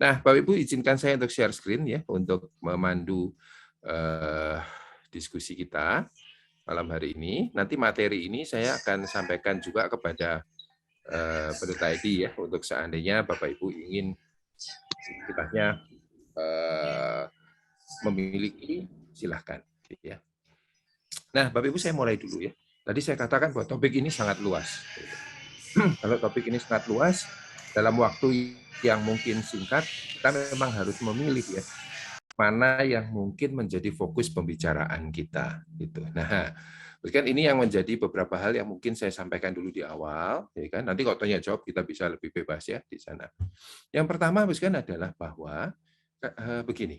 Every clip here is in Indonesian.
Nah, Bapak Ibu izinkan saya untuk share screen ya untuk memandu diskusi kita malam hari ini. Nanti materi ini saya akan sampaikan juga kepada pendeta Edi ya untuk seandainya Bapak Ibu ingin istilahnya memiliki silahkan ya. Nah, Bapak Ibu saya mulai dulu ya. Tadi saya katakan bahwa topik ini sangat luas. Kalau topik ini sangat luas, dalam waktu yang mungkin singkat, kita memang harus memilih ya, mana yang mungkin menjadi fokus pembicaraan kita. Gitu. Nah, kan ini yang menjadi beberapa hal yang mungkin saya sampaikan dulu di awal, ya kan? Nanti kalau tanya jawab kita bisa lebih bebas ya di sana. Yang pertama, kan adalah bahwa begini,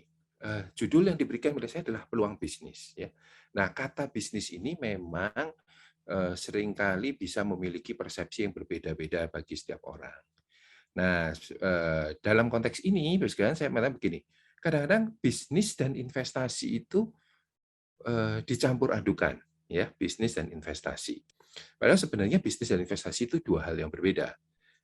judul yang diberikan oleh saya adalah peluang bisnis. Ya. Nah, kata bisnis ini memang seringkali bisa memiliki persepsi yang berbeda-beda bagi setiap orang. Nah, dalam konteks ini, kan saya mengatakan begini, kadang-kadang bisnis dan investasi itu dicampur adukan, ya, bisnis dan investasi. Padahal sebenarnya bisnis dan investasi itu dua hal yang berbeda.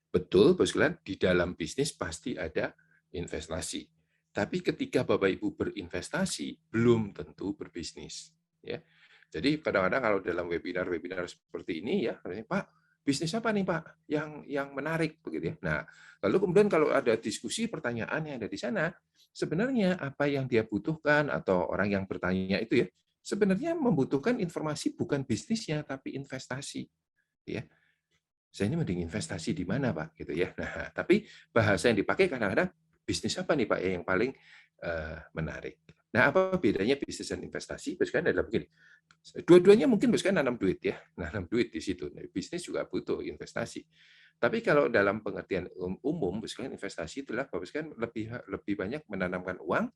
Betul, Bos Glenn, di dalam bisnis pasti ada investasi. Tapi ketika Bapak Ibu berinvestasi, belum tentu berbisnis. Ya. Jadi kadang-kadang kalau dalam webinar-webinar seperti ini ya, Pak, bisnis apa nih Pak yang menarik begitu ya. Nah, lalu kemudian kalau ada diskusi pertanyaan yang ada di sana, sebenarnya apa yang dia butuhkan atau orang yang bertanya itu ya, sebenarnya membutuhkan informasi bukan bisnisnya tapi investasi. Ya, saya ini mending investasi di mana Pak gitu ya. Nah, tapi bahasa yang dipakai kadang-kadang bisnis apa nih Pak yang paling menarik. Nah, apa bedanya bisnis dan investasi? Kan adalah begini. Dua-duanya mungkin kan nanam duit ya, nanam duit di situ. Nah, bisnis juga butuh investasi. Tapi kalau dalam pengertian umum, kan investasi itulah kan lebih lebih banyak menanamkan uang,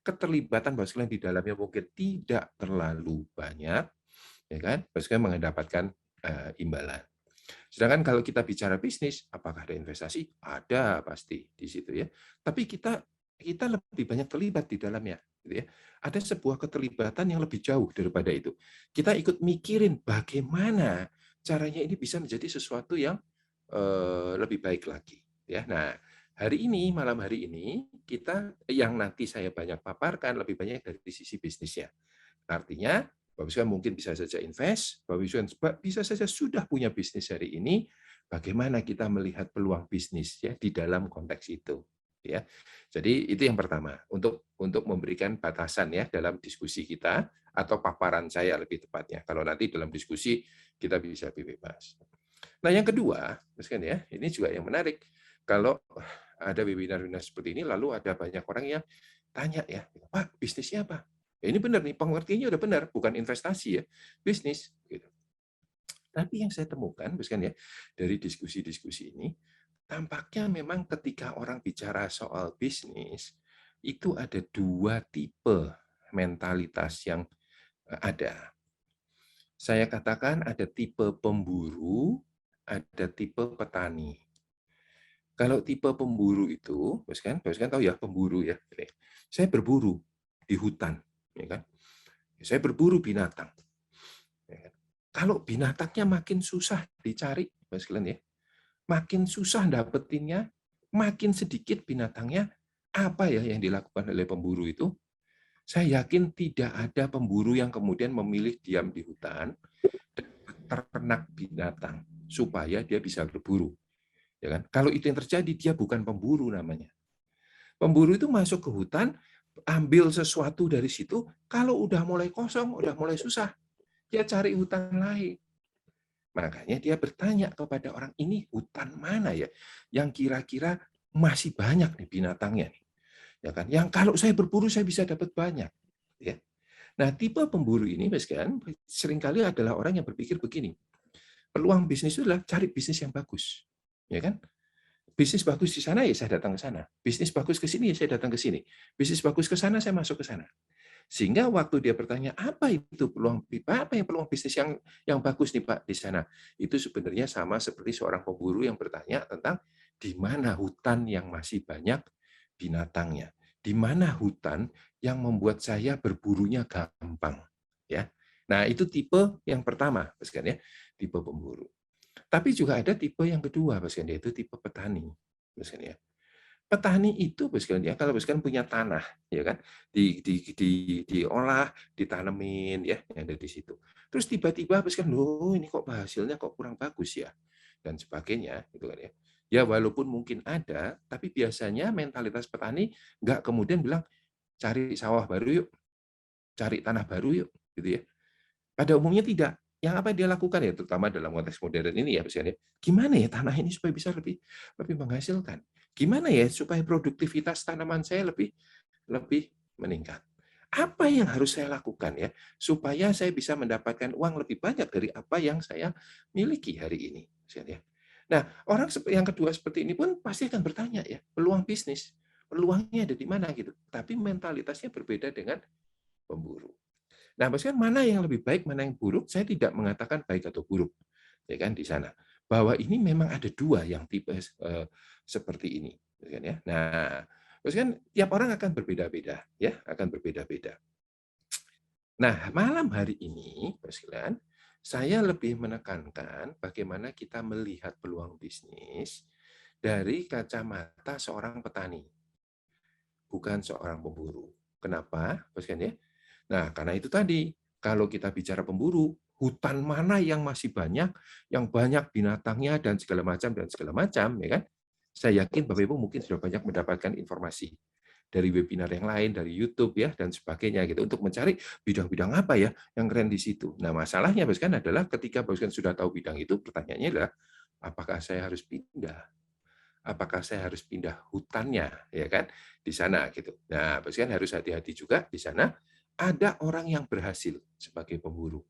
keterlibatan kan di dalamnya mungkin tidak terlalu banyak, ya kan? Kan mendapatkan imbalan. Sedangkan kalau kita bicara bisnis, apakah ada investasi? Ada pasti di situ ya. Tapi kita lebih banyak terlibat di dalamnya, gitu ya. Ada sebuah keterlibatan yang lebih jauh daripada itu. Kita ikut mikirin bagaimana caranya ini bisa menjadi sesuatu yang lebih baik lagi, ya. Nah, malam hari ini kita yang nanti saya banyak paparkan lebih banyak dari sisi bisnisnya. Artinya Bapak Ibu mungkin bisa saja invest, Bapak Ibu bisa saja sudah punya bisnis hari ini, bagaimana kita melihat peluang bisnis ya di dalam konteks itu. Ya, jadi itu yang pertama untuk memberikan batasan ya dalam diskusi kita atau paparan saya lebih tepatnya. Kalau nanti dalam diskusi kita bisa bebas. Nah yang kedua, kan ya ini juga yang menarik. Kalau ada webinar-webinar seperti ini, lalu ada banyak orang yang tanya ya, Pak bisnisnya apa? Ya, ini benar nih, pengertiannya udah benar, bukan investasi ya, bisnis. Gitu. Tapi yang saya temukan, kan ya, dari diskusi-diskusi ini, tampaknya memang ketika orang bicara soal bisnis, itu ada dua tipe mentalitas yang ada. Saya katakan ada tipe pemburu, ada tipe petani. Kalau tipe pemburu itu, kan tahu ya pemburu ya. Saya berburu di hutan, ya kan. Saya berburu binatang. Ya kan? Kalau binatangnya makin susah dicari, Mas Glenn ya, makin susah dapetinnya, makin sedikit binatangnya, apa ya yang dilakukan oleh pemburu itu? Saya yakin tidak ada pemburu yang kemudian memilih diam di hutan dan ternak binatang supaya dia bisa berburu. Ya kan? Kalau itu yang terjadi, dia bukan pemburu namanya. Pemburu itu masuk ke hutan, ambil sesuatu dari situ, kalau udah mulai kosong, udah mulai susah, dia cari hutan lain. Makanya dia bertanya kepada orang, ini hutan mana ya yang kira-kira masih banyak nih binatangnya nih. Ya kan? Yang kalau saya berburu saya bisa dapat banyak, ya. Nah, tipe pemburu ini kan seringkali adalah orang yang berpikir begini. Peluang bisnis itu adalah cari bisnis yang bagus. Ya kan? Bisnis bagus di sana ya saya datang ke sana. Bisnis bagus ke sini ya saya datang ke sini. Bisnis bagus ke sana saya masuk ke sana. Sehingga waktu dia bertanya, apa itu peluang bisnis yang bagus nih Pak di sana? Itu sebenarnya sama seperti seorang pemburu yang bertanya tentang di mana hutan yang masih banyak binatangnya. Di mana hutan yang membuat saya berburunya gampang, ya. Nah, itu tipe yang pertama, kan ya, tipe pemburu. Tapi juga ada tipe yang kedua, yaitu tipe petani, kan ya. petani itu ya, kalau punya tanah, ya kan, diolah, ditanemin, ya, yang ada di situ. Terus tiba-tiba loh ini kok hasilnya kok kurang bagus ya, dan sebagainya, gitu kan ya. Ya walaupun mungkin ada, tapi biasanya mentalitas petani nggak kemudian bilang, cari sawah baru yuk, cari tanah baru yuk, gitu ya. Pada umumnya tidak. Yang apa dia lakukan ya, terutama dalam konteks modern ini ya, misalnya, gimana ya tanah ini supaya bisa lebih lebih menghasilkan? Gimana ya supaya produktivitas tanaman saya lebih lebih meningkat? Apa yang harus saya lakukan ya supaya saya bisa mendapatkan uang lebih banyak dari apa yang saya miliki hari ini? Misalnya. Nah, orang yang kedua seperti ini pun pasti akan bertanya ya, peluang bisnis, peluangnya ada di mana gitu. Tapi mentalitasnya berbeda dengan pemburu. Nah, maksudnya mana yang lebih baik, mana yang buruk, saya tidak mengatakan baik atau buruk, ya kan di sana. Bahwa ini memang ada dua yang tipe seperti ini, ya kan ya. Nah, maksudnya tiap orang akan berbeda-beda, ya, akan berbeda-beda. Nah, malam hari ini, sekalian, saya lebih menekankan bagaimana kita melihat peluang bisnis dari kacamata seorang petani, bukan seorang pemburu. Kenapa, sekalian ya? Nah, karena itu tadi, kalau kita bicara pemburu, hutan mana yang masih banyak, yang banyak binatangnya dan segala macam, ya kan? Saya yakin Bapak Ibu mungkin sudah banyak mendapatkan informasi dari webinar yang lain, dari YouTube ya dan sebagainya gitu untuk mencari bidang-bidang apa ya yang keren di situ. Nah, masalahnya kan adalah ketika kan sudah tahu bidang itu, pertanyaannya adalah apakah saya harus pindah? Apakah saya harus pindah hutannya, ya kan, di sana gitu. Nah, kan harus hati-hati juga di sana. Ada orang yang berhasil sebagai pemburu.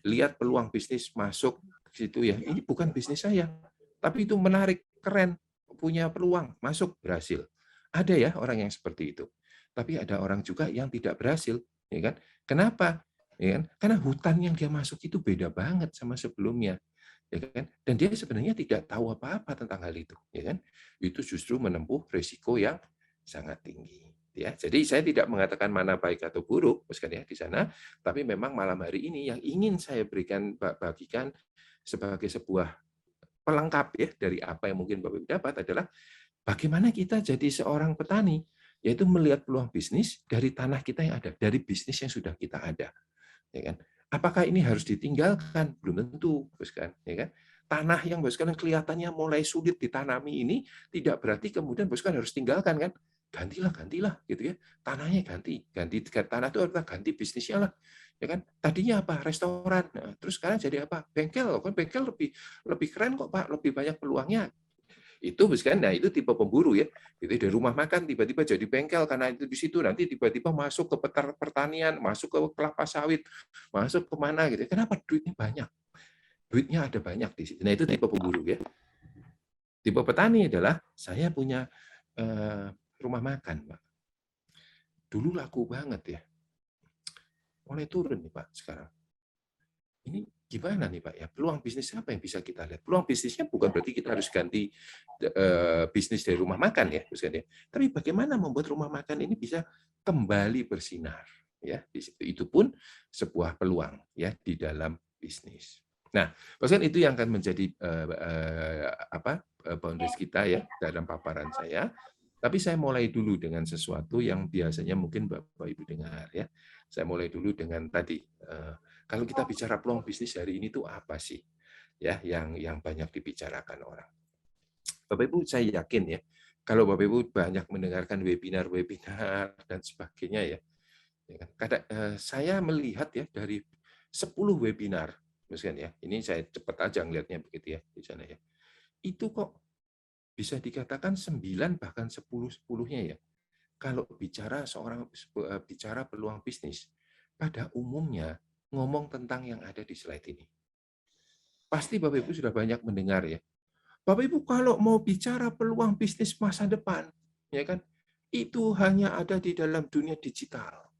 Lihat peluang bisnis masuk ke situ ya. Ini bukan bisnis saya, tapi itu menarik, keren, punya peluang masuk berhasil. Ada ya orang yang seperti itu. Tapi ada orang juga yang tidak berhasil, ya kan? Kenapa? Ya kan? Karena hutan yang dia masuk itu beda banget sama sebelumnya, ya kan? Dan dia sebenarnya tidak tahu apa-apa tentang hal itu, ya kan? Itu justru menempuh risiko yang sangat tinggi. Ya, jadi saya tidak mengatakan mana baik atau buruk, ya di sana, tapi memang malam hari ini yang ingin saya bagikan sebagai sebuah pelengkap ya dari apa yang mungkin Bapak dapat adalah bagaimana kita jadi seorang petani, yaitu melihat peluang bisnis dari tanah kita yang ada, dari bisnis yang sudah kita ada, ya kan? Apakah ini harus ditinggalkan? Belum tentu, kan, ya kan? Tanah yang kelihatannya mulai sulit ditanami ini tidak berarti kemudian kan harus tinggalkan kan? Gantilah gitu ya. Tanahnya ganti tanah itu adalah ganti bisnisnya lah. Ya kan? Tadinya apa? Restoran. Nah, terus sekarang jadi apa? Bengkel. Kan bengkel lebih lebih keren kok, Pak. Lebih banyak peluangnya. Itu kan, nah itu tipe pemburu ya. Itu dari rumah makan tiba-tiba jadi bengkel karena itu di situ nanti tiba-tiba masuk ke pertanian, masuk ke kelapa sawit, masuk ke mana gitu. Kenapa duitnya banyak? Duitnya ada banyak di situ. Nah itu tipe pemburu ya. Tipe petani adalah saya punya rumah makan, Pak. Dulu laku banget ya. Mulai turun nih Pak sekarang. Ini gimana nih Pak ya? Peluang bisnis apa yang bisa kita lihat? Peluang bisnisnya bukan berarti kita harus ganti bisnis dari rumah makan ya, tapi bagaimana membuat rumah makan ini bisa kembali bersinar ya di situ. Itu pun sebuah peluang ya di dalam bisnis. Nah, itu yang akan menjadi boundaries kita ya dalam paparan saya. Tapi saya mulai dulu dengan sesuatu yang biasanya mungkin Bapak Ibu dengar ya. Saya mulai dulu dengan tadi kalau kita bicara peluang bisnis hari ini tuh apa sih? Ya, yang banyak dibicarakan orang. Bapak Ibu saya yakin ya, kalau Bapak Ibu banyak mendengarkan webinar-webinar dan sebagainya ya. Saya melihat ya dari 10 webinar misalnya ya. Ini saya cepat aja ngelihatnya begitu ya di sana ya. Itu kok bisa dikatakan 9 bahkan 10-10-nya ya. Kalau bicara peluang bisnis, pada umumnya ngomong tentang yang ada di slide ini. Pasti Bapak Ibu sudah banyak mendengar ya. Bapak Ibu kalau mau bicara peluang bisnis masa depan, ya kan? Itu hanya ada di dalam dunia digital.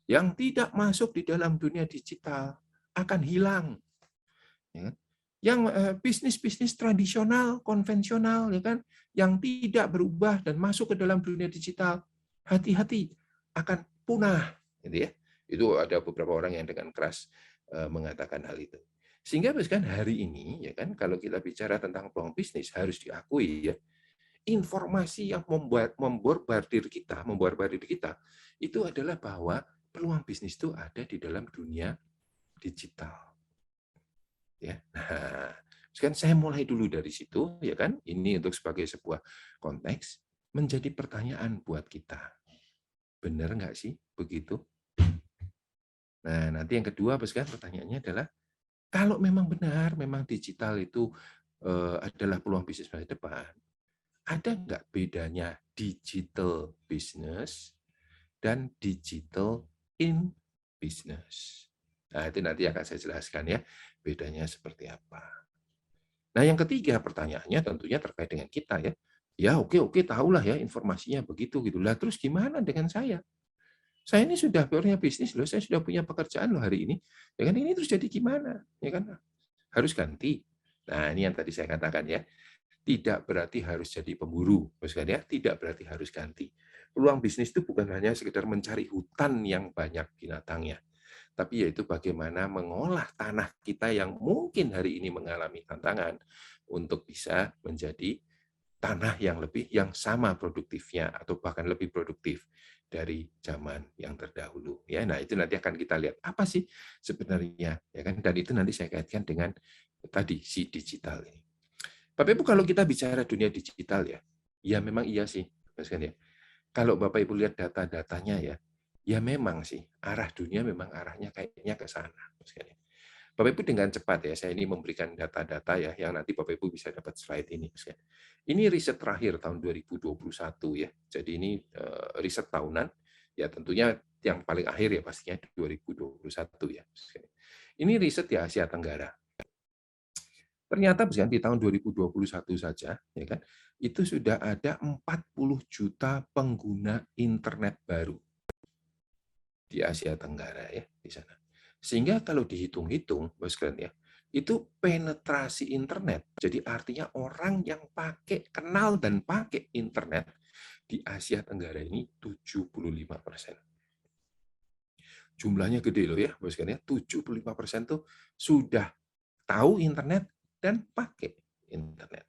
Yang tidak masuk di dalam dunia digital akan hilang. Ya kan? Yang bisnis-bisnis tradisional, konvensional, ya kan, yang tidak berubah dan masuk ke dalam dunia digital, hati-hati akan punah, gitu ya. Itu ada beberapa orang yang dengan keras mengatakan hal itu. Sehingga kan hari ini, ya kan, kalau kita bicara tentang peluang bisnis harus diakui ya, informasi yang memborbardir kita itu adalah bahwa peluang bisnis itu ada di dalam dunia digital. Ya. Nah, kan saya mulai dulu dari situ, ya kan? Ini untuk sebagai sebuah konteks menjadi pertanyaan buat kita. Benar nggak sih begitu? Nah, nanti yang kedua, pertanyaannya adalah kalau memang benar, memang digital itu adalah peluang bisnis masa depan, ada nggak bedanya digital business dan digital in business? Nah, itu nanti akan saya jelaskan ya, bedanya seperti apa. Nah, yang ketiga pertanyaannya tentunya terkait dengan kita ya. Ya, oke, tahulah ya informasinya begitu gitu. Lah terus gimana dengan saya? Saya ini sudah punya bisnis loh, saya sudah punya pekerjaan loh hari ini. Ya kan ini terus jadi gimana? Ya kan harus ganti. Nah, ini yang tadi saya katakan ya. Tidak berarti harus jadi pemburu, maksudnya tidak berarti harus ganti. Peluang bisnis itu bukan hanya sekedar mencari hutan yang banyak binatangnya, tapi yaitu bagaimana mengolah tanah kita yang mungkin hari ini mengalami tantangan untuk bisa menjadi tanah yang sama produktifnya atau bahkan lebih produktif dari zaman yang terdahulu. Ya, nah itu nanti akan kita lihat apa sih sebenarnya, ya kan? Dan itu nanti saya kaitkan dengan tadi si digital ini. Bapak Ibu kalau kita bicara dunia digital ya memang iya sih, Mas kan ya. Kalau Bapak Ibu lihat data-datanya ya memang sih arah dunia memang arahnya kayaknya ke sana, Mas kan ya. Bapak Ibu dengan cepat ya, saya ini memberikan data-data ya yang nanti Bapak Ibu bisa dapat slide ini, Mas kan. Ini riset terakhir tahun 2021 ya. Jadi ini riset tahunan ya tentunya yang paling akhir ya pastinya 2021 ya. Ini riset di Asia Tenggara. Ternyata di tahun 2021 saja, ya kan, itu sudah ada 40 juta pengguna internet baru di Asia Tenggara ya di sana. Sehingga kalau dihitung-hitung, Bos ya, itu penetrasi internet. Jadi artinya orang yang kenal dan pakai internet di Asia Tenggara ini 75%. Jumlahnya gede loh ya, Bos ya. 75% tuh sudah tahu internet dan pakai internet.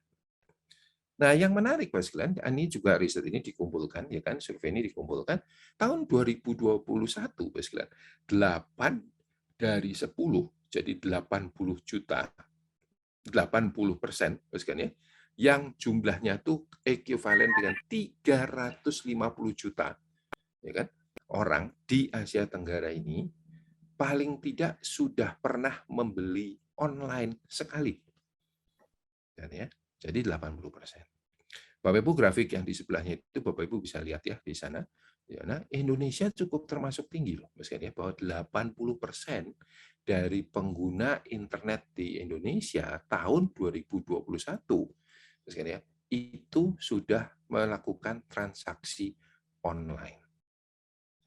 Nah, yang menarik, Mas Glenn, ini juga riset ini dikumpulkan, ya kan, survei ini dikumpulkan tahun 2021, Mas Glenn. 8 dari 10, jadi 80 juta, 80%, Mas Glenn ya, yang jumlahnya tuh ekuivalen dengan 350 juta, ya kan, orang di Asia Tenggara ini paling tidak sudah pernah membeli online sekali. Dan ya, jadi 80%. Bapak Ibu grafik yang di sebelahnya itu Bapak Ibu bisa lihat ya di sana. Ya, nah, Indonesia cukup termasuk tinggi loh, ya, bahwa 80% dari pengguna internet di Indonesia tahun 2021 ya, itu sudah melakukan transaksi online.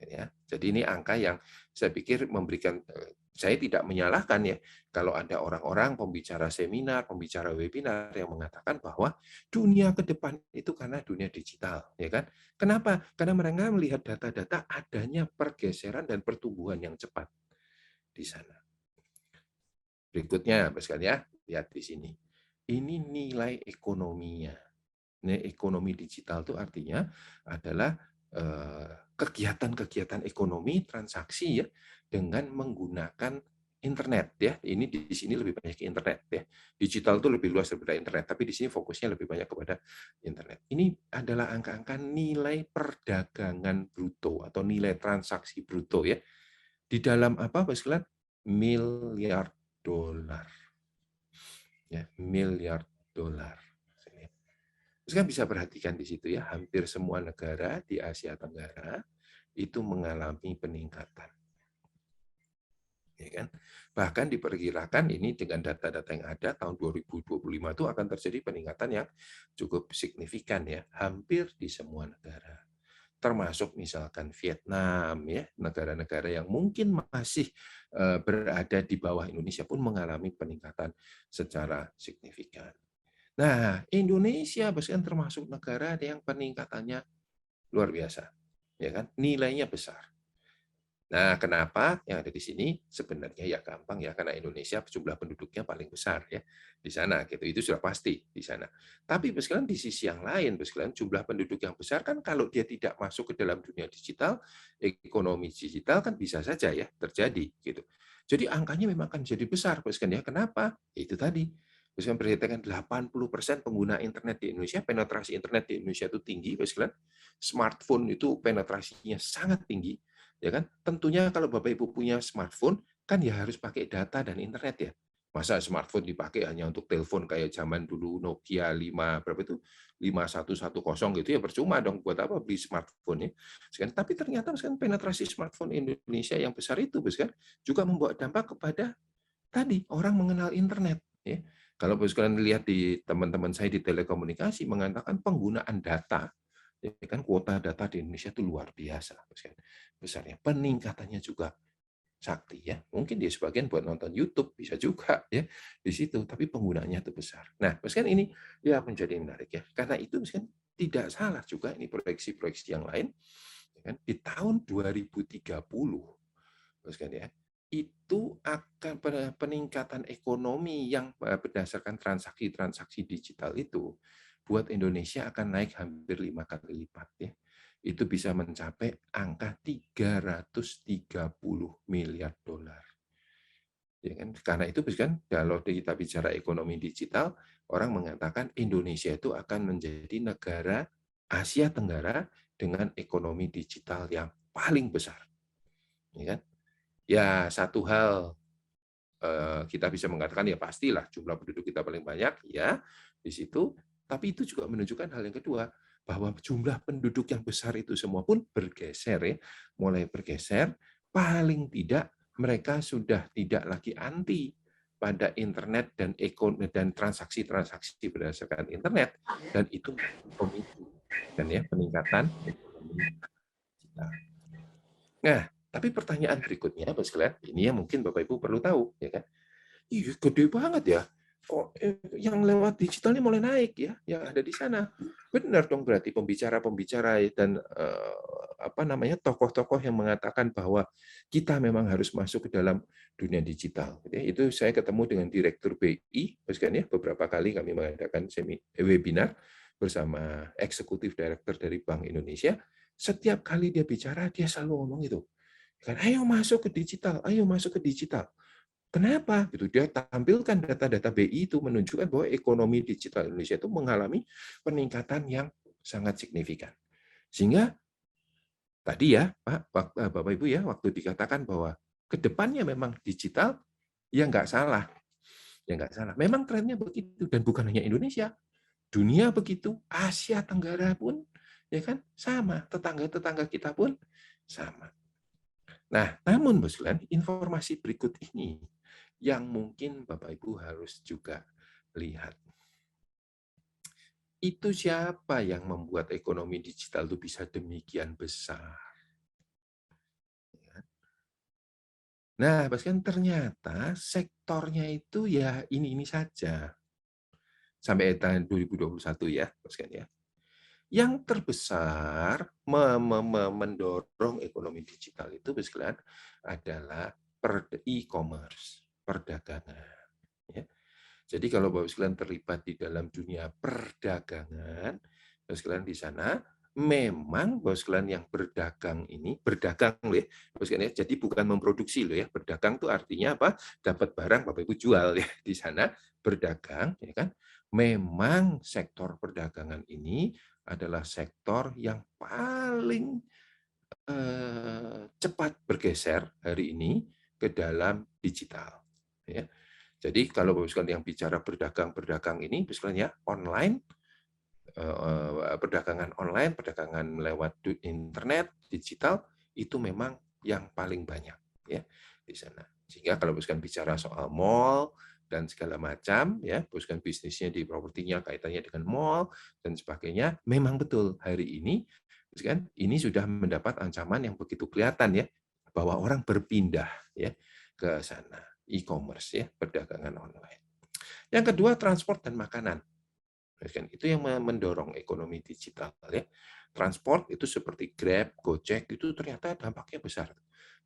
Ya, jadi ini angka yang saya pikir memberikan, saya tidak menyalahkan ya kalau ada orang-orang pembicara seminar, pembicara webinar yang mengatakan bahwa dunia ke depan itu karena dunia digital, ya kan? Kenapa? Karena mereka melihat data-data adanya pergeseran dan pertumbuhan yang cepat di sana. Berikutnya, Mas ya, lihat di sini. Ini nilai ekonominya. Nilai ekonomi digital itu artinya adalah kegiatan-kegiatan ekonomi transaksi ya dengan menggunakan internet ya. Ini di sini lebih banyak ke internet ya. Digital itu lebih luas daripada internet, tapi di sini fokusnya lebih banyak kepada internet. Ini adalah angka-angka nilai perdagangan bruto atau nilai transaksi bruto ya. Di dalam apa Pak sekalian? Miliar dolar. Ya, miliar dolar. Terus kan bisa perhatikan di situ ya, hampir semua negara di Asia Tenggara itu mengalami peningkatan. Ya kan? Bahkan diperkirakan ini dengan data-data yang ada tahun 2025 itu akan terjadi peningkatan yang cukup signifikan ya, hampir di semua negara. Termasuk misalkan Vietnam ya, negara-negara yang mungkin masih berada di bawah Indonesia pun mengalami peningkatan secara signifikan. Nah, Indonesia bahkan termasuk negara yang peningkatannya luar biasa, ya kan? Nilainya besar. Nah, kenapa yang ada di sini? Sebenarnya ya gampang ya, karena Indonesia jumlah penduduknya paling besar ya di sana gitu. Itu sudah pasti di sana. Tapi sekarang di sisi yang lain, sekarang jumlah penduduk yang besar kan kalau dia tidak masuk ke dalam dunia digital, ekonomi digital kan bisa saja ya terjadi gitu. Jadi angkanya memang akan jadi besar, ya. Kenapa? Itu tadi. Misalkan perhatikan 80% pengguna internet di Indonesia, penetrasi internet di Indonesia itu tinggi, smartphone itu penetrasinya sangat tinggi, ya kan? Tentunya kalau Bapak Ibu punya smartphone, kan ya harus pakai data dan internet ya. Masa smartphone dipakai hanya untuk telepon kayak zaman dulu Nokia 5 berapa itu 5110 gitu ya percuma dong buat apa beli smartphone ya. Tapi ternyata kan penetrasi smartphone Indonesia yang besar itu kan juga membawa dampak kepada tadi orang mengenal internet ya. Kalau kalian lihat di teman-teman saya di telekomunikasi mengatakan penggunaan data ya kan kuota data di Indonesia itu luar biasa besarnya, peningkatannya juga sakti ya, mungkin dia sebagian buat nonton YouTube bisa juga ya di situ, tapi penggunaannya itu besar. Nah ini ya menjadi menarik ya, karena itu tidak salah juga ini proyeksi-proyeksi yang lain ya kan di tahun 2030 ya itu akan peningkatan ekonomi yang berdasarkan transaksi-transaksi digital itu buat Indonesia akan naik hampir 5 kali lipat ya. Itu bisa mencapai angka 330 miliar dolar. Ya kan? Karena itu kan kalau kita bicara ekonomi digital, orang mengatakan Indonesia itu akan menjadi negara Asia Tenggara dengan ekonomi digital yang paling besar. Ya kan? Ya satu hal kita bisa mengatakan ya pastilah jumlah penduduk kita paling banyak ya di situ, tapi itu juga menunjukkan hal yang kedua bahwa jumlah penduduk yang besar itu semua pun bergeser ya, mulai bergeser paling tidak mereka sudah tidak lagi anti pada internet dan ekonomi dan transaksi-transaksi berdasarkan internet dan itu pemicu dan ya peningkatan ekonomi kita. Nah, tapi pertanyaan berikutnya, Mas Glenn, ini yang mungkin Bapak Ibu perlu tahu, ya kan? Ih, gede banget ya. Kok yang lewat digital ini mulai naik ya, yang ada di sana. Benar dong berarti pembicara-pembicara dan apa namanya tokoh-tokoh yang mengatakan bahwa kita memang harus masuk ke dalam dunia digital. Itu saya ketemu dengan Direktur BI, kan ya, beberapa kali kami mengadakan webinar bersama Eksekutif Direktur dari Bank Indonesia. Setiap kali dia bicara, dia selalu ngomong itu. Kan, ayo masuk ke digital, ayo masuk ke digital. Kenapa? Gitu dia tampilkan data-data BI itu menunjukkan bahwa ekonomi digital Indonesia itu mengalami peningkatan yang sangat signifikan. Sehingga tadi ya, Pak, Bapak Ibu ya, waktu dikatakan bahwa kedepannya memang digital, ya nggak salah. Ya nggak salah. Memang trennya begitu dan bukan hanya Indonesia, dunia begitu, Asia Tenggara pun ya kan sama, tetangga-tetangga kita pun sama. Nah, namun Bos Glenn, informasi berikut ini yang mungkin Bapak Ibu harus juga lihat. Itu siapa yang membuat ekonomi digital itu bisa demikian besar? Nah, Bos Glenn, ternyata sektornya itu ya ini saja. Sampai tahun 2021 ya, Bos Glenn ya. Yang terbesar mendorong ekonomi digital itu Bos Glenn adalah e-commerce, perdagangan. Ya. Jadi kalau Bapak sekalian terlibat di dalam dunia perdagangan, Bapak sekalian di sana memang Bapak sekalian yang berdagang ini berdagang loh ya, Bapak sekalian ya. Jadi bukan memproduksi loh ya. Berdagang itu artinya apa? Dapat barang Bapak Ibu jual ya di sana berdagang ya kan. Memang sektor perdagangan ini adalah sektor yang paling cepat bergeser hari ini ke dalam digital ya. Jadi kalau Bapak sekalian yang bicara berdagang ini, Bapak sekalian ya online, perdagangan online, perdagangan lewat internet, digital itu memang yang paling banyak ya di sana. Sehingga kalau Bapak sekalian bicara soal mall dan segala macam ya, Bapak sekalian bisnisnya di propertinya kaitannya dengan mall dan sebagainya, memang betul hari ini kan ini sudah mendapat ancaman yang begitu kelihatan ya bahwa orang berpindah ya ke sana e-commerce ya perdagangan online. Yang kedua transport dan makanan. Itu yang mendorong ekonomi digital ya. Transport itu seperti Grab, Gojek itu ternyata dampaknya besar.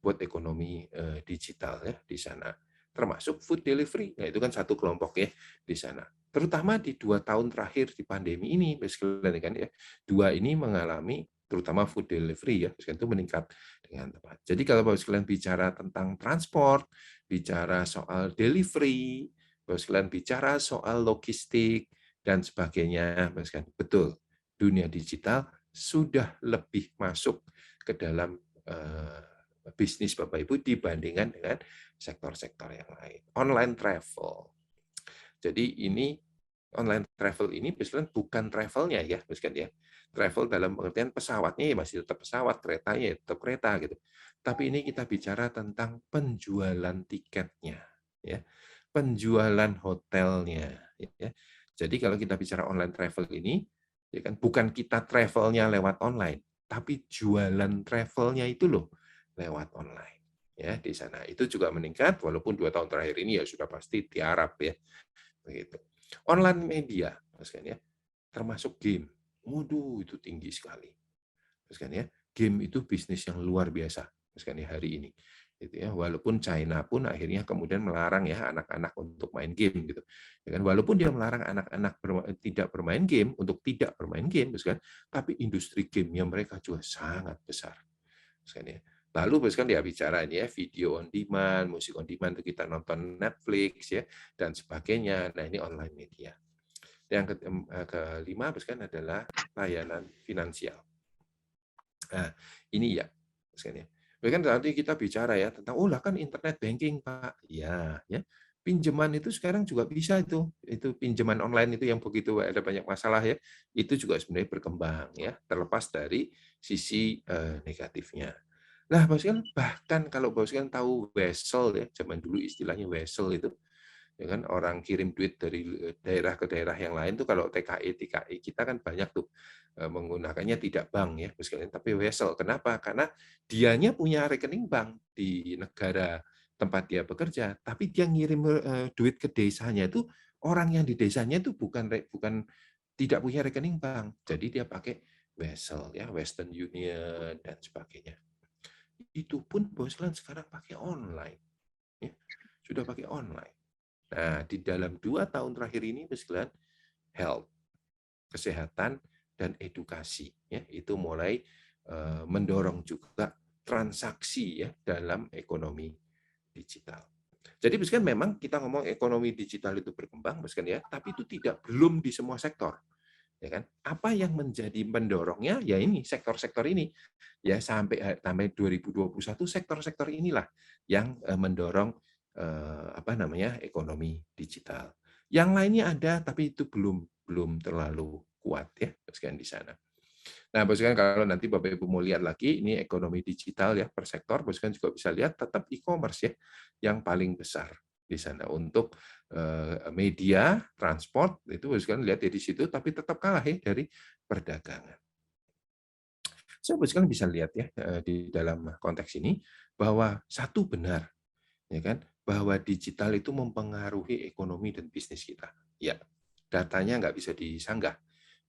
buat ekonomi digital ya di sana. Termasuk food delivery. Nah, itu kan satu kelompok ya di sana. Terutama di 2 tahun terakhir di pandemi ini, kan ya. Dua ini mengalami terutama food delivery ya, itu meningkat dengan tepat. Jadi kalau Bapak sekalian bicara tentang transport, bicara soal delivery, Bapak sekalian bicara soal logistik dan sebagainya, Bapak sekalian, betul. Dunia digital sudah lebih masuk ke dalam bisnis Bapak Ibu dibandingkan dengan sektor-sektor yang lain. Online travel. Jadi ini online travel ini misalnya bukan travelnya ya, misalkan ya. Travel dalam pengertian pesawatnya ya masih tetap pesawat, keretanya ya tetap kereta gitu. Tapi ini kita bicara tentang penjualan tiketnya, ya, penjualan hotelnya. Ya. Jadi kalau kita bicara online travel ini, ya kan bukan kita travelnya lewat online, tapi jualan travelnya itu loh lewat online. Ya di sana itu juga meningkat walaupun 2 tahun terakhir ini ya sudah pasti tiarap ya begitu. Online media Mas kan ya termasuk game. Waduh itu tinggi sekali. Mas kan ya game itu bisnis yang luar biasa Mas kan ya hari ini. Gitu ya walaupun China pun akhirnya kemudian melarang ya anak-anak untuk main game gitu. Ya kan walaupun dia melarang anak-anak tidak bermain game untuk tidak bermain game kan tapi industri game-nya mereka juga sangat besar. Mas kan ya. Lalu kan dia bicara ini ya video on demand, musik on demand itu kita nonton Netflix ya dan sebagainya. Nah ini online media. Yang kelima kan adalah layanan finansial. Nah ini ya, kan ya. Kan nanti kita bicara ya tentang lah kan internet banking Pak. Ya, ya. Pinjaman itu sekarang juga bisa itu pinjaman online itu yang begitu ada banyak masalah ya, itu juga sebenarnya berkembang ya, terlepas dari sisi negatifnya. Nah, Bos kan bahkan kalau Bos kan tahu wesel ya, zaman dulu istilahnya wesel itu, ya kan orang kirim duit dari daerah ke daerah yang lain tuh kalau TKI kita kan banyak tuh menggunakannya tidak bank ya, Bos kan, tapi wesel. Kenapa? Karena dianya punya rekening bank di negara tempat dia bekerja, tapi dia ngirim duit ke desanya itu orang yang di desanya itu bukan tidak punya rekening bank. Jadi dia pakai wesel ya, Western Union dan sebagainya. Itu pun Boslan sekarang pakai online. Ya, sudah pakai online. Nah, di dalam 2 tahun terakhir ini Boslan, health, kesehatan, dan edukasi. Ya, itu mulai mendorong juga transaksi ya dalam ekonomi digital. Jadi Boslan memang kita ngomong ekonomi digital itu berkembang Boslan ya, tapi itu belum di semua sektor. Ya kan? Apa yang menjadi mendorongnya? Ya ini sektor-sektor ini. Ya sampai 2021 sektor-sektor inilah yang mendorong ekonomi digital. Yang lainnya ada tapi itu belum terlalu kuat ya di sana. Nah, Bos kan kalau nanti Bapak Ibu mau lihat lagi ini ekonomi digital ya per sektor, Bos kan juga bisa lihat tetap e-commerce ya yang paling besar di sana untuk media, transport itu Bos kan lihat di situ tapi tetap kalah ya dari perdagangan. So, Bos kan bisa lihat ya di dalam konteks ini bahwa satu benar ya kan bahwa digital itu mempengaruhi ekonomi dan bisnis kita. Ya, datanya nggak bisa disanggah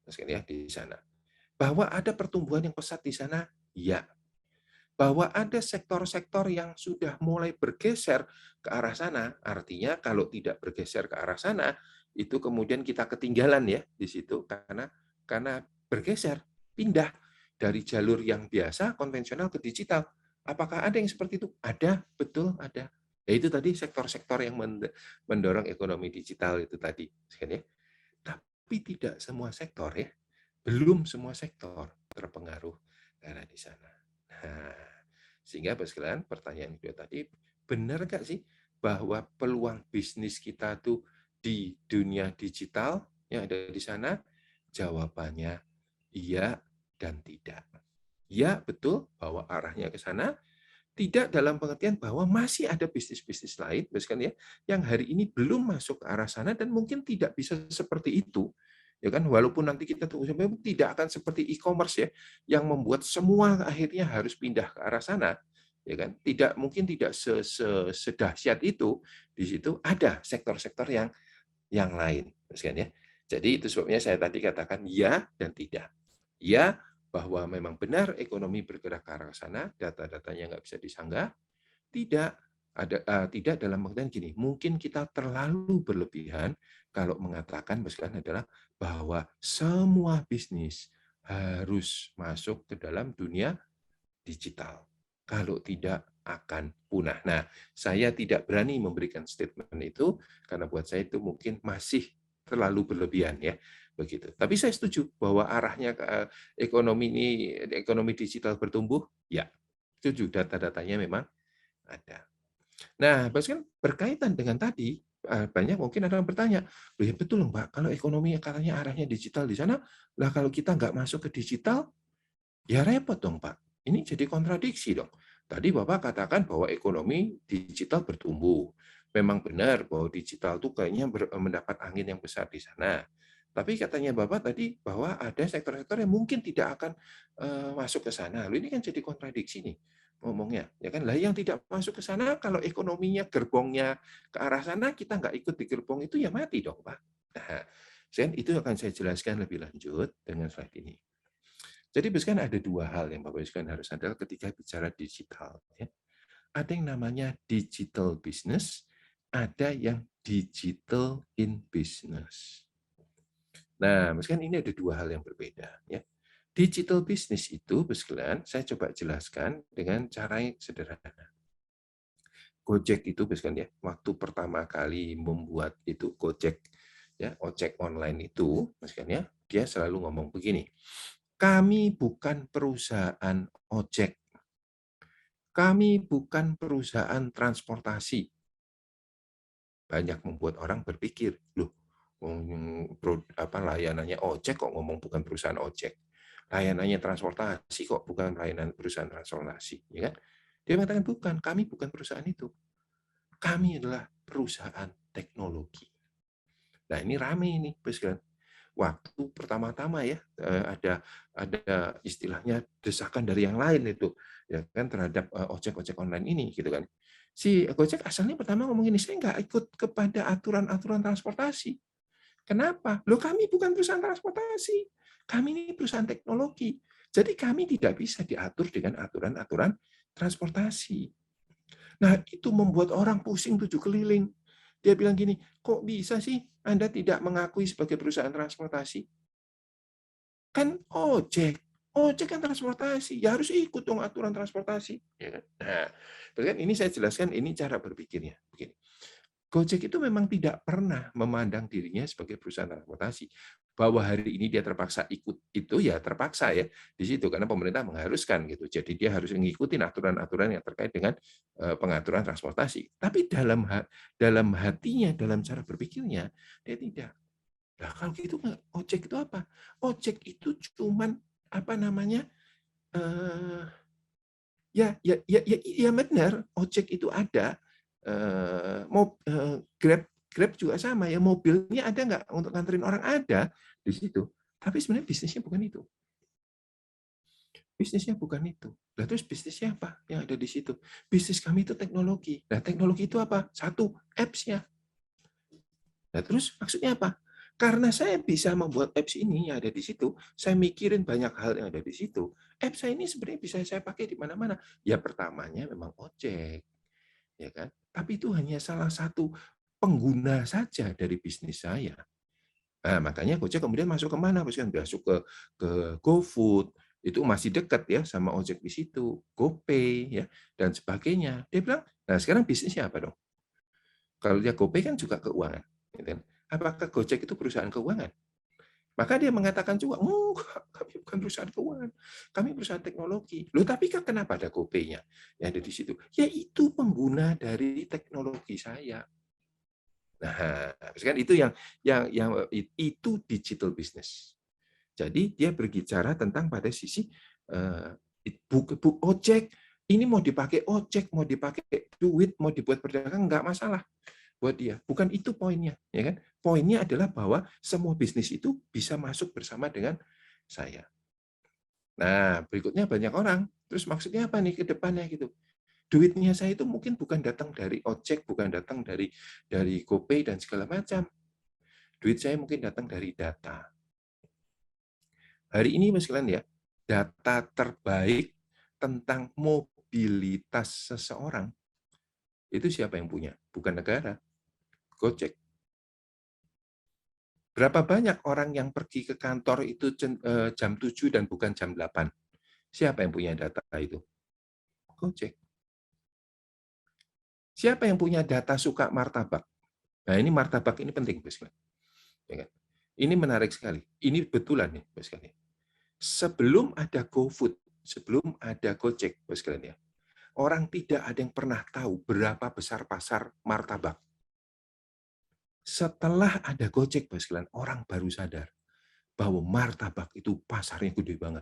Bos kan ya di sana. Bahwa ada pertumbuhan yang pesat di sana, ya. Bahwa ada sektor-sektor yang sudah mulai bergeser ke arah sana, artinya kalau tidak bergeser ke arah sana, itu kemudian kita ketinggalan ya di situ karena bergeser, pindah dari jalur yang biasa konvensional ke digital. Apakah ada yang seperti itu? Ada, betul ada. Ya itu tadi sektor-sektor yang mendorong ekonomi digital itu tadi, ya. Tapi tidak semua sektor ya. Belum semua sektor terpengaruh karena di sana. Nah, sehingga Bapak sekalian, pertanyaan kedua tadi, benar nggak sih bahwa peluang bisnis kita tuh di dunia digital yang ada di sana? Jawabannya iya dan tidak. Ya, betul bahwa arahnya ke sana. Tidak dalam pengertian bahwa masih ada bisnis-bisnis lain, ya, yang hari ini belum masuk ke arah sana dan mungkin tidak bisa seperti itu. Ya kan, walaupun nanti kita tunggu sampai tidak akan seperti e-commerce ya, yang membuat semua akhirnya harus pindah ke arah sana. Ya kan, mungkin tidak sedahsyat itu. Di situ ada sektor-sektor yang lain, ya. Jadi itu sebabnya saya tadi katakan ya dan tidak. Ya, bahwa memang benar ekonomi bergerak ke arah sana, data-datanya nggak bisa disanggah. Tidak tidak dalam pengertian gini, mungkin kita terlalu berlebihan kalau mengatakan misalkan adalah bahwa semua bisnis harus masuk ke dalam dunia digital. Kalau tidak akan punah. Nah, saya tidak berani memberikan statement itu karena buat saya itu mungkin masih terlalu berlebihan ya, begitu. Tapi saya setuju bahwa arahnya ke ekonomi digital bertumbuh, ya. Setuju, data-datanya memang ada. Nah, kan berkaitan dengan tadi, banyak mungkin ada yang bertanya, "Loh ya betul loh Mbak, kalau ekonomi katanya arahnya digital di sana, lah kalau kita nggak masuk ke digital, ya repot dong Pak. Ini jadi kontradiksi dong. Tadi Bapak katakan bahwa ekonomi digital bertumbuh. Memang benar bahwa digital itu kayaknya mendapat angin yang besar di sana. Tapi katanya Bapak tadi bahwa ada sektor-sektor yang mungkin tidak akan masuk ke sana. Lalu ini kan jadi kontradiksi nih ngomongnya, ya kan? Lah yang tidak masuk ke sana kalau ekonominya gerbongnya ke arah sana kita nggak ikut di gerbong itu ya mati dong Pak. Nah, itu akan saya jelaskan lebih lanjut dengan slide ini. Jadi kan ada dua hal yang Bapak Ibu sekalian harus sadar ketika bicara digital. Ya. Ada yang namanya digital business, ada yang digital in business. Nah, misalkan ini ada dua hal yang berbeda. Ya. Digital business itu, sekalian, saya coba jelaskan dengan cara yang sederhana. Gojek itu, sekalian ya, waktu pertama kali membuat itu Gojek, ya, ojek online itu, sekalian ya, dia selalu ngomong begini. Kami bukan perusahaan ojek. Kami bukan perusahaan transportasi. Banyak membuat orang berpikir, loh, layanannya ojek kok ngomong bukan perusahaan ojek. Layanannya transportasi kok bukan layanan perusahaan transportasi. Ya kan? Dia mengatakan bukan, kami bukan perusahaan itu. Kami adalah perusahaan teknologi. Nah ini rame ini, waktu pertama-tama ya ada istilahnya desakan dari yang lain itu ya kan terhadap ojek-ojek online ini gitu kan. Si Gojek asalnya pertama ngomong ini, saya nggak ikut kepada aturan-aturan transportasi. Kenapa? Loh kami bukan perusahaan transportasi. Kami ini perusahaan teknologi. Jadi kami tidak bisa diatur dengan aturan-aturan transportasi. Nah, itu membuat orang pusing tujuh keliling. Dia bilang gini, kok bisa sih Anda tidak mengakui sebagai perusahaan transportasi? Kan ojek. Ojek kan transportasi, ya harus ikut dong aturan transportasi. Ya kan? Nah, kan ini saya jelaskan, ini cara berpikirnya. Begini. Gojek itu memang tidak pernah memandang dirinya sebagai perusahaan transportasi. Bahwa hari ini dia terpaksa ikut itu ya terpaksa ya di situ karena pemerintah mengharuskan gitu. Jadi dia harus mengikuti aturan-aturan yang terkait dengan pengaturan transportasi. Tapi dalam hatinya, dalam cara berpikirnya dia tidak. Nah, kalau gitu ojek itu apa? Ojek itu cuman apa namanya? Eh, ya benar, ojek itu ada. Grab juga sama ya, mobilnya ada nggak untuk nganterin orang, ada di situ. Tapi sebenarnya bisnisnya bukan itu. Bisnisnya bukan itu. Nah, terus bisnisnya apa yang ada di situ? Bisnis kami itu teknologi. Nah, teknologi itu apa? Satu, apps-nya. Nah, terus maksudnya apa? Karena saya bisa membuat apps ini yang ada di situ, saya mikirin banyak hal yang ada di situ. Apps saya ini sebenarnya bisa saya pakai di mana-mana. Ya pertamanya memang ojek, ya kan? Tapi itu hanya salah satu pengguna saja dari bisnis saya. Nah, makanya Gojek kemudian masuk ke mana? Masuk ke GoFood, itu masih dekat ya sama ojek di situ, GoPay ya dan sebagainya. Dia bilang, nah sekarang bisnisnya apa dong? Kalau dia GoPay kan juga keuangan. Gitu kan. Apakah Gojek itu perusahaan keuangan? Maka dia mengatakan juga, kami bukan perusahaan keuangan, kami perusahaan teknologi. Loh, tapi kan kenapa ada GoPay-nya yang ada di situ? Ya itu pengguna dari teknologi saya. Nah, kan itu yang itu digital business. Jadi dia berbicara tentang pada sisi ojek ini mau dipakai ojek, mau dipakai duit, mau dibuat perdagangan nggak masalah buat dia. Bukan itu poinnya, ya kan? Poinnya adalah bahwa semua bisnis itu bisa masuk bersama dengan saya. Nah, berikutnya banyak orang. Terus maksudnya apa nih ke depannya gitu? Duitnya saya itu mungkin bukan datang dari ojek, bukan datang dari GoPay dan segala macam. Duit saya mungkin datang dari data. Hari ini Mas Glenn ya, data terbaik tentang mobilitas seseorang Itu siapa yang punya? Bukan negara. Gojek. Berapa banyak orang yang pergi ke kantor itu jam 7 dan bukan jam 8? Siapa yang punya data itu? Gojek. Siapa yang punya data suka martabak? Nah, ini martabak ini penting, Bos. Ya kan? Ini menarik sekali. Ini betulan nih, Bos sekalian. Sebelum ada GoFood, sebelum ada Gojek, Bos sekalian ya, orang tidak ada yang pernah tahu berapa besar pasar martabak. Setelah ada Gojek, Bos sekalian, orang baru sadar bahwa martabak itu pasarnya gede banget.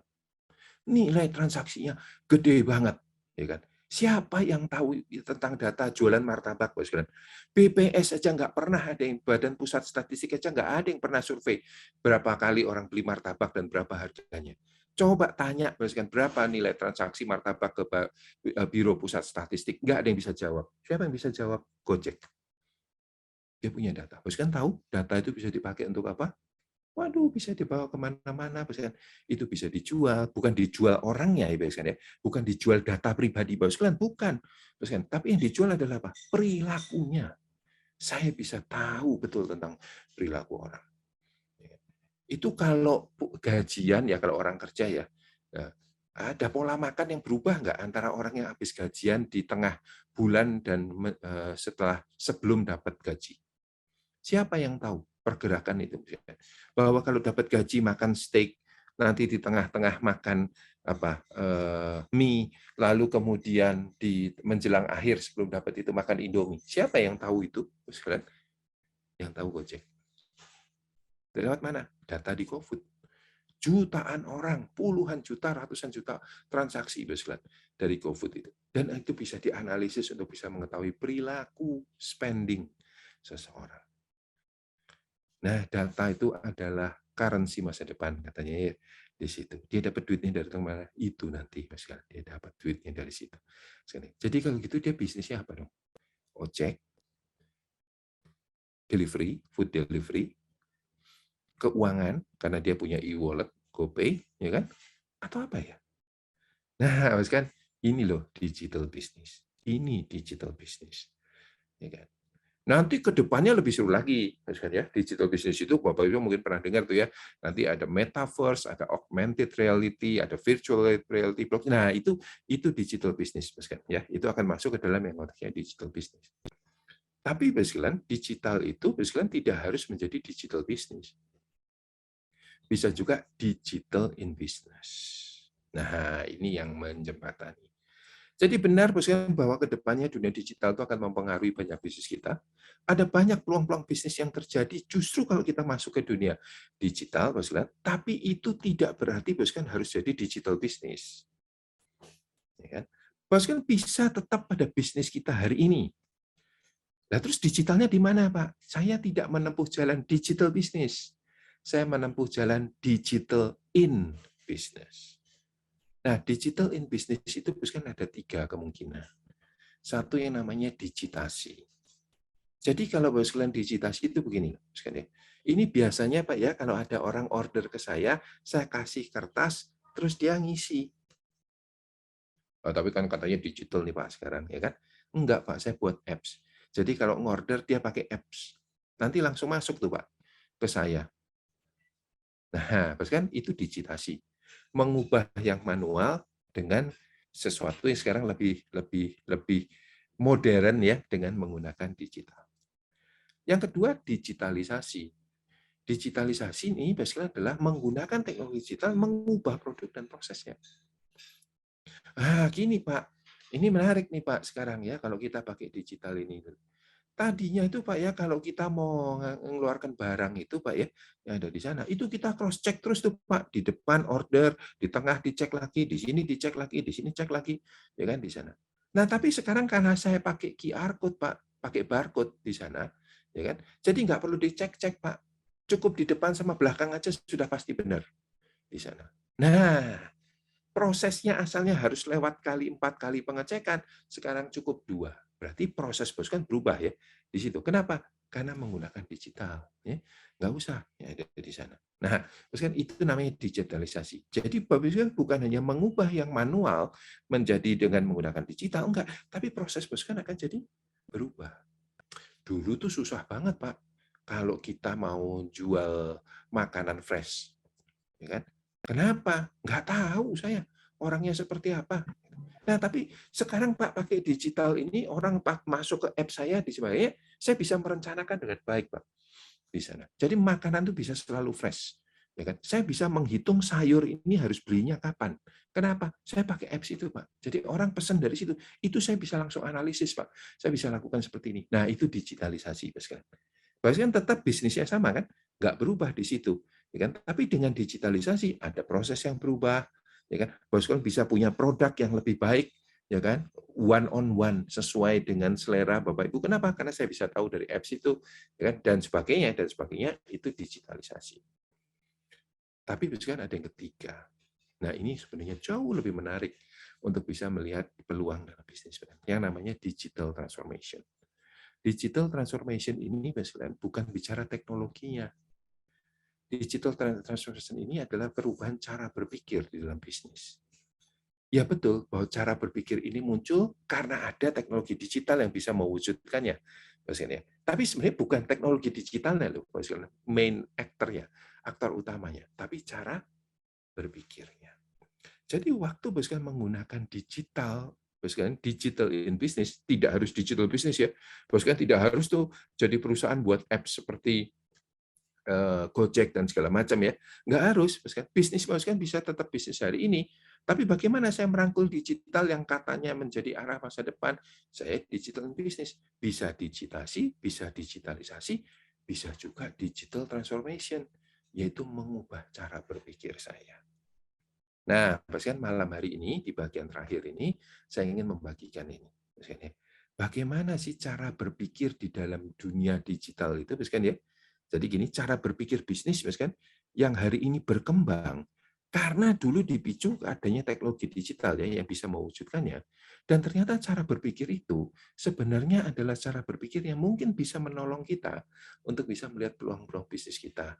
Nilai transaksinya gede banget, ya kan? Siapa yang tahu tentang data jualan martabak, Bos sekalian? BPS aja nggak pernah ada yang, Badan Pusat Statistik aja nggak ada yang pernah survei berapa kali orang beli martabak dan berapa harganya. Coba tanya, Bos sekalian, berapa nilai transaksi martabak ke Biro Pusat Statistik? Nggak ada yang bisa jawab. Siapa yang bisa jawab? Gojek. Dia punya data. Bos kan tahu data itu bisa dipakai untuk apa? Waduh, bisa dibawa kemana-mana, itu bisa dijual, bukan dijual orangnya, ya, bukan dijual data pribadi, bukan, tapi yang dijual adalah apa? Perilakunya. Saya bisa tahu betul tentang perilaku orang. Itu kalau gajian ya, kalau orang kerja ya, ada pola makan yang berubah nggak antara orang yang habis gajian di tengah bulan dan sebelum dapat gaji? Siapa yang tahu pergerakan itu? Bahwa kalau dapat gaji makan steak, nanti di tengah-tengah makan mie, lalu kemudian di menjelang akhir sebelum dapat itu makan Indomie. Siapa yang tahu itu? Yang tahu Gojek. Lewat mana? Data di GoFood. Jutaan orang, puluhan juta, ratusan juta transaksi dari GoFood itu. Dan itu bisa dianalisis untuk bisa mengetahui perilaku spending seseorang. Nah, data itu adalah currency masa depan, katanya ya, di situ. Dia dapat duitnya dari mana? Itu nanti, Mas. Dia dapat duitnya dari situ. Jadi kalau gitu dia bisnisnya apa dong? Ojek, delivery, food delivery, keuangan, karena dia punya e-wallet, GoPay, ya kan? Atau apa ya? Nah, Mas kan, ini loh digital business. Ini digital business. Ya kan? Nanti ke depannya lebih seru lagi, ya. Digital business itu Bapak Ibu mungkin pernah dengar tuh ya. Nanti ada metaverse, ada augmented reality, ada virtual reality block. Nah, itu digital business, ya. Itu akan masuk ke dalam yang namanya digital business. Tapi digital itu tidak harus menjadi digital business. Bisa juga digital in business. Nah, ini yang menjembatani. Jadi benar bahwa ke depannya dunia digital itu akan mempengaruhi banyak bisnis kita. Ada banyak peluang-peluang bisnis yang terjadi justru kalau kita masuk ke dunia digital, tapi itu tidak berarti harus jadi digital bisnis. Ya kan? Bisa tetap pada bisnis kita hari ini. Nah, terus digitalnya di mana, Pak? Saya tidak menempuh jalan digital bisnis. Saya menempuh jalan digital in business. Nah, digital in business itu ada 3 kemungkinan. Satu yang namanya digitasi. Jadi kalau sekalian digitasi itu begini, ini biasanya Pak ya, kalau ada orang order ke saya kasih kertas, terus dia ngisi. Oh, tapi kan katanya digital nih Pak sekarang, ya kan? Enggak Pak, saya buat apps. Jadi kalau ngorder dia pakai apps. Nanti langsung masuk tuh Pak ke saya. Nah, kan itu digitasi. Mengubah yang manual dengan sesuatu yang sekarang lebih modern ya dengan menggunakan digital. Yang kedua, digitalisasi. Digitalisasi ini basically adalah menggunakan teknologi digital mengubah produk dan prosesnya. Gini Pak, ini menarik nih Pak sekarang ya kalau kita pakai digital ini. Tadinya itu Pak ya, kalau kita mau mengeluarkan barang itu Pak ya, yang ada di sana, itu kita cross check terus tuh Pak, di depan order, di tengah dicek lagi, di sini dicek lagi, di sini cek lagi, ya kan di sana. Nah, tapi sekarang karena saya pakai QR code Pak, pakai barcode di sana, ya kan. Jadi nggak perlu dicek-cek Pak. Cukup di depan sama belakang aja sudah pasti benar di sana. Nah, prosesnya asalnya harus lewat 4 kali pengecekan, sekarang cukup 2. Berarti proses bos kan berubah ya di situ. Kenapa? Karena menggunakan digital. Ya. Nggak usah ya ada di sana. Nah, kan itu namanya digitalisasi. Jadi Bapak bukan hanya mengubah yang manual menjadi dengan menggunakan digital, enggak. Tapi proses bos kan akan jadi berubah. Dulu tuh susah banget, Pak, kalau kita mau jual makanan fresh, ya kan? Kenapa? Nggak tahu saya orangnya seperti apa. Nah, tapi sekarang Pak pakai digital ini, orang Pak masuk ke app saya di sebagainya, saya bisa merencanakan dengan baik, Pak, di sana. Jadi makanan itu bisa selalu fresh. Ya kan? Saya bisa menghitung sayur ini harus belinya kapan. Kenapa? Saya pakai apps itu, Pak. Jadi orang pesan dari situ, itu saya bisa langsung analisis, Pak. Saya bisa lakukan seperti ini. Nah, itu digitalisasi, Pak sekalian. Berarti kan tetap bisnisnya sama kan? Nggak berubah di situ. Ya kan? Tapi dengan digitalisasi ada proses yang berubah, ya kan? Bos kan bisa punya produk yang lebih baik, ya kan? One on one sesuai dengan selera Bapak Ibu. Kenapa? Karena saya bisa tahu dari apps itu, ya kan? Dan sebagainya itu digitalisasi. Tapi kan ada yang ketiga. Nah, ini sebenarnya jauh lebih menarik untuk bisa melihat peluang dalam bisnis, yang namanya digital transformation. Digital transformation ini bukan bicara teknologinya. Digital transformation ini adalah perubahan cara berpikir di dalam bisnis. Ya betul bahwa cara berpikir ini muncul karena ada teknologi digital yang bisa mewujudkannya. Tapi sebenarnya bukan teknologi digitalnya loh, main actor-nya, aktor utamanya, tapi cara berpikirnya. Jadi waktu menggunakan digital, digital in business, tidak harus digital business ya. Tidak harus tuh jadi perusahaan buat apps seperti Gojek dan segala macam ya. Nggak harus, bisnis bisa tetap bisnis hari ini. Tapi bagaimana saya merangkul digital yang katanya menjadi arah masa depan? Saya digital business. Bisa digitalisasi, bisa juga digital transformation, yaitu mengubah cara berpikir saya. Nah, malam hari ini, di bagian terakhir ini, saya ingin membagikan ini. Bagaimana sih cara berpikir di dalam dunia digital itu, ya? Jadi gini, cara berpikir bisnis, yang hari ini berkembang, karena dulu dipicu adanya teknologi digital ya yang bisa mewujudkannya. Dan ternyata cara berpikir itu sebenarnya adalah cara berpikir yang mungkin bisa menolong kita untuk bisa melihat peluang-peluang bisnis kita,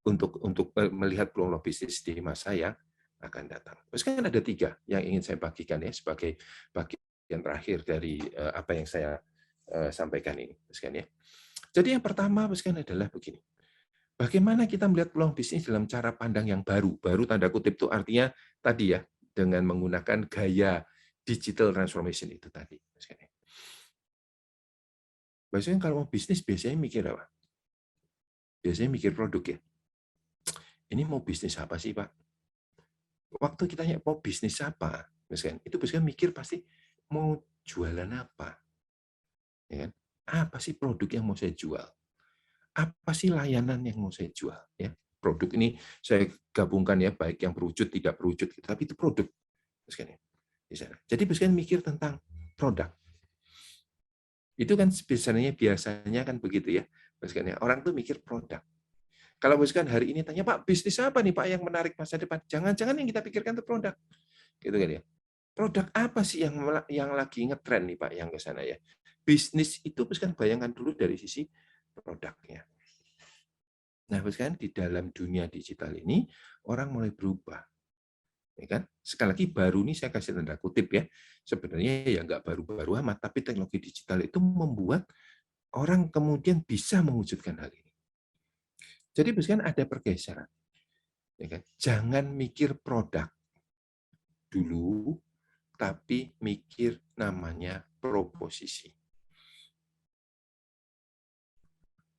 untuk melihat peluang bisnis di masa yang akan datang. Terus kan ada 3 yang ingin saya bagikan ya sebagai bagian terakhir dari apa yang saya sampaikan ini. Ya. Jadi yang pertama adalah begini. Bagaimana kita melihat peluang bisnis dalam cara pandang yang baru. Baru tanda kutip itu artinya tadi ya, dengan menggunakan gaya digital transformation itu tadi. Biasanya kalau mau bisnis biasanya mikir apa? Biasanya mikir produk ya. Ini mau bisnis apa sih, Pak? Waktu kita tanya mau bisnis apa, itu mikir pasti mau jualan apa, ya kan? Apa sih produk yang mau saya jual? Apa sih layanan yang mau saya jual? Ya, produk ini saya gabungkan ya, baik yang berwujud tidak berwujud, tapi itu produk, ya. Di sana. Jadi mikir tentang produk. Itu kan biasanya kan begitu ya, orang tuh mikir produk. Kalau hari ini tanya, Pak, bisnis apa nih Pak yang menarik masa depan? Jangan-jangan yang kita pikirkan itu produk. Gitu kan ya. Produk apa sih yang lagi ngetren nih Pak yang ke sana ya? Bisnis itu bayangkan dulu dari sisi produknya. Nah, di dalam dunia digital ini orang mulai berubah. Ya kan? Sekali lagi baru ini saya kasih tanda kutip ya. Sebenarnya ya nggak baru-baru amat, tapi teknologi digital itu membuat orang kemudian bisa mewujudkan hal ini. Jadi ada pergeseran. Ya kan? Jangan mikir produk dulu, tapi mikir namanya proposisi.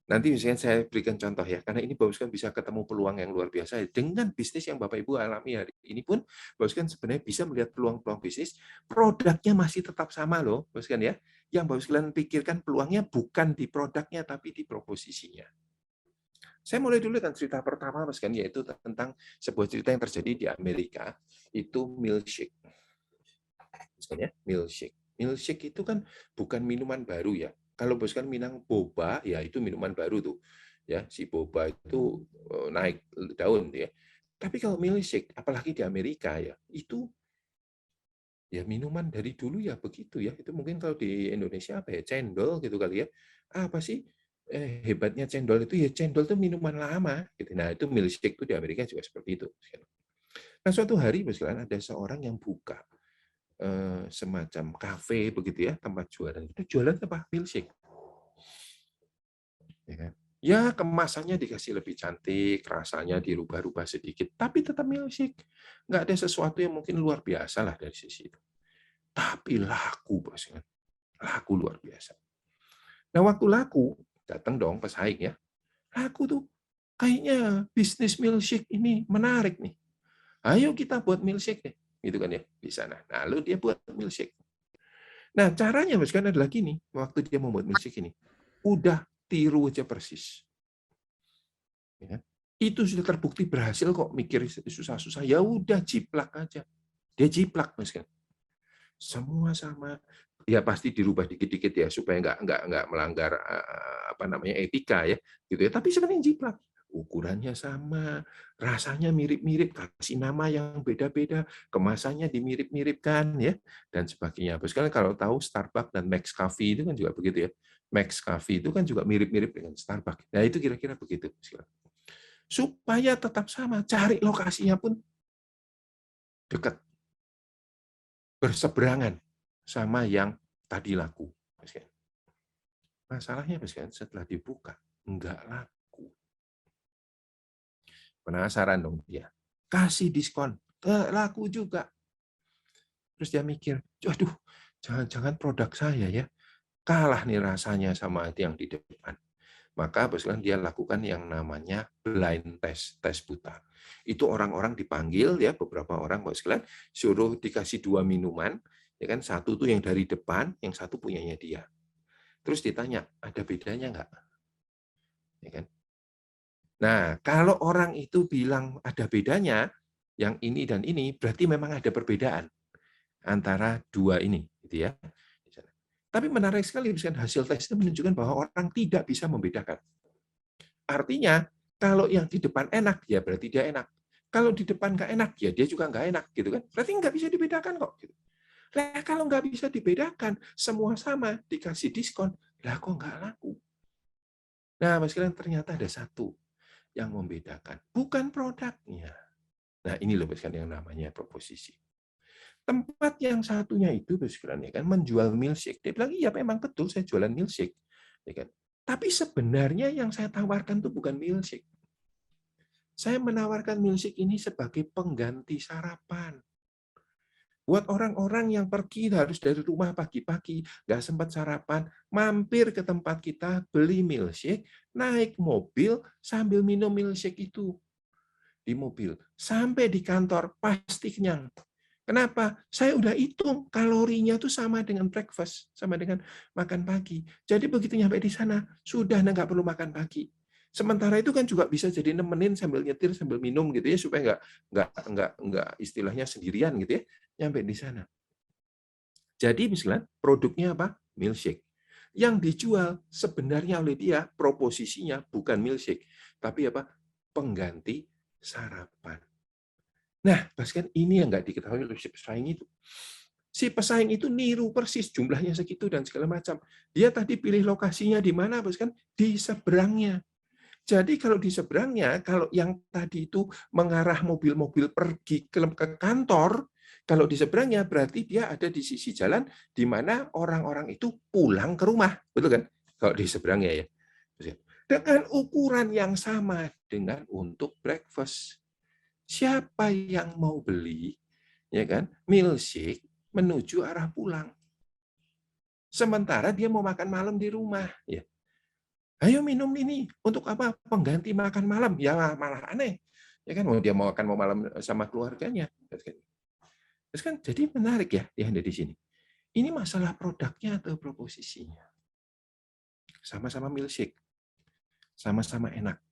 Nanti misalnya saya berikan contoh ya, karena ini Bapak bisa ketemu peluang yang luar biasa. Dengan bisnis yang Bapak Ibu alami hari ini pun, Bapak sebenarnya bisa melihat peluang-peluang bisnis, produknya masih tetap sama loh, Bapak ya. Yang Bapak sekalian pikirkan peluangnya bukan di produknya, tapi di proposisinya. Saya mulai dulu dengan cerita pertama, yaitu tentang sebuah cerita yang terjadi di Amerika, itu milkshake. Milkshake. Milkshake itu kan bukan minuman baru ya. Kalau minang boba, ya itu minuman baru tuh. Ya, si boba itu naik daun ya. Tapi kalau milkshake, apalagi di Amerika ya, itu ya minuman dari dulu ya begitu ya. Itu mungkin kalau di Indonesia apa ya, cendol gitu kali ya. Apa sih hebatnya cendol itu ya, cendol itu minuman lama gitu. Nah, itu milkshake itu di Amerika juga seperti itu. Nah, suatu hari ada seorang yang buka semacam kafe begitu ya, tempat jualan. Itu jualan apa? Milkshake. Ya kan? Ya kemasannya dikasih lebih cantik, rasanya dirubah-rubah sedikit, tapi tetap milkshake. Nggak ada sesuatu yang mungkin luar biasa lah dari sisi itu. Tapi laku, bos kan. Laku luar biasa. Nah, waktu laku, datang dong pesaing ya. Laku tuh, kayaknya bisnis milkshake ini menarik nih. Ayo kita buat milkshake deh. Gitu kan ya, di sana. Nah, lalu dia buat milkshake. Nah, caranya bos kan adalah gini, waktu dia membuat milkshake ini, udah tiru aja persis. Ya. Itu sudah terbukti berhasil kok, mikir susah-susah, ya udah jiplak aja. Dia jiplak, bos kan. Semua sama. Ya pasti dirubah dikit-dikit ya supaya nggak melanggar apa namanya etika ya, gitu ya. Tapi sebenarnya jiplak. Ukurannya sama, rasanya mirip-mirip, kasih nama yang beda-beda, kemasannya dimirip-miripkan ya, dan sebagainya. Sekarang kalau tahu Starbucks dan Max Coffee itu kan juga begitu ya. Max Coffee itu kan juga mirip-mirip dengan Starbucks. Nah itu kira-kira begitu. Supaya tetap sama, cari lokasinya pun dekat, berseberangan sama yang tadi laku. Masalahnya setelah dibuka, enggak laku. Penasaran dong dia. Kasih diskon, laku juga. Terus dia mikir, aduh, jangan-jangan produk saya ya kalah nih rasanya sama yang di depan. Maka dia lakukan yang namanya blind test, tes buta. Itu orang-orang dipanggil ya, beberapa orang suruh dikasih 2 minuman, ya kan, satu tuh yang dari depan, yang satu punyanya dia. Terus ditanya, ada bedanya nggak? Ya kan? Nah, kalau orang itu bilang ada bedanya, yang ini dan ini, berarti memang ada perbedaan antara dua ini, gitu ya. Tapi menarik sekali, hasil tes itu menunjukkan bahwa orang tidak bisa membedakan. Artinya, kalau yang di depan enak, ya berarti dia enak. Kalau di depan nggak enak, ya dia juga nggak enak, gitu kan? Berarti nggak bisa dibedakan kok. Gitu. Nah, kalau nggak bisa dibedakan, semua sama, dikasih diskon, lah kok nggak laku? Nah, ternyata ada satu yang membedakan, bukan produknya. Nah, ini loh yang namanya proposisi. Tempat yang satunya itu ya kan menjual milkshake. Dia bilang, iya memang betul saya jualan milkshake. Ya kan? Tapi sebenarnya yang saya tawarkan itu bukan milkshake. Saya menawarkan milkshake ini sebagai pengganti sarapan. Buat orang-orang yang pergi harus dari rumah pagi-pagi, nggak sempat sarapan, mampir ke tempat kita, beli milkshake, naik mobil sambil minum milkshake itu. Di mobil. Sampai di kantor, pasti kenyang. Kenapa? Saya udah hitung kalorinya tuh sama dengan breakfast, sama dengan makan pagi. Jadi begitu nyampe di sana, sudah nggak perlu makan pagi. Sementara itu kan juga bisa jadi nemenin sambil nyetir sambil minum gitu ya supaya nggak istilahnya sendirian gitu ya nyampe di sana. Jadi misalnya produknya apa? Milkshake. Yang dijual sebenarnya oleh dia proposisinya bukan milkshake, tapi apa? Pengganti sarapan. Nah, kan ini yang nggak diketahui oleh si pesaing itu. Si pesaing itu niru persis jumlahnya segitu dan segala macam. Dia tadi pilih lokasinya di mana, kan? Di seberangnya. Jadi kalau di seberangnya, kalau yang tadi itu mengarah mobil-mobil pergi ke kantor, kalau di seberangnya berarti dia ada di sisi jalan di mana orang-orang itu pulang ke rumah, betul kan? Kalau di seberangnya ya. Dengan ukuran yang sama dengan untuk breakfast. Siapa yang mau beli, ya kan, milkshake menuju arah pulang. Sementara dia mau makan malam di rumah, ya. Ayo minum ini untuk apa? Pengganti makan malam. Ya malah aneh. Ya kan, dia mau malam sama keluarganya. Terus kan jadi menarik ya ada di sini. Ini masalah produknya atau proposisinya. Sama-sama milkshake. Sama-sama enak.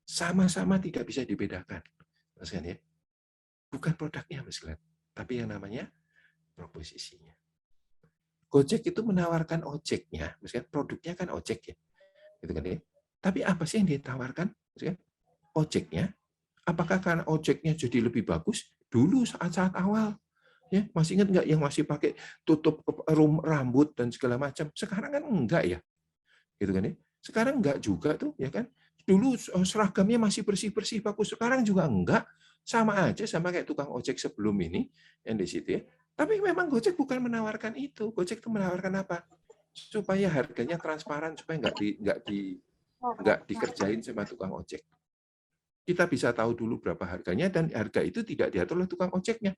Sama-sama tidak bisa dibedakan. Mas kan ya? Bukan produknya, Mas Glenn, tapi yang namanya proposisinya. Gojek itu menawarkan ojeknya, misalnya produknya kan ojek ya, gitu kan ya. Tapi apa sih yang ditawarkan? Misalnya ojeknya. Apakah karena ojeknya jadi lebih bagus? Dulu saat-saat awal, ya masih ingat nggak yang masih pakai tutup rambut dan segala macam? Sekarang kan enggak ya, gitu kan ya. Sekarang enggak juga tuh, ya kan? Dulu seragamnya masih bersih-bersih bagus, sekarang juga enggak. Sama aja sama kayak tukang ojek sebelum ini yang di situ ya. Tapi memang Gojek bukan menawarkan itu. Gojek itu menawarkan apa? Supaya harganya transparan, supaya nggak dikerjain sama tukang ojek. Kita bisa tahu dulu berapa harganya, dan harga itu tidak diatur oleh tukang ojeknya.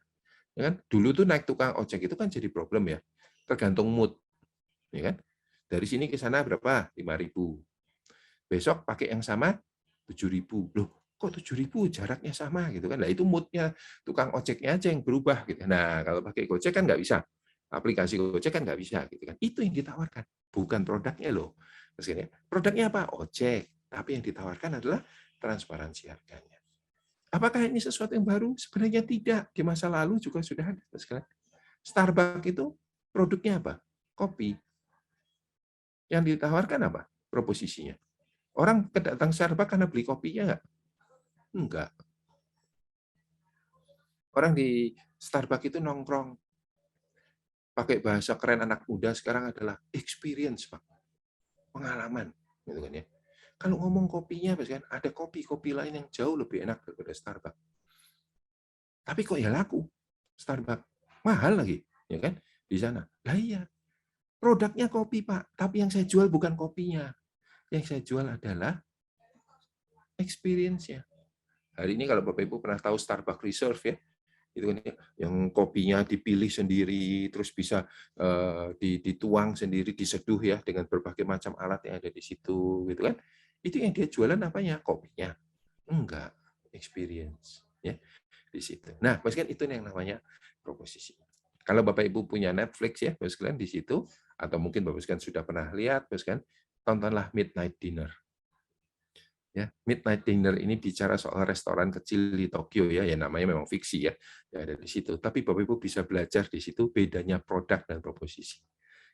Ya kan? Dulu tuh naik tukang ojek itu kan jadi problem ya. Tergantung mood. Ya kan? Dari sini ke sana berapa? 5.000. Besok pakai yang sama 7.000. Loh, kok 7.000 jaraknya sama gitu kan? Nah, itu moodnya tukang ojeknya aja yang berubah gitu. Nah, kalau pakai Gojek kan nggak bisa. Aplikasi Gojek kan nggak bisa gitu kan. Itu yang ditawarkan, bukan produknya loh. Maksudnya, produknya apa? Ojek. Tapi yang ditawarkan adalah transparansi harganya. Apakah ini sesuatu yang baru? Sebenarnya tidak. Di masa lalu juga sudah ada. Starbucks itu produknya apa? Kopi. Yang ditawarkan apa? Proposisinya. Orang datang Starbucks karena beli kopinya nggak? Enggak. Orang di Starbucks itu nongkrong. Pakai bahasa keren anak muda sekarang adalah experience, Pak. Pengalaman. Gitu kan ya. Kalau ngomong kopinya, kan ada kopi-kopi lain yang jauh lebih enak daripada Starbucks. Tapi kok ya laku Starbucks. Mahal lagi, ya kan? Di sana. Lah iya. Produknya kopi, Pak. Tapi yang saya jual bukan kopinya. Yang saya jual adalah experience-nya. Hari ini kalau Bapak Ibu pernah tahu Starbucks Reserve ya, itu kan ya, yang kopinya dipilih sendiri, terus bisa dituang sendiri, diseduh ya dengan berbagai macam alat yang ada di situ, gitu kan? Itu yang dia jualan apanya? Kopinya? Enggak, experience ya di situ. Nah, bos kan itu yang namanya proposisi. Kalau Bapak Ibu punya Netflix ya, bos kalian di situ, atau mungkin Bapak kan sudah pernah lihat, bos kan, tontonlah Midnight Dinner. Ya, Midnight Dinner ini bicara soal restoran kecil di Tokyo ya, ya namanya memang fiksi ya, ya ada di situ. Tapi Bapak Ibu bisa belajar di situ bedanya produk dan proposisi.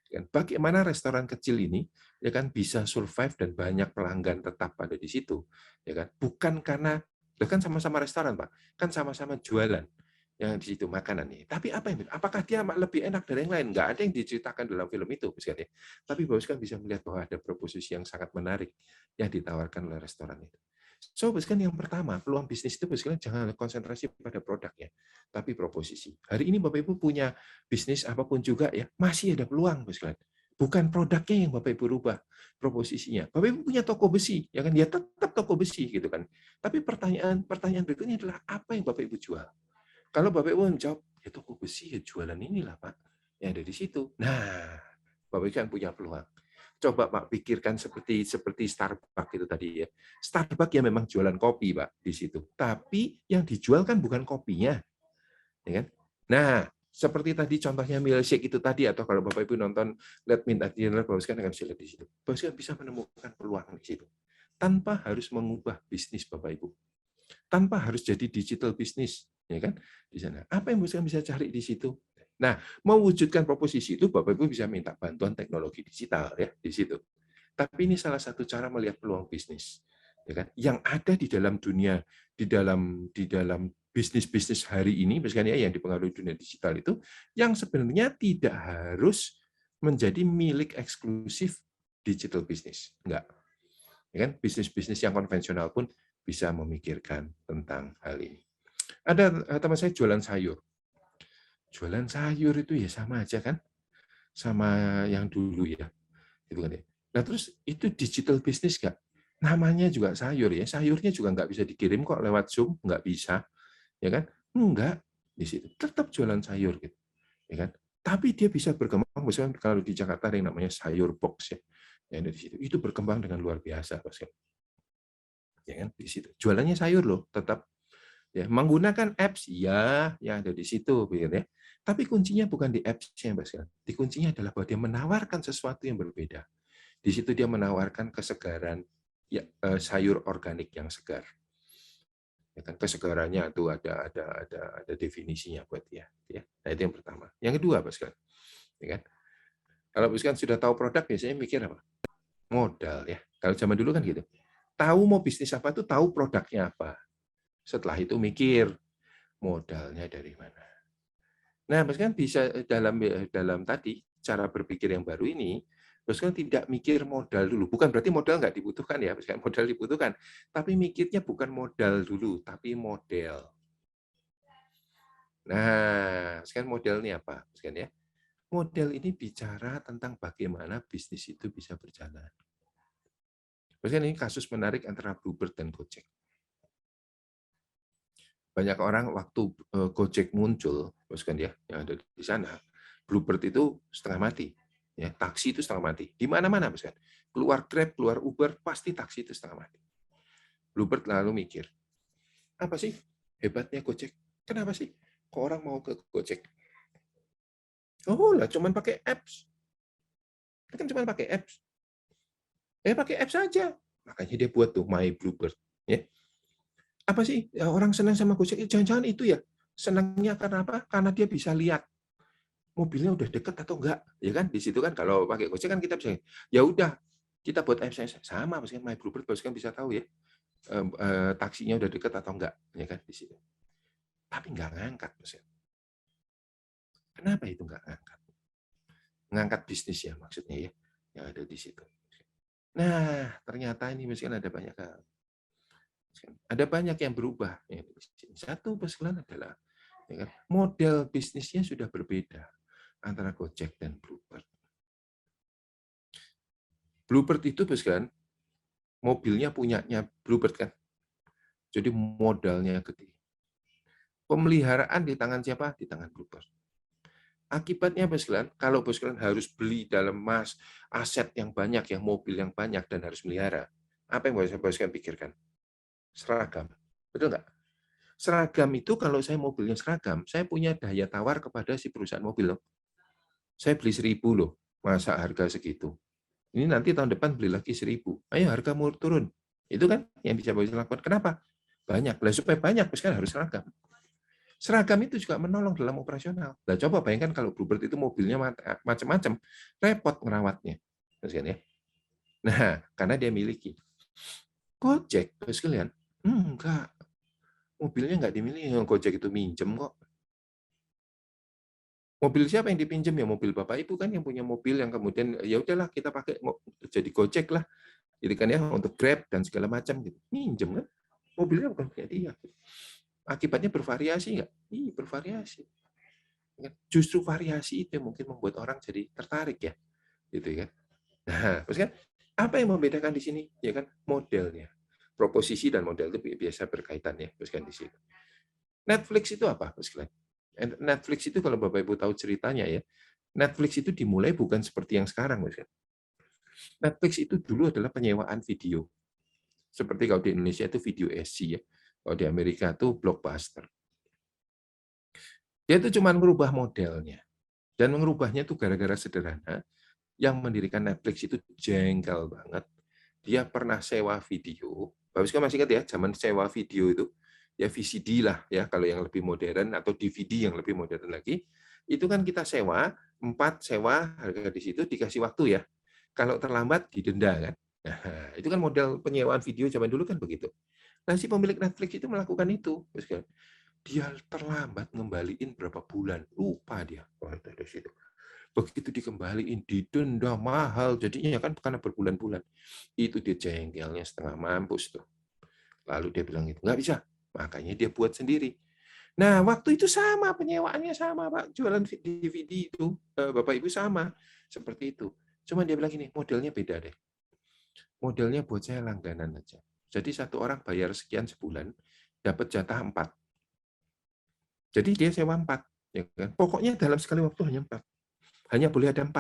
Kan bagaimana restoran kecil ini ya kan bisa survive dan banyak pelanggan tetap ada di situ, ya kan? Bukan karena kan sama-sama restoran, Pak. Kan sama-sama jualan yang di situ makanan nih. Tapi apa yang apakah dia lebih enak dari yang lain? Nggak ada yang diceritakan dalam film itu, misalnya. Tapi Bapak kan bisa melihat bahwa ada proposisi yang sangat menarik yang ditawarkan oleh restoran itu. So, kan yang pertama, peluang bisnis itu kan jangan konsentrasi pada produknya, tapi proposisi. Hari ini Bapak Ibu punya bisnis apapun juga ya, masih ada peluang, Bos Kalian. Bukan produknya yang Bapak Ibu rubah, proposisinya. Bapak Ibu punya toko besi, ya kan? Ya tetap toko besi gitu kan. Tapi pertanyaan berikutnya adalah apa yang Bapak Ibu jual? Kalau Bapak Ibu menjawab, ya toko besi ya jualan inilah Pak, yang ada di situ. Nah, Bapak Ibu kan punya peluang. Coba Pak pikirkan seperti Starbucks itu tadi ya. Starbucks ya memang jualan kopi Pak di situ. Tapi yang dijual kan bukan kopinya, ya kan? Nah, seperti tadi contohnya milkshake itu tadi, atau kalau Bapak Ibu nonton Let Me Tadi, Bapak Ibu akan bisa lihat di situ. Bapak Ibu bisa menemukan peluang di situ. Tanpa harus mengubah bisnis Bapak Ibu. Tanpa harus jadi digital bisnis, ya kan? Di sana. Apa yang bisa cari di situ? Nah, mewujudkan proposisi itu Bapak Ibu bisa minta bantuan teknologi digital ya di situ. Tapi ini salah satu cara melihat peluang bisnis, ya kan? Yang ada di dalam dunia, di dalam bisnis-bisnis hari ini, misalnya yang dipengaruhi dunia digital itu, yang sebenarnya tidak harus menjadi milik eksklusif digital bisnis, enggak. Ya kan? Bisnis-bisnis yang konvensional pun bisa memikirkan tentang hal ini. Ada teman saya jualan sayur. Jualan sayur itu ya sama aja kan, sama yang dulu ya, gitu kan ya. Nah terus itu digital bisnis nggak? Namanya juga sayur ya, sayurnya juga nggak bisa dikirim kok lewat Zoom, nggak bisa, ya kan? Enggak, di situ tetap jualan sayur gitu, ya kan? Tapi dia bisa berkembang, misalnya kalau di Jakarta ada yang namanya sayur box ya, yang ada di situ, itu berkembang dengan luar biasa, ya kan? Di situ jualannya sayur loh, tetap ya menggunakan apps ya yang ada di situ, ya. Tapi kuncinya bukan di apps-nya, Mas. Di kuncinya adalah bahwa dia menawarkan sesuatu yang berbeda. Di situ dia menawarkan kesegaran ya, sayur organik yang segar. Ya kan kesegarannya itu ada definisinya buat dia. Ya. Nah itu yang pertama. Yang kedua, Mas. Ya kan? Kalau Mas sudah tahu produk, biasanya mikir apa? Modal ya. Kalau zaman dulu kan gitu. Tahu mau bisnis apa itu tahu produknya apa. Setelah itu mikir modalnya dari mana. Nah, Mas kan bisa dalam tadi cara berpikir yang baru ini, Mas kan tidak mikir modal dulu. Bukan berarti modal nggak dibutuhkan ya, Mas kan modal dibutuhkan. Tapi mikirnya bukan modal dulu, tapi model. Nah, sekarang model ini apa? Sekarang ya. Model ini bicara tentang bagaimana bisnis itu bisa berjalan. Sekarang ini kasus menarik antara Bluebird dan Gojek. Banyak orang waktu Gojek muncul, ya, yang ada di sana, Bluebird itu setengah mati. Ya, taksi itu setengah mati. Di mana-mana, misalkan. Keluar Grab, keluar Uber, pasti taksi itu setengah mati. Bluebird lalu mikir, apa sih hebatnya Gojek? Kenapa sih kok orang mau ke Gojek? Oh lah, cuman pakai apps. Kan cuma pakai apps. Pakai apps saja. Makanya dia buat tuh My Bluebird. Ya. Apa sih orang senang sama Gojek? Jangan-jangan itu ya. Senangnya karena apa? Karena dia bisa lihat mobilnya udah deket atau enggak. Ya kan? Di situ kan kalau pakai Gojek kan kita bisa, ya udah kita buat apps sama, misalkan My Bluebird, kan bisa tahu ya taksinya udah deket atau enggak, ya kan di situ. Tapi nggak ngangkat, misalkan. Kenapa itu nggak ngangkat? Ngangkat bisnis ya maksudnya ya, yang ada di situ. Nah, ternyata ini misalkan ada banyak hal. Ada banyak yang berubah. Satu persoalan adalah ya kan, model bisnisnya sudah berbeda antara Gojek dan Bluebird. Bluebird itu kan mobilnya punyanya Bluebird kan. Jadi modalnya gede. Pemeliharaan di tangan siapa? Di tangan Bluebird. Akibatnya kalau harus beli dalam aset yang banyak, yang mobil yang banyak dan harus melihara, apa yang bos pikirkan? Seragam. Betul nggak? Seragam itu kalau saya mobilnya seragam, saya punya daya tawar kepada si perusahaan mobil. Saya beli 1.000 loh, masa harga segitu. Ini nanti tahun depan beli lagi 1.000. Ayo harga mau turun. Itu kan yang bisa bos lakukan. Kenapa? Banyak. Lah supaya banyak, kan harus seragam. Seragam itu juga menolong dalam operasional. Nah, coba bayangkan kalau Bluebird itu mobilnya macam-macam, repot merawatnya. Ya. Nah, karena dia miliki. Gojek, sekalian, enggak. Mobilnya enggak dimiliki. Gojek itu minjem kok. Mobil siapa yang dipinjam? Ya mobil Bapak Ibu kan yang punya mobil yang kemudian ya udahlah kita pakai jadi Gojek lah. Jadi kan ya untuk Grab dan segala macam gitu. Minjem kan. Mobilnya bukan punya dia. Akibatnya bervariasi enggak? Iya, bervariasi. Justru variasi itu yang mungkin membuat orang jadi tertarik ya, gitu kan. Nah, terus kan apa yang membedakan di sini? Ya kan modelnya, proposisi dan model itu biasa berkaitan ya, terus kan di situ. Netflix itu apa, terus kan? Netflix itu kalau Bapak Ibu tahu ceritanya ya, Netflix itu dimulai bukan seperti yang sekarang, kan. Netflix itu dulu adalah penyewaan video. Seperti kalau di Indonesia itu video SC ya, kalau di Amerika itu Blockbuster. Dia itu cuma merubah modelnya. Dan mengubahnya itu gara-gara sederhana, yang mendirikan Netflix itu jengkel banget. Dia pernah sewa video. Bapak kan masih ingat ya, zaman sewa video itu, ya VCD lah ya, kalau yang lebih modern, atau DVD yang lebih modern lagi, itu kan kita sewa, 4 sewa, harga di situ dikasih waktu ya. Kalau terlambat, didenda kan. Nah, itu kan model penyewaan video zaman dulu kan begitu. Nah, si pemilik Netflix itu melakukan itu. Dia terlambat ngembaliin berapa bulan. Lupa dia. Dari situ. Begitu dikembaliin, didenda mahal. Jadinya kan karena berbulan-bulan. Itu dia jengkelnya setengah mampus tuh. Lalu dia bilang itu, nggak bisa. Makanya dia buat sendiri. Nah, waktu itu sama, penyewaannya sama, Pak. Jualan DVD itu, Bapak Ibu sama. Seperti itu. Cuma dia bilang gini, modelnya beda deh. Modelnya buat saya langganan aja. Jadi satu orang bayar sekian sebulan, dapat jatah 4. Jadi dia sewa 4. Ya kan? Pokoknya dalam sekali waktu hanya 4. Hanya boleh ada 4.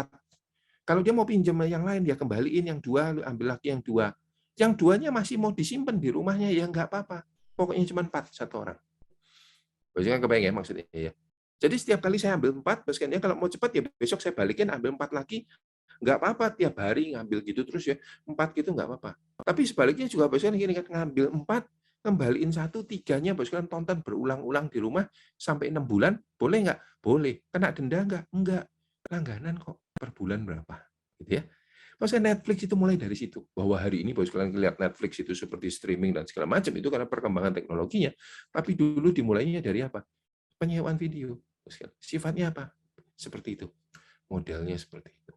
Kalau dia mau pinjam yang lain, dia kembaliin yang 2, ambil lagi yang 2. Yang 2-nya masih mau disimpan di rumahnya, ya nggak apa-apa. Pokoknya cuma 4 satu orang. Biasanya kebayang ya maksudnya ya. Jadi setiap kali saya ambil 4, ya kalau mau cepat ya besok saya balikin ambil 4 lagi. Nggak apa-apa tiap hari ngambil gitu terus ya. 4 gitu nggak apa-apa. Tapi sebaliknya juga biasanya gini kan, ngambil 4, kembaliin 1, 3-nya kan tonton berulang-ulang di rumah sampai 6 bulan, boleh nggak? Boleh. Kena denda nggak? Enggak. Langganan kok per bulan berapa. Gitu ya. Maksudnya Netflix itu mulai dari situ. Bahwa hari ini Bapak sekalian lihat Netflix itu seperti streaming dan segala macam, itu karena perkembangan teknologinya. Tapi dulu dimulainya dari apa? Penyewaan video. Sifatnya apa? Seperti itu. Modelnya seperti itu.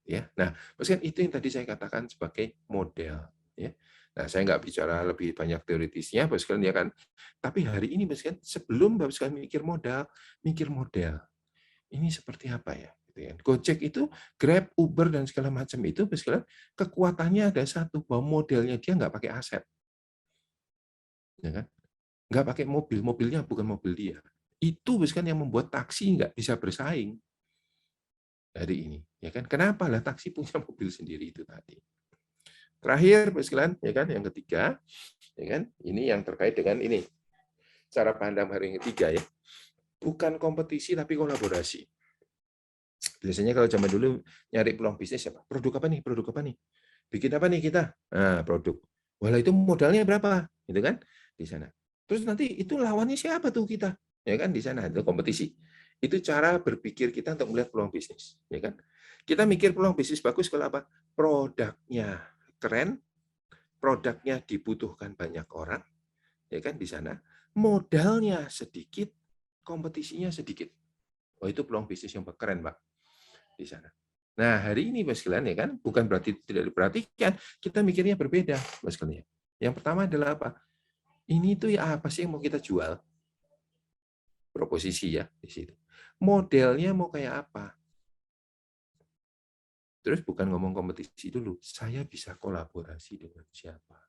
Ya. Nah, itu yang tadi saya katakan sebagai model. Ya. Nah, saya nggak bicara lebih banyak teoritisnya, Bapak sekalian ya kan. Tapi hari ini Bapak sekalian, sebelum Bapak sekalian mikir model, ini seperti apa ya? Gitu ya. Gojek itu, Grab, Uber, dan segala macam itu, kekuatannya ada satu, bahwa modelnya dia nggak pakai aset. Ya kan? Nggak pakai mobil, mobilnya bukan mobil dia. Itu yang membuat taksi nggak bisa bersaing hari ini. Ya kan? Kenapa lah taksi punya mobil sendiri itu tadi. Terakhir, ya kan, yang ketiga, ya kan, ini yang terkait dengan ini cara pandang hari yang ketiga ya, bukan kompetisi tapi kolaborasi. Biasanya kalau zaman dulu nyari peluang bisnis apa? Produk apa nih? Produk apa nih? Bikin apa nih kita? Nah, produk. Walah itu modalnya berapa? Gitu kan? Di sana. Terus nanti itu lawannya siapa tuh kita? Ya kan di sana itu kompetisi. Itu cara berpikir kita untuk melihat peluang bisnis, ya kan? Kita mikir peluang bisnis bagus kalau apa? Produknya keren, produknya dibutuhkan banyak orang, ya kan di sana. Modalnya sedikit, kompetisinya sedikit. Oh, itu peluang bisnis yang keren, Pak, di sana. Nah, hari ini, Mas Glenn, ya kan, bukan berarti tidak diperhatikan, kita mikirnya berbeda, Mas Glenn. Yang pertama adalah apa? Ini tuh ya apa sih yang mau kita jual? Proposisi ya di situ. Modelnya mau kayak apa? Terus bukan ngomong kompetisi dulu, saya bisa kolaborasi dengan siapa?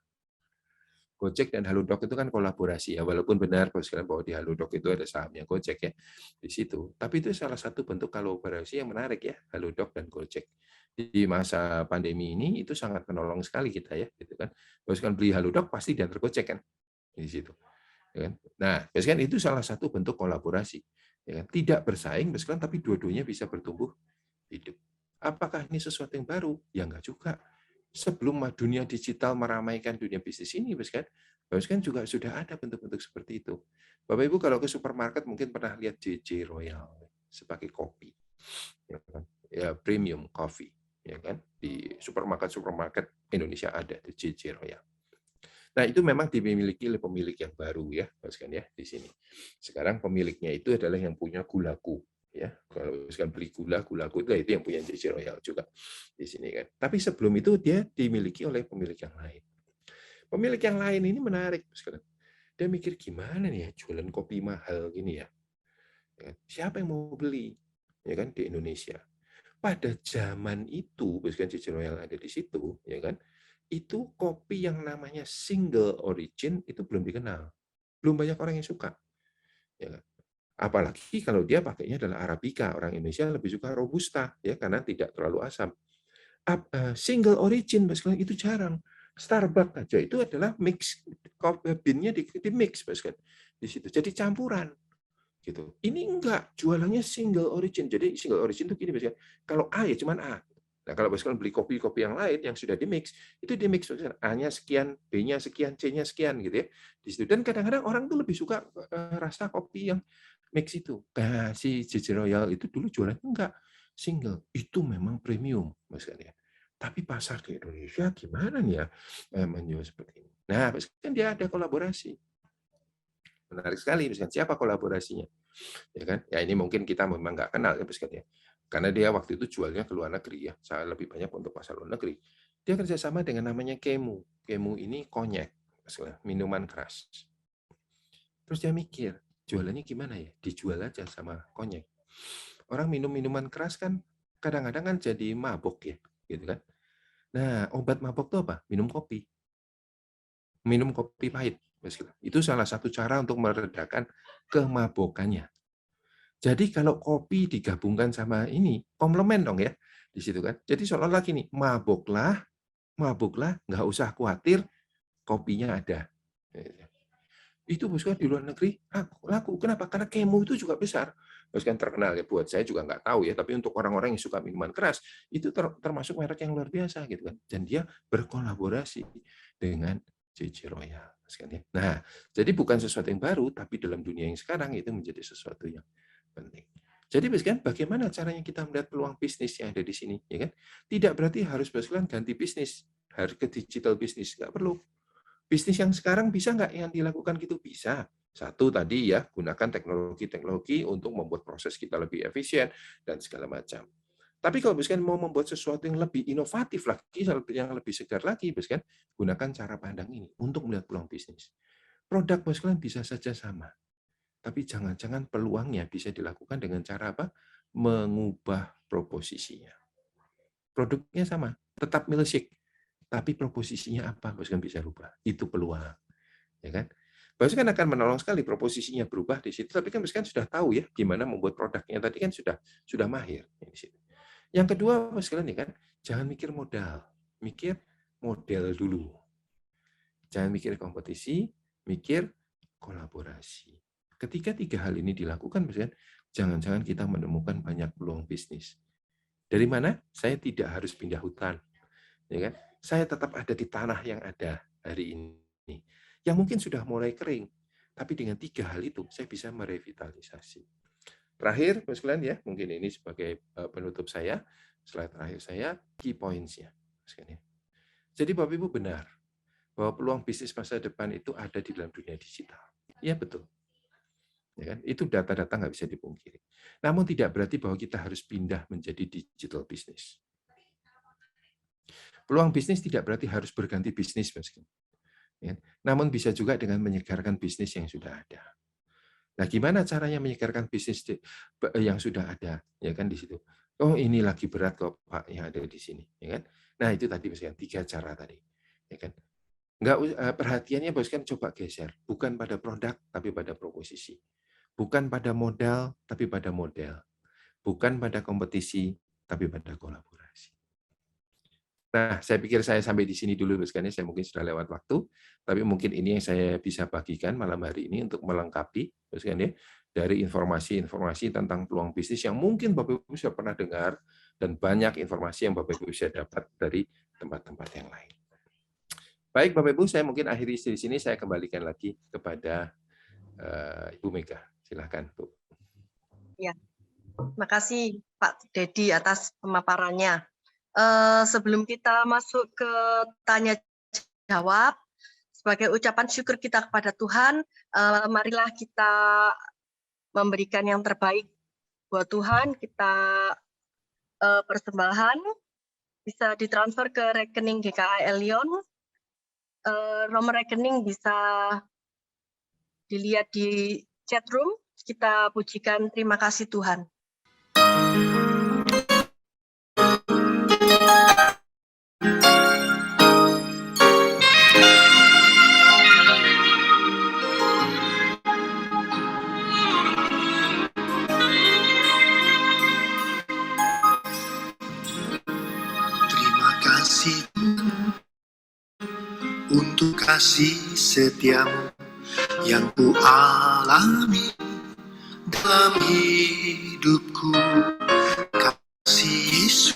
Gojek dan Halodoc itu kan kolaborasi ya, walaupun benar bahwa di Halodoc itu ada sahamnya Gojek ya di situ. Tapi itu salah satu bentuk kolaborasi yang menarik ya, Halodoc dan Gojek. Di masa pandemi ini itu sangat menolong sekali kita ya, gitu kan. Kalau beli Halodoc pasti diantar Gojek kan di situ. Ya kan? Nah, kan itu salah satu bentuk kolaborasi. Ya kan? Tidak bersaing, tapi dua-duanya bisa bertumbuh hidup. Apakah ini sesuatu yang baru? Ya enggak juga. Sebelum dunia digital meramaikan dunia bisnis ini, kan juga sudah ada bentuk-bentuk seperti itu. Bapak Ibu kalau ke supermarket mungkin pernah lihat JJ Royal sebagai kopi, ya kan? Ya premium coffee, ya kan? Di supermarket Indonesia ada di JJ Royal. Nah, itu memang dimiliki oleh pemilik yang baru ya, kan ya di sini. Sekarang pemiliknya itu adalah yang punya Gulaku ya. Kalau misalkan beli Gulaku itu yang punya JJ Royal juga di sini kan. Tapi sebelum itu dia dimiliki oleh pemilik yang lain. Pemilik yang lain ini menarik sekarang. Dia mikir gimana nih ya jualan kopi mahal gini ya. Siapa yang mau beli? Ya kan di Indonesia. Pada zaman itu, kan JJ Royal ada di situ, ya kan? Itu kopi yang namanya single origin itu belum dikenal. Belum banyak orang yang suka. Ya kan? Apalagi kalau dia pakainya adalah Arabica. Orang Indonesia lebih suka Robusta ya karena tidak terlalu asam. Single origin itu jarang. Starbucks aja itu adalah mix bean-nya di mix di situ. Jadi campuran gitu. Ini enggak, jualannya single origin. Jadi single origin itu gini kalau A ya cuman A. Nah, kalau beli kopi-kopi yang lain yang sudah di-mix, itu di-mix A-nya sekian, B-nya sekian, C-nya sekian gitu ya. Di situ. Dan kadang-kadang orang tuh lebih suka rasa kopi yang mix itu. Nah, si JJ Royal itu dulu jualannya enggak single. Itu memang premium, Mas ya. Tapi pasar di Indonesia gimana nih ya menjual seperti ini. Nah, kan dia ada kolaborasi. Menarik sekali, misalkan siapa kolaborasinya? Ya kan? Ya ini mungkin kita memang nggak kenal ya, ya. Karena dia waktu itu jualnya ke luar negeri ya, saya lebih banyak untuk pasar luar negeri. Dia kerjasama dengan namanya Kemu. Kemu ini konyek, minuman keras. Terus dia mikir, jualannya gimana ya? Dijual aja sama konyek. Orang minum minuman keras kan kadang-kadang kan jadi mabok ya, gitu kan? Nah, obat mabok itu apa? Minum kopi. Minum kopi pahit. Itu salah satu cara untuk meredakan kemabokannya. Jadi kalau kopi digabungkan sama ini, komplement dong ya di situ kan. Jadi seolah-olah gini, mabuklah, nggak usah khawatir, kopinya ada. Itu bosku di luar negeri laku. Kenapa? Karena Kemu itu juga besar. Bosku terkenal ya, buat saya juga nggak tahu ya, tapi untuk orang-orang yang suka minuman keras, itu termasuk merek yang luar biasa gitu kan. Dan dia berkolaborasi dengan JJ Royal. Nah, jadi bukan sesuatu yang baru, tapi dalam dunia yang sekarang itu menjadi sesuatu yang penting. Jadi bagaimana caranya kita melihat peluang bisnis yang ada di sini, ya kan? Tidak berarti harus ganti bisnis, harus ke digital bisnis, nggak perlu. Bisnis yang sekarang bisa nggak yang dilakukan gitu? Bisa. Satu tadi ya, gunakan teknologi-teknologi untuk membuat proses kita lebih efisien dan segala macam. Tapi kalau mau membuat sesuatu yang lebih inovatif lagi, yang lebih segar lagi, gunakan cara pandang ini untuk melihat peluang bisnis. Produk bisa saja sama, tapi jangan-jangan peluangnya bisa dilakukan dengan cara apa? mengubah proposisinya. Produknya sama, tetap milkshake, tapi proposisinya apa? Bos kan bisa rubah. Itu peluang, ya kan? Bos kan akan menolong sekali proposisinya berubah di situ. Tapi kan Bos kan sudah tahu ya gimana membuat produknya. Tadi kan sudah mahir di situ. Yang kedua, Bos kalian ya kan, jangan mikir modal, mikir model dulu. Jangan mikir kompetisi, mikir kolaborasi. Ketika 3 hal ini dilakukan, Bos kan, jangan-jangan kita menemukan banyak peluang bisnis. Dari mana? Saya tidak harus pindah hutan, ya kan? Saya tetap ada di tanah yang ada hari ini, yang mungkin sudah mulai kering, tapi dengan 3 hal itu saya bisa merevitalisasi. Terakhir, Bos sekalian ya, mungkin ini sebagai penutup saya, slide terakhir saya, key points-nya. Jadi Bapak Ibu benar bahwa peluang bisnis masa depan itu ada di dalam dunia digital. Ya betul. Ya kan? Itu data-data nggak bisa dipungkiri. Namun tidak berarti bahwa kita harus pindah menjadi digital bisnis. Peluang bisnis tidak berarti harus berganti bisnis, ya. Namun bisa juga dengan menyegarkan bisnis yang sudah ada. Nah, gimana caranya menyegarkan bisnis yang sudah ada? Ya kan di situ. Oh, ini lagi berat kok Pak yang ada di sini, ya kan? Nah, itu tadi misalkan 3 cara tadi, ya kan? Perhatiannya Bos kan coba geser, bukan pada produk tapi pada proposisi. Bukan pada modal, tapi pada model. Bukan pada kompetisi, tapi pada kolaborasi. Nah, saya pikir saya sampai di sini dulu, Bos. Saya mungkin sudah lewat waktu, tapi mungkin ini yang saya bisa bagikan malam hari ini untuk melengkapi, Bos, dari informasi-informasi tentang peluang bisnis yang mungkin Bapak Ibu sudah pernah dengar, dan banyak informasi yang Bapak Ibu bisa dapat dari tempat-tempat yang lain. Baik, Bapak Ibu, saya mungkin akhiri di sini, saya kembalikan lagi kepada Ibu Mega. Silakan, Bu. Ya, makasih Pak Dedi atas pemaparannya. Sebelum kita masuk ke tanya jawab, sebagai ucapan syukur kita kepada Tuhan, marilah kita memberikan yang terbaik buat Tuhan. Kita persembahan bisa ditransfer ke rekening GKI Elion. Nomor rekening bisa dilihat di chat room. Kita pujikan terima kasih Tuhan. Terima kasih untuk kasih setiamu yang ku alami dalam hidupku. Kasih Yesus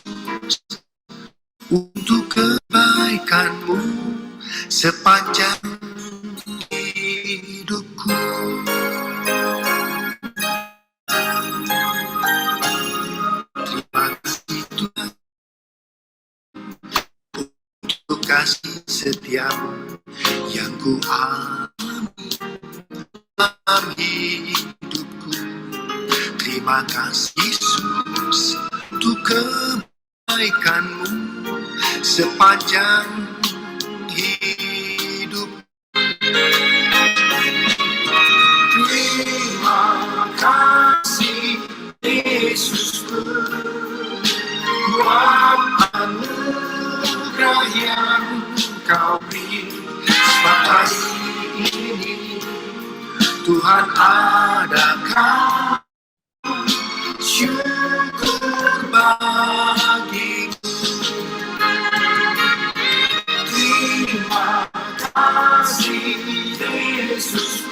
untuk kebaikanmu sepanjang hidupku. Terima kasih Tuhan untuk kasih setiamu yang ku alami dalam hidupku. Terima kasih Yesus untuk kebaikanmu sepanjang hidup. Terima kasih Yesusku buat anugerah yang Kau beri. Sebab hari ini Tuhan adakan syukur bagiku. Terima kasih Yesus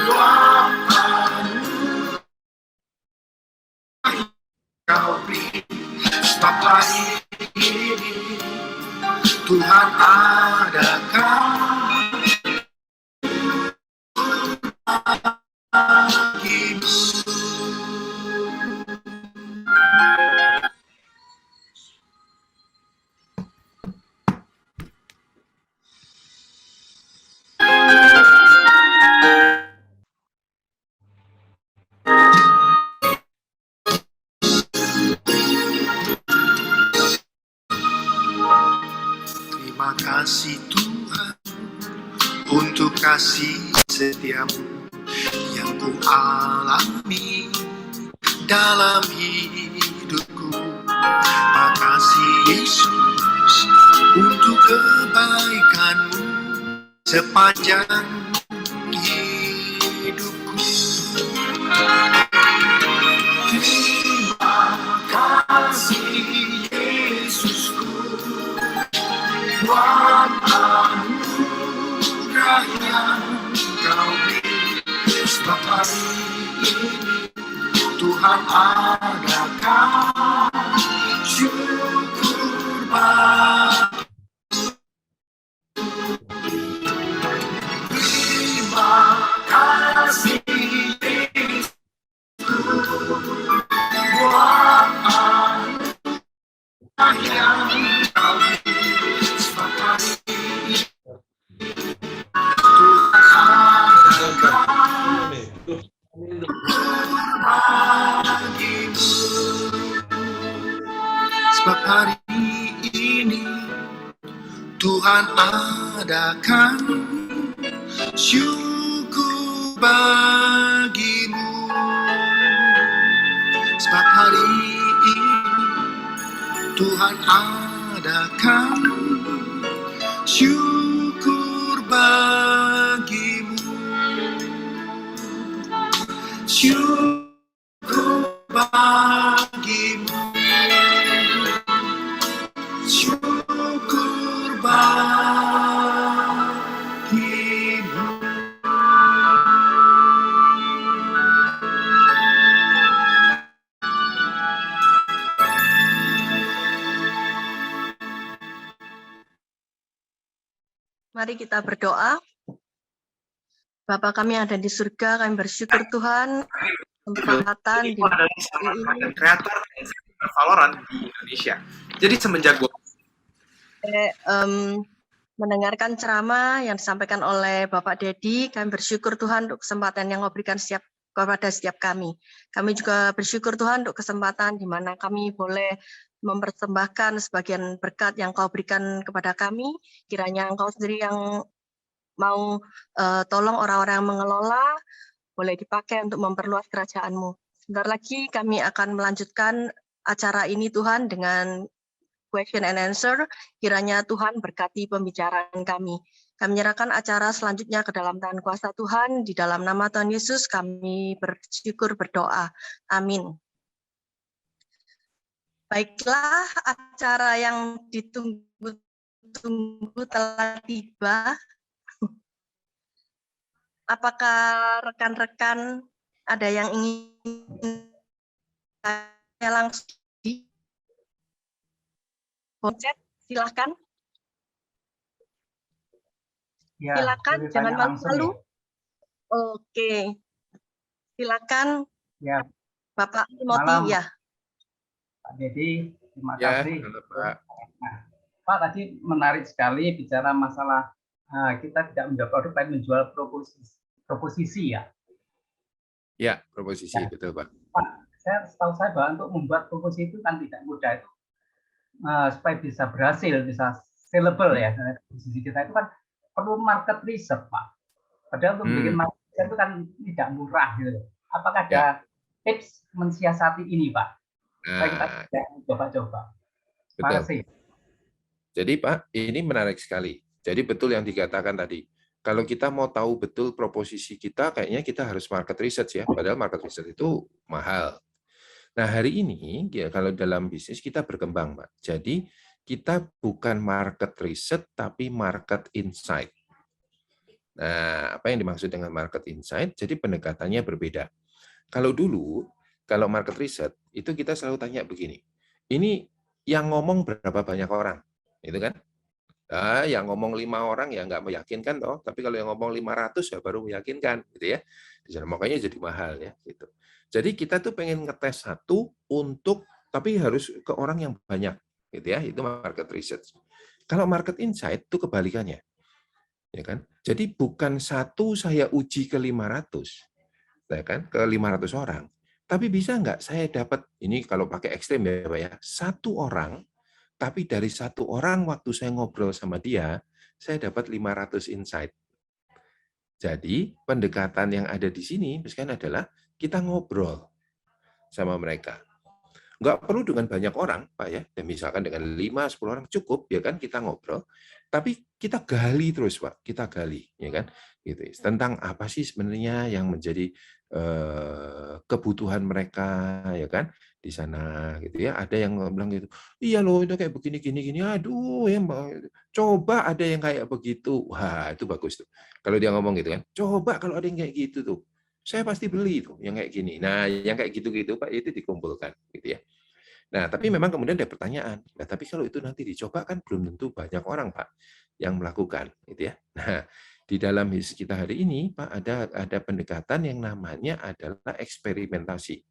buat anugerah Kau beri. Sebab hari ini Tuhan adakan Terima kasih Tuhan untuk kasih setiamu yang ku alami dalam hidupku. Makasih Yesus untuk kebaikan-Mu sepanjang hidupku. Terima kasih Yesusku buat anugerah yang Kau beri. Sebab hari ini Tuhan adakan syukur bagi. Terima kasih Yesus buat anugerah yang Kau beri. Sebab hari ini Tuhan adakan bagimu. Sebab hari ini Tuhan adakan syukur bagimu. Sebab hari ini Tuhan adakan syukur bagimu. Syukur bagimu. Syukur bagimu. Mari kita berdoa. Bapa kami yang ada di surga, kami bersyukur Tuhan kesempatan di ini kreator Valorant di Indonesia. Jadi semenjak gue mendengarkan ceramah yang disampaikan oleh Bapak Dedi, kami bersyukur Tuhan untuk kesempatan yang Kau berikan kepada setiap kami. Kami juga bersyukur Tuhan untuk kesempatan di mana kami boleh mempersembahkan sebagian berkat yang Kau berikan kepada kami. Kiranya Engkau sendiri yang mau tolong orang-orang yang mengelola, boleh dipakai untuk memperluas kerajaan-Mu. Sebentar lagi kami akan melanjutkan acara ini Tuhan dengan question and answer. Kiranya Tuhan berkati pembicaraan kami. Kami menyerahkan acara selanjutnya ke dalam tangan kuasa Tuhan. Di dalam nama Tuhan Yesus kami bersyukur berdoa. Amin. Baiklah, acara yang ditunggu-tunggu telah tiba. Apakah rekan-rekan ada yang ingin langsung di chat? Silahkan. Ya, silakan, jangan malu-malu. Ya. Oke, silakan. Ya. Bapak Timothy, ya. Pak Dedi, terima Ya, kasih. halo, Pak. Nah, Pak tadi menarik sekali bicara masalah kita tidak menjual produk, tapi menjual proposisi ya. Ya, proposisi, Ya. betul Pak. Pak, setahu saya bahwa untuk membuat proposisi itu kan tidak mudah itu. Supaya bisa berhasil, bisa sellable ya, proposisi kita itu kan perlu market research, Pak. Padahal untuk bikin market research itu kan tidak murah gitu. Apakah ada tips mensiasati ini, Pak? Supaya kita tidak coba-coba. Terima kasih. Jadi Pak, ini menarik sekali. Jadi betul yang dikatakan tadi. Kalau kita mau tahu betul proposisi kita, kayaknya kita harus market research ya. Padahal market research itu mahal. Nah hari ini, ya, kalau dalam bisnis kita berkembang, Pak. Jadi kita bukan market research, tapi market insight. Nah, apa yang dimaksud dengan market insight? Jadi pendekatannya berbeda. Kalau dulu, kalau market research, itu kita selalu tanya begini. Ini yang ngomong berapa banyak orang? Itu kan? Nah, yang ngomong 5 orang ya nggak meyakinkan toh, tapi kalau yang ngomong 500 ya baru meyakinkan, gitu ya. Makanya jadi mahal ya, gitu. Jadi kita tuh pengen ngetes satu untuk, tapi harus ke orang yang banyak, gitu ya. Itu market research. Kalau market insight itu kebalikannya, ya kan? Jadi bukan satu saya uji ke 500, ya kan? Ke 500 orang, tapi bisa nggak saya dapat ini kalau pakai ekstrem ya Pak ya, 1 orang. Tapi dari 1 orang waktu saya ngobrol sama dia, saya dapat 500 insight. Jadi pendekatan yang ada di sini misalkan adalah kita ngobrol. sama mereka. Nggak perlu dengan banyak orang, Pak ya. Dan misalkan dengan 5-10 orang cukup, ya kan, kita ngobrol. Tapi kita gali terus, Pak. Kita gali, ya kan. Gitu. Tentang apa sih sebenarnya yang menjadi kebutuhan mereka, ya kan, di sana, gitu ya. Ada yang bilang gitu, iya loh, itu kayak begini, gini, gini. Aduh, ya Mbak, coba ada yang kayak begitu. Wah, itu bagus tuh. Kalau dia ngomong gitu kan, coba kalau ada yang kayak gitu tuh. Saya pasti beli tuh yang kayak gini. Nah, yang kayak gitu-gitu Pak itu dikumpulkan gitu ya. Nah, tapi memang kemudian ada pertanyaan. Nah, tapi kalau itu nanti dicoba kan belum tentu banyak orang Pak yang melakukan gitu ya. Nah, di dalam HIS kita hari ini Pak ada pendekatan yang namanya adalah eksperimentasi.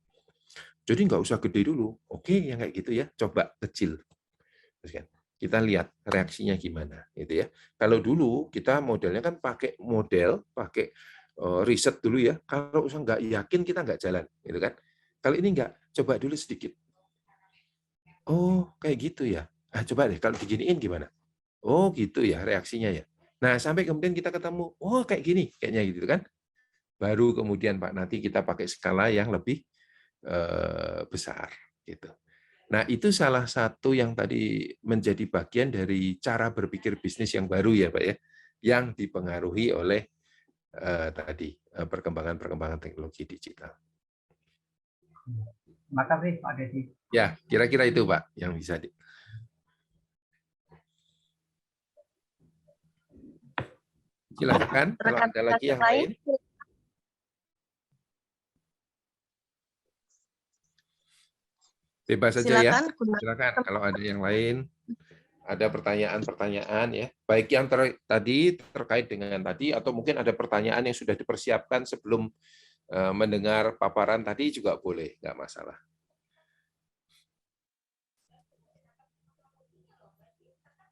Jadi nggak usah gede dulu. Oke, yang kayak gitu ya, coba kecil. Terus kan kita lihat reaksinya gimana gitu ya. Kalau dulu kita modelnya kan pakai riset dulu ya. Kalau usah nggak yakin kita nggak jalan, gitu kan. Kalau ini nggak, coba dulu sedikit. Oh, kayak gitu ya. Coba deh kalau diginiin gimana? Oh, gitu ya reaksinya ya. Nah, sampai kemudian kita ketemu, oh kayak gini, kayaknya gitu kan. Baru kemudian Pak nanti kita pakai skala yang lebih besar gitu. Nah, itu salah satu yang tadi menjadi bagian dari cara berpikir bisnis yang baru ya, Pak ya, yang dipengaruhi oleh perkembangan teknologi digital. Terima kasih Pak Dedi. Ya, kira-kira itu Pak yang bisa silakan kalau ada lagi yang lain. Bebas saja ya. Silakan kalau ada yang lain, ada pertanyaan-pertanyaan ya. Baik yang tadi terkait dengan tadi atau mungkin ada pertanyaan yang sudah dipersiapkan sebelum mendengar paparan tadi juga boleh, nggak masalah.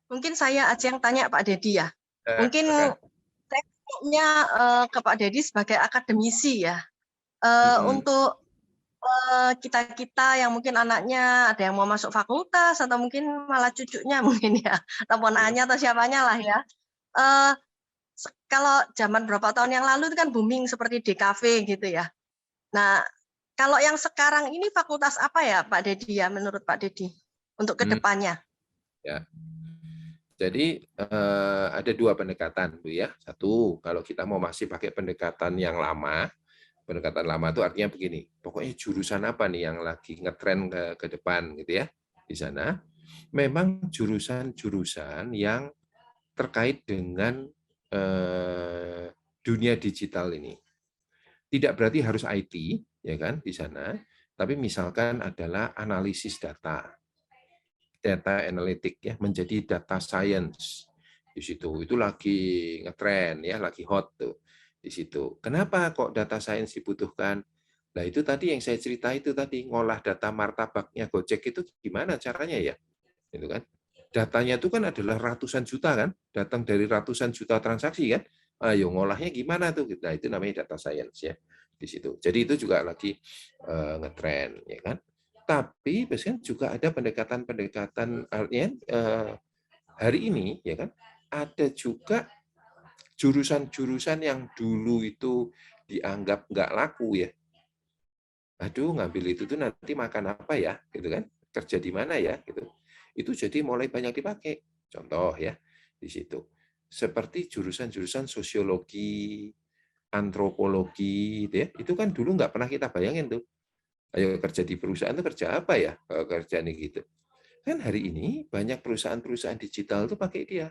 Mungkin saya aja yang tanya Pak Dedi ya. Mungkin saya tanya ke Pak Dedi sebagai akademisi ya. Untuk kita-kita yang mungkin anaknya ada yang mau masuk fakultas atau mungkin malah cucunya mungkin ya, atau ponanya atau siapanya lah ya. Kalau zaman berapa tahun yang lalu itu kan booming seperti DKV gitu ya. Nah, kalau yang sekarang ini fakultas apa ya Pak Dedi ya menurut Pak Dedi untuk kedepannya? Ya. Jadi ada dua pendekatan Bu ya. Satu, kalau kita mau masih pakai pendekatan yang lama, pendekatan lama itu artinya begini, pokoknya jurusan apa nih yang lagi ngetren ke depan gitu ya di sana. Memang jurusan-jurusan yang terkait dengan dunia digital ini. Tidak berarti harus IT ya kan di sana, tapi misalkan adalah analisis data analytic ya, menjadi data science di situ. Itu lagi ngetren ya, lagi hot tuh di situ. Kenapa kok data science dibutuhkan? Nah, itu tadi yang saya cerita itu tadi, ngolah data martabaknya Gojek itu gimana caranya ya? Itu kan. Datanya itu kan adalah ratusan juta kan, datang dari ratusan juta transaksi kan. Ayo ngolahnya gimana tuh? Nah, itu namanya data science ya di situ. Jadi itu juga lagi ngetren ya kan. Tapi biasanya juga ada pendekatan-pendekatan hari ini ya kan ada juga jurusan-jurusan yang dulu itu dianggap nggak laku ya. Aduh, ngambil itu tuh nanti makan apa ya, gitu kan? Kerja di mana ya, gitu. Itu jadi mulai banyak dipakai. Contoh ya di situ. Seperti jurusan-jurusan sosiologi, antropologi, gitu ya. Itu kan dulu nggak pernah kita bayangin tuh. Ayo kerja di perusahaan itu kerja apa ya? Kerjaan gitu. Kan hari ini banyak perusahaan-perusahaan digital itu pakai dia.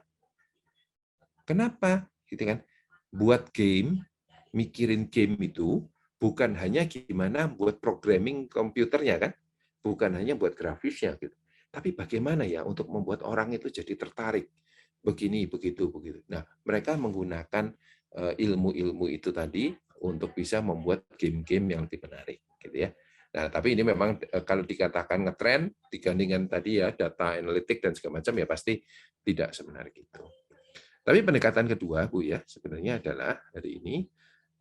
Kenapa? Gitu kan? Buat game, mikirin game itu bukan hanya gimana buat programming komputernya kan, bukan hanya buat grafisnya gitu. Tapi bagaimana ya untuk membuat orang itu jadi tertarik begini begitu begitu. Nah, mereka menggunakan ilmu-ilmu itu tadi untuk bisa membuat game-game yang lebih menarik gitu ya. Nah, tapi ini memang kalau dikatakan ngetren dibandingkan tadi ya data analitik dan segala macam ya pasti tidak semenarik itu. Tapi pendekatan kedua Bu ya sebenarnya adalah hari ini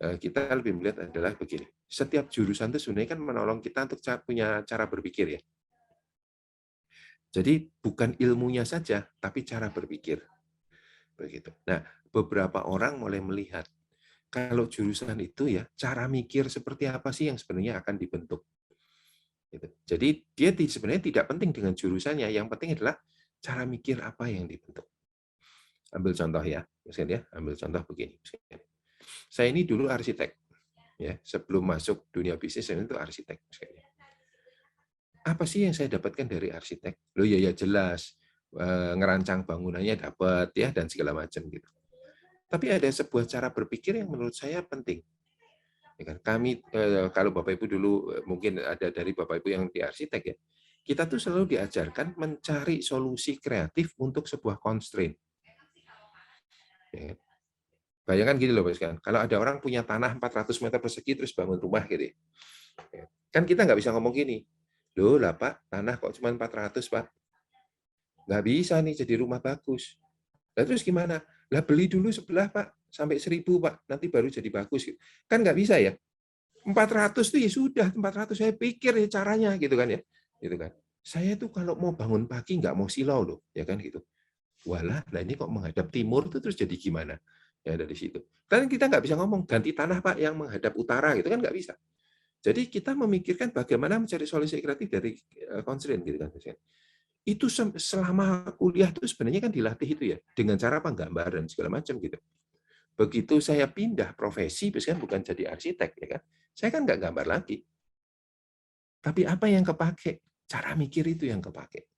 kita lebih melihat adalah begini. Setiap jurusan itu sebenarnya kan menolong kita untuk punya cara berpikir ya. Jadi bukan ilmunya saja, tapi cara berpikir. Begitu. Nah, beberapa orang mulai melihat kalau jurusan itu ya cara mikir seperti apa sih yang sebenarnya akan dibentuk. Jadi dia sebenarnya tidak penting dengan jurusannya, yang penting adalah cara mikir apa yang dibentuk. Ambil contoh ya, misalnya ambil contoh begini. Saya ini dulu arsitek, ya sebelum masuk dunia bisnis saya itu arsitek. Apa sih yang saya dapatkan dari arsitek? Loh ya jelas, ngerancang bangunannya dapat ya dan segala macam gitu. Tapi ada sebuah cara berpikir yang menurut saya penting. Ya kan? Kami kalau Bapak Ibu dulu mungkin ada dari Bapak Ibu yang di arsitek ya, kita tuh selalu diajarkan mencari solusi kreatif untuk sebuah constraint. Ya. Bayangkan gini loh, Mas, kan. Kalau ada orang punya tanah 400 meter persegi terus bangun rumah gitu. Ya. Kan kita nggak bisa ngomong gini, loh lah Pak, tanah kok cuma 400 Pak. Nggak bisa nih jadi rumah bagus. Lah terus gimana? Lah beli dulu sebelah Pak, sampai 1000 Pak, nanti baru jadi bagus. Kan nggak bisa ya. 400 itu ya sudah, 400 saya pikir ya caranya gitu kan ya. Gitu kan. Saya tuh kalau mau bangun pagi nggak mau silau loh, ya kan gitu. Walah, nah ini kok menghadap timur itu terus jadi gimana? Ya dari situ. Kan kita nggak bisa ngomong ganti tanah Pak yang menghadap utara gitu kan nggak bisa. Jadi kita memikirkan bagaimana mencari solusi kreatif dari constraint gitu kan. Itu selama kuliah itu sebenarnya kan dilatih itu ya dengan cara penggambaran segala macam gitu. Begitu saya pindah profesi, misalkan bukan jadi arsitek ya kan, saya kan nggak gambar lagi. Tapi apa yang kepake? Cara mikir itu yang kepake.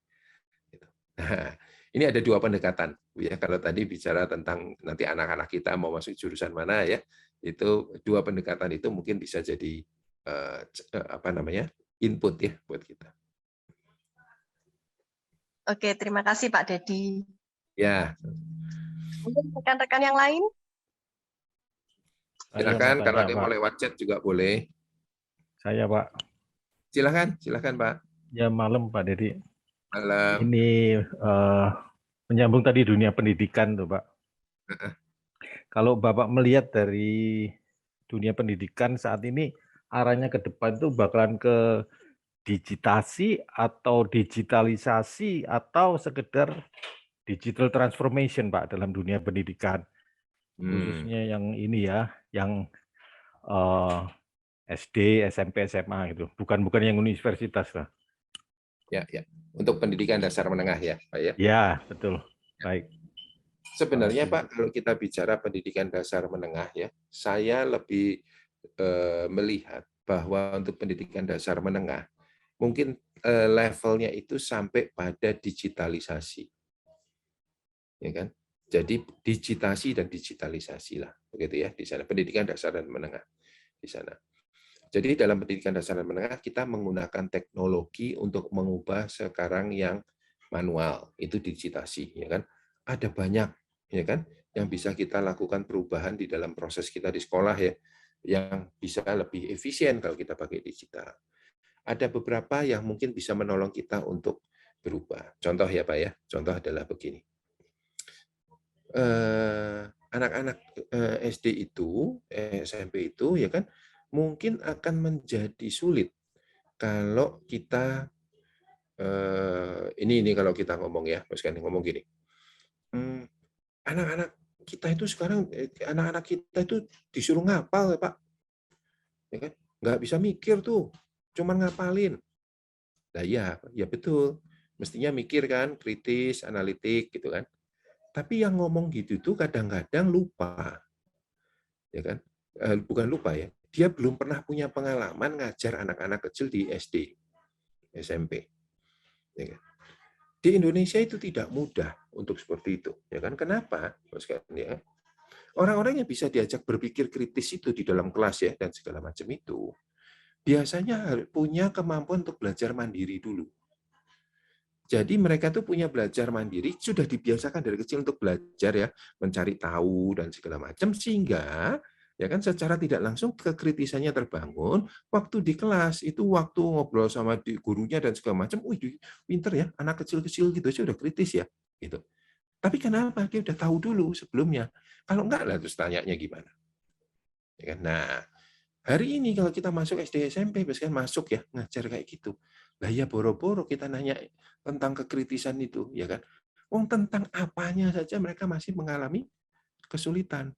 Nah, ini ada dua pendekatan ya. Kalau tadi bicara tentang nanti anak-anak kita mau masuk jurusan mana ya, itu dua pendekatan itu mungkin bisa jadi apa namanya input ya buat kita. Oke, terima kasih Pak Dedi. Ya. Mungkin rekan-rekan yang lain? Silakan, kalau ada yang mau lewat chat juga boleh. Saya Pak. Silakan Pak. Ya malam Pak Dedi. Malam. Ini menyambung tadi dunia pendidikan tuh Pak. Kalau Bapak melihat dari dunia pendidikan saat ini arahnya ke depan itu bakalan ke digitasi atau digitalisasi atau sekedar digital transformation Pak dalam dunia pendidikan. Khususnya yang ini ya, yang SD, SMP, SMA gitu. Bukan yang universitas lah. Ya. Untuk pendidikan dasar menengah ya, Pak ya. Ya, betul. Baik. Sebenarnya Pak, kalau kita bicara pendidikan dasar menengah ya, saya lebih melihat bahwa untuk pendidikan dasar menengah mungkin levelnya itu sampai pada digitalisasi. Ya kan? Jadi digitasi dan digitalisasi lah, begitu ya di sana pendidikan dasar dan menengah di sana. Jadi dalam pendidikan dasar dan menengah kita menggunakan teknologi untuk mengubah sekarang yang manual, itu digitasi, ya kan? Ada banyak, ya kan, yang bisa kita lakukan perubahan di dalam proses kita di sekolah ya, yang bisa lebih efisien kalau kita pakai digital. Ada beberapa yang mungkin bisa menolong kita untuk berubah. Contoh ya Pak ya, contoh adalah begini. Anak-anak SD itu, SMP itu, ya kan, mungkin akan menjadi sulit kalau kita ini kalau kita ngomong ya, misalkan ngomong gini, anak-anak kita itu sekarang anak-anak kita itu disuruh ngapal ya Pak, ya kan, nggak bisa mikir tuh, cuman ngapalin. Nah ya betul, mestinya mikir kan, kritis, analitik gitu kan. Tapi yang ngomong gitu tuh kadang-kadang lupa, ya kan? Bukan lupa ya, dia belum pernah punya pengalaman ngajar anak-anak kecil di SD, SMP. Ya kan? Di Indonesia itu tidak mudah untuk seperti itu, ya kan? Kenapa? Ya, orang-orang yang bisa diajak berpikir kritis itu di dalam kelas ya dan segala macam itu, biasanya punya kemampuan untuk belajar mandiri dulu. Jadi mereka tuh punya belajar mandiri, sudah dibiasakan dari kecil untuk belajar ya, mencari tahu dan segala macam, sehingga ya kan secara tidak langsung kekritisannya terbangun. Waktu di kelas itu waktu ngobrol sama gurunya dan segala macam, wih pinter ya, anak kecil-kecil gitu aja udah kritis ya, gitu. Tapi kenapa? Dia udah tahu dulu sebelumnya. Kalau enggak lah terus tanyanya gimana? Ya kan? Nah, hari ini kalau kita masuk SD SMP, misalkan masuk ya ngajar kayak gitu, lah ya boro-boro kita nanya tentang kekritisan itu, ya kan? Wong tentang apanya saja mereka masih mengalami kesulitan.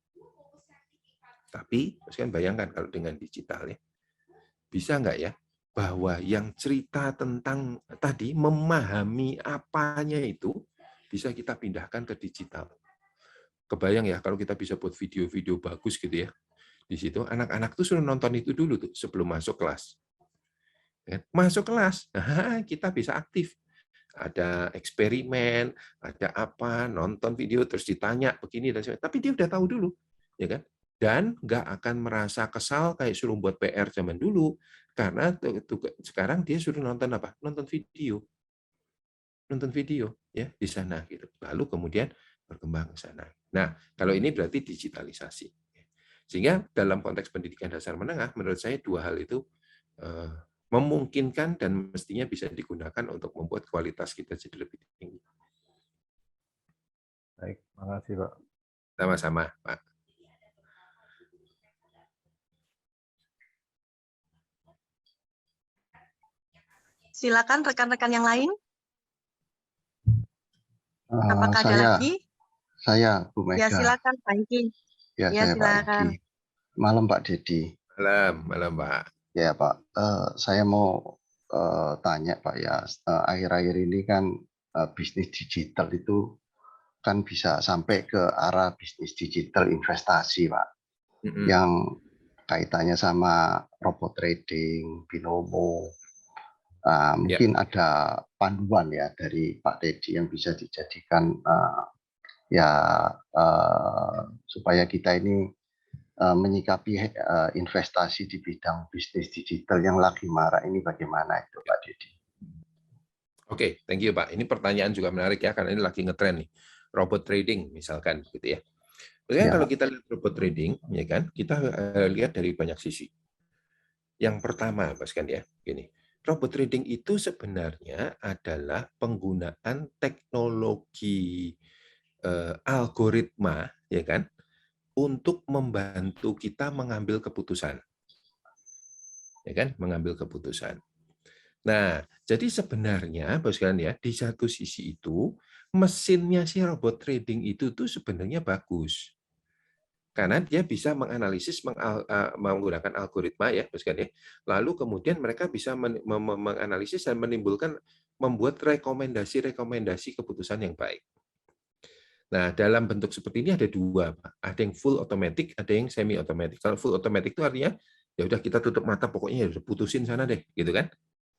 Tapi, misalkan bayangkan kalau dengan digital ya, bisa nggak ya bahwa yang cerita tentang tadi memahami apanya itu bisa kita pindahkan ke digital. Kebayang ya kalau kita bisa buat video-video bagus gitu ya. Di situ anak-anak tuh suruh nonton itu dulu tuh sebelum masuk kelas. Masuk kelas, nah, kita bisa aktif. Ada eksperimen, ada apa, nonton video terus ditanya begini dan sebagainya. Tapi dia udah tahu dulu, ya kan? Dan nggak akan merasa kesal kayak suruh buat PR zaman dulu, karena sekarang dia suruh nonton apa? Nonton video ya di sana gitu. Lalu kemudian berkembang ke sana. Nah, kalau ini berarti digitalisasi. Sehingga dalam konteks pendidikan dasar menengah, menurut saya dua hal itu memungkinkan dan mestinya bisa digunakan untuk membuat kualitas kita jadi lebih tinggi. Baik, makasih Pak. Sama-sama, Pak. Silakan rekan-rekan yang lain. Apakah ada lagi? Saya, Bu Mega. Ya, silakan, Pak Ingki. Ya, Ya, saya silakan. Pak Ingki. Malam Pak Dedi. Malam Pak. Ya Pak, saya mau tanya Pak ya, akhir-akhir ini kan bisnis digital itu kan bisa sampai ke arah bisnis digital investasi Pak, yang kaitannya sama robot trading, binomo. Mungkin ada panduan ya dari Pak Dedi yang bisa dijadikan supaya kita ini menyikapi investasi di bidang bisnis digital yang lagi marak ini bagaimana itu Pak Dedi? Oke, thank you Pak. Ini pertanyaan juga menarik ya, karena ini lagi ngetren nih. Robot trading misalkan gitu ya. Maksudnya kalau kita lihat robot trading, ya kan, kita lihat dari banyak sisi. Yang pertama, Mas kan ya, gini. Robot trading itu sebenarnya adalah penggunaan teknologi algoritma, ya kan, untuk membantu kita mengambil keputusan. Ya kan, mengambil keputusan. Nah, jadi sebenarnya, Bos kan ya, di satu sisi itu mesinnya si robot trading itu tuh sebenarnya bagus. Karena dia bisa menganalisis menggunakan algoritma ya, Bos kan ya. Lalu kemudian mereka bisa menganalisis dan membuat rekomendasi keputusan yang baik. Nah, dalam bentuk seperti ini ada dua, Pak. Ada yang full automatic, ada yang semi automatic. Kalau full automatic itu artinya ya udah kita tutup mata pokoknya ya putusin sana deh, gitu kan.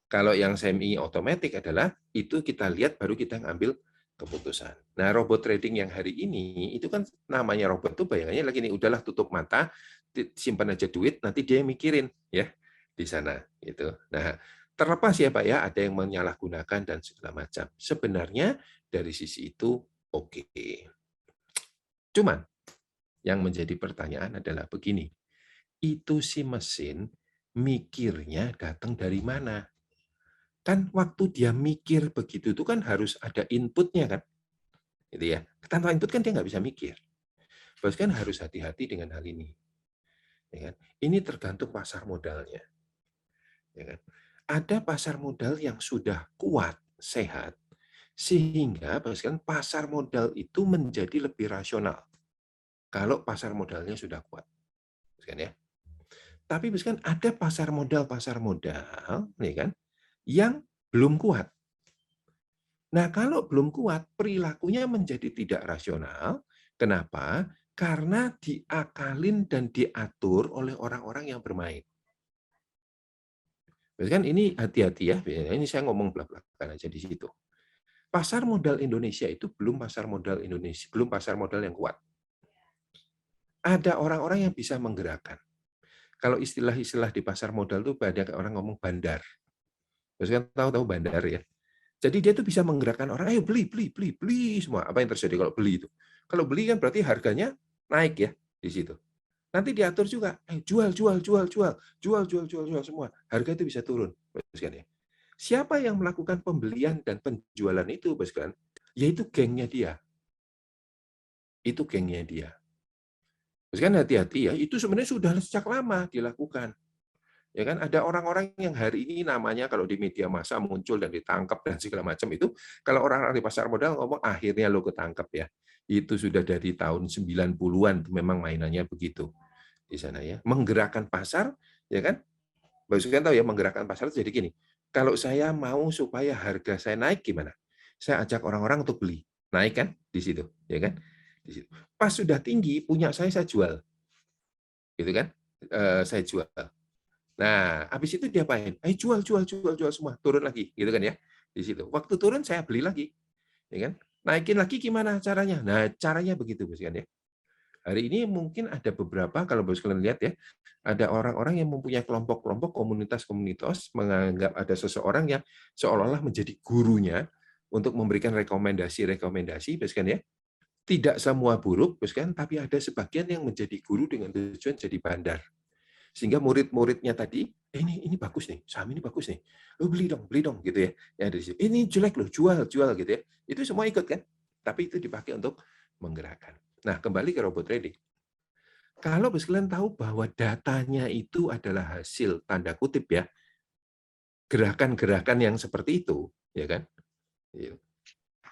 Kalau yang semi automatic adalah itu kita lihat baru kita ngambil keputusan. Nah, robot trading yang hari ini itu kan namanya robot tuh bayangannya lagi nih udahlah tutup mata, simpan aja duit, nanti dia mikirin ya di sana gitu. Nah, terlepas ya Pak ya, ada yang menyalahgunakan dan segala macam. Sebenarnya dari sisi itu oke. Cuman yang menjadi pertanyaan adalah begini. Itu si mesin mikirnya datang dari mana? Kan waktu dia mikir begitu itu kan harus ada inputnya kan, gitu ya. Tanpa input kan dia nggak bisa mikir. Terus kan harus hati-hati dengan hal ini. Ya kan? Ini tergantung pasar modalnya. Ya kan? Ada pasar modal yang sudah kuat, sehat, sehingga kan pasar modal itu menjadi lebih rasional. Kalau pasar modalnya sudah kuat, kan ya. Tapi kan ada pasar modal, ya kan, yang belum kuat. Nah, kalau belum kuat, perilakunya menjadi tidak rasional. Kenapa? Karena diakalin dan diatur oleh orang-orang yang bermain. Kan ini hati-hati ya. Ini saya ngomong belak-belakan aja di situ. Pasar modal Indonesia itu belum pasar modal Indonesia, belum pasar modal yang kuat. Ada orang-orang yang bisa menggerakkan. Kalau istilah-istilah di pasar modal itu banyak orang ngomong bandar. Terus kan tahu bandar ya. Jadi dia tuh bisa menggerakkan orang, ayo beli semua. Apa yang terjadi kalau beli itu? Kalau beli kan berarti harganya naik ya di situ. Nanti diatur juga, jual semua. Harga itu bisa turun, kan ya. Siapa yang melakukan pembelian dan penjualan itu, Bos kan? Yaitu gengnya dia. Itu gengnya dia. Bos kan hati-hati ya, itu sebenarnya sudah sejak lama dilakukan. Ya kan, ada orang-orang yang hari ini namanya kalau di media massa muncul dan ditangkap dan segala macam itu, kalau orang-orang di pasar modal ngomong akhirnya lo ketangkep ya. Itu sudah dari tahun 90-an memang mainannya begitu di sana ya. Menggerakkan pasar, ya kan? Bapak sekalian tahu ya, menggerakkan pasar itu jadi gini. Kalau saya mau supaya harga saya naik gimana? Saya ajak orang-orang untuk beli. Naik kan di situ, ya kan? Di situ. Pas sudah tinggi, punya saya jual. Gitu kan? Saya jual. Nah, habis itu dia apain? Jual semua, turun lagi, gitu kan ya? Di situ. Waktu turun saya beli lagi, ya kan? Naikin lagi gimana caranya? Nah, caranya begitu, Bos kan ya. Hari ini mungkin ada beberapa, kalau Bos kalian lihat ya, ada orang-orang yang mempunyai kelompok-kelompok, komunitas-komunitas, menganggap ada seseorang yang seolah-olah menjadi gurunya untuk memberikan rekomendasi-rekomendasi, Bos kan ya. Tidak semua buruk, Bos kan, tapi ada sebagian yang menjadi guru dengan tujuan jadi bandar. Sehingga murid-muridnya tadi, ini bagus nih, saham ini bagus nih, lo beli dong gitu ya. Ya dari situ, ini jelek loh, jual gitu ya. Itu semua ikut kan, tapi itu dipakai untuk menggerakkan. Nah, kembali ke robot trading. Kalau Bos kalian tahu bahwa datanya itu adalah hasil tanda kutip ya, gerakan-gerakan yang seperti itu, ya kan?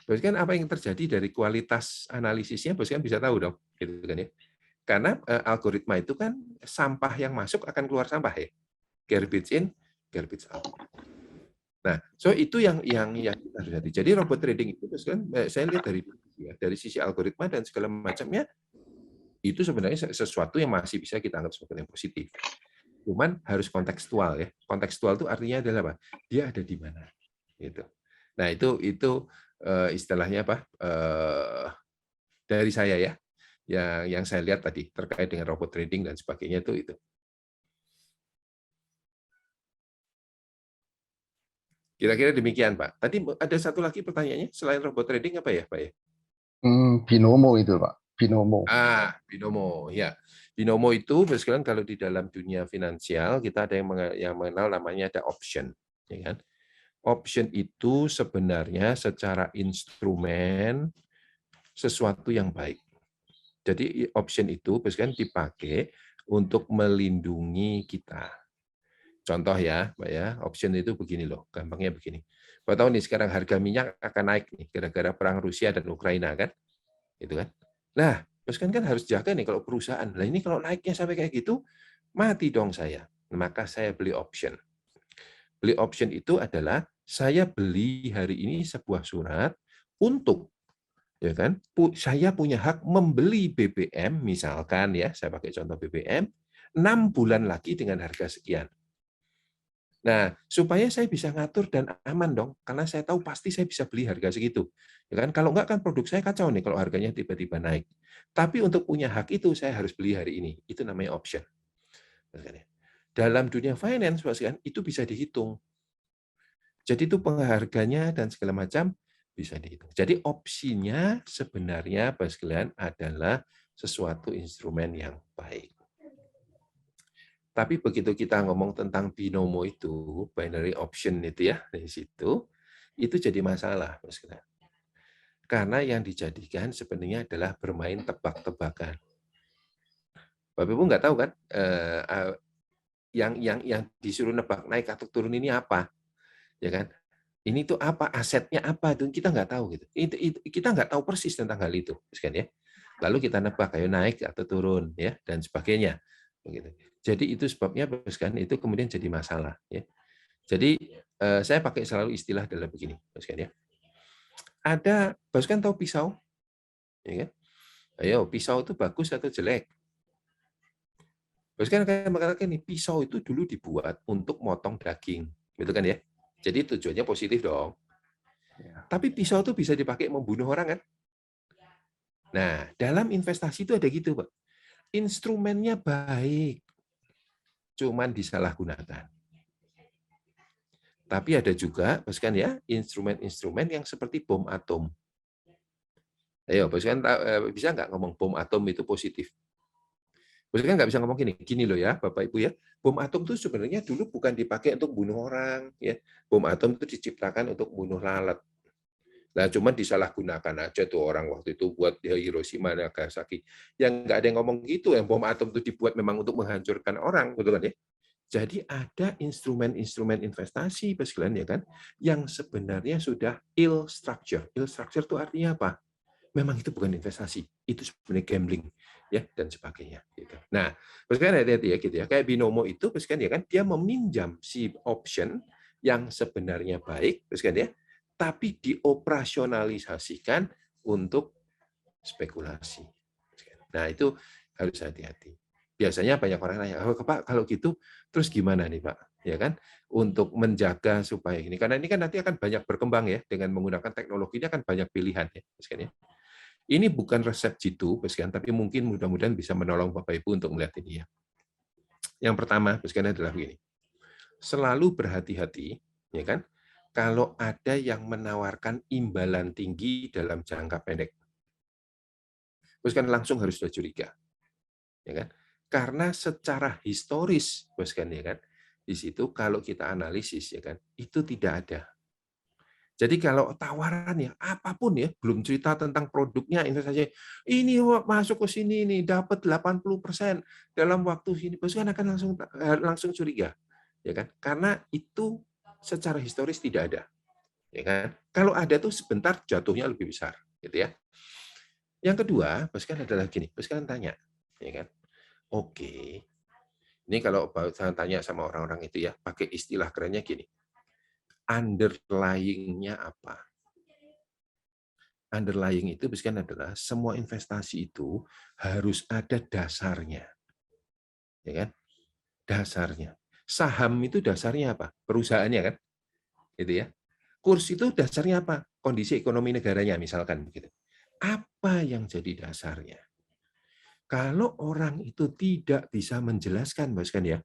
Bos kan apa yang terjadi dari kualitas analisisnya, Bos kan bisa tahu dong, gitu kan ya. Karena algoritma itu kan sampah yang masuk akan keluar sampah ya. Garbage in, garbage out. Nah, so itu yang kita terjadi. Jadi robot trading itu kan saya lihat dari sisi algoritma dan segala macamnya itu sebenarnya sesuatu yang masih bisa kita anggap sebagai yang positif. Cuman harus kontekstual ya. Kontekstual itu artinya adalah apa? Dia ada di mana. Gitu. Nah, itu istilahnya apa? Dari saya ya. Yang saya lihat tadi terkait dengan robot trading dan sebagainya itu. Kira-kira demikian, Pak. Tadi ada satu lagi pertanyaannya selain robot trading apa ya, Pak ya? Binomo itu, Pak. Binomo. Binomo, ya. Binomo itu sekarang kalau di dalam dunia finansial kita ada yang mengenal namanya ada option, ya kan? Option itu sebenarnya secara instrumen sesuatu yang baik. Jadi option itu kan dipakai untuk melindungi kita. Contoh ya, Pak ya, option itu begini loh, gampangnya begini. Pak tahu nih sekarang harga minyak akan naik nih gara-gara perang Rusia dan Ukraina kan, gitu kan. Nah, terus kan harus jaga nih kalau perusahaan. Nah ini kalau naiknya sampai kayak gitu, mati dong saya. Maka saya beli option. Beli option itu adalah saya beli hari ini sebuah surat untuk ya kan saya punya hak membeli BBM misalkan ya saya pakai contoh BBM 6 bulan lagi dengan harga sekian. Nah supaya saya bisa ngatur dan aman dong karena saya tahu pasti saya bisa beli harga segitu ya kan. Kalau enggak kan produk saya kacau nih kalau harganya tiba-tiba naik, tapi untuk punya hak itu saya harus beli hari ini. Itu namanya option. Dalam dunia finance kan itu bisa dihitung, jadi itu pengharganya dan segala macam bisa dihitung. Jadi opsinya sebenarnya Bapak sekalian adalah sesuatu instrumen yang baik. Tapi begitu kita ngomong tentang binomo itu, binary option itu ya, di situ, itu jadi masalah Bapak sekalian. Karena yang dijadikan sebenarnya adalah bermain tebak-tebakan. Bapak Ibu nggak tahu kan, yang disuruh nebak naik atau turun ini apa, ya kan? Ini tuh apa, asetnya apa, itu kita nggak tahu gitu. Kita nggak tahu persis tentang hal itu, kan ya. Lalu kita nebak kayak naik atau turun ya dan sebagainya. Begitu. Jadi itu sebabnya kan itu kemudian jadi masalah ya. Jadi saya pakai selalu istilah adalah begini, kan ya. Ada, kan tahu pisau, ya kan? Ayo, pisau itu bagus atau jelek? Kan akan mengatakan nih, pisau itu dulu dibuat untuk motong daging, gitu kan ya. Jadi tujuannya positif dong. Tapi pisau itu bisa dipakai membunuh orang kan? Nah, dalam investasi itu ada gitu, Pak. Instrumennya baik, cuman disalahgunakan. Tapi ada juga, kan ya, instrumen-instrumen yang seperti bom atom. Ayo, kan bisa nggak ngomong bom atom itu positif? Kan nggak bisa ngomong gini loh ya, Bapak Ibu ya. Bom atom itu sebenarnya dulu bukan dipakai untuk bunuh orang, ya. Bom atom itu diciptakan untuk bunuh lalat. Nah, cuma disalahgunakan aja tuh orang waktu itu buat Hiroshima dan Nagasaki. Yang nggak ada yang ngomong gitu, yang bom atom itu dibuat memang untuk menghancurkan orang, betul kan ya? Jadi ada instrumen-instrumen investasi, Pak sekalian ya kan, yang sebenarnya sudah ill structure. Ill structure itu artinya apa? memang itu bukan investasi, itu sebenarnya gambling ya dan sebagainya. Gitu. Nah, kan hati-hati ya gitu ya. Kayak binomo itu, kan ya kan dia meminjam si option yang sebenarnya baik, kan ya, tapi dioperasionalisasikan untuk spekulasi. Nah, itu harus hati-hati. Biasanya banyak orang nanya, oh, Pak, kalau gitu terus gimana nih Pak? Ya kan, untuk menjaga supaya ini, karena ini kan nanti akan banyak berkembang ya dengan menggunakan teknologi, ini akan banyak pilihan ya, kan ya. Ini bukan resep jitu, kan, tapi mungkin mudah-mudahan bisa menolong Bapak Ibu untuk melihat ini ya. Yang pertama, kan adalah begini, selalu berhati-hati, ya kan, kalau ada yang menawarkan imbalan tinggi dalam jangka pendek, kan langsung harus sudah curiga, ya kan? Karena secara historis, kan ya kan, di situ kalau kita analisis ya kan, itu tidak ada. Jadi kalau tawaran ya apapun ya, belum cerita tentang produknya, investasi ini masuk ke sini nih dapat 80% dalam waktu ini, kan akan langsung curiga, ya kan? Karena itu secara historis tidak ada, ya kan? Kalau ada tuh sebentar jatuhnya lebih besar, gitu ya. Yang kedua, kan adalah gini, kan tanya, ya kan? Oke, ini kalau saya tanya sama orang-orang itu ya, pakai istilah kerennya gini, underlying-nya apa? Underlying itu kan adalah semua investasi itu harus ada dasarnya, ya kan? Dasarnya. Saham itu dasarnya apa? Perusahaannya kan, gitu ya. Kurs itu dasarnya apa? Kondisi ekonomi negaranya misalkan, gitu. Apa yang jadi dasarnya? Kalau orang itu tidak bisa menjelaskan, kan ya,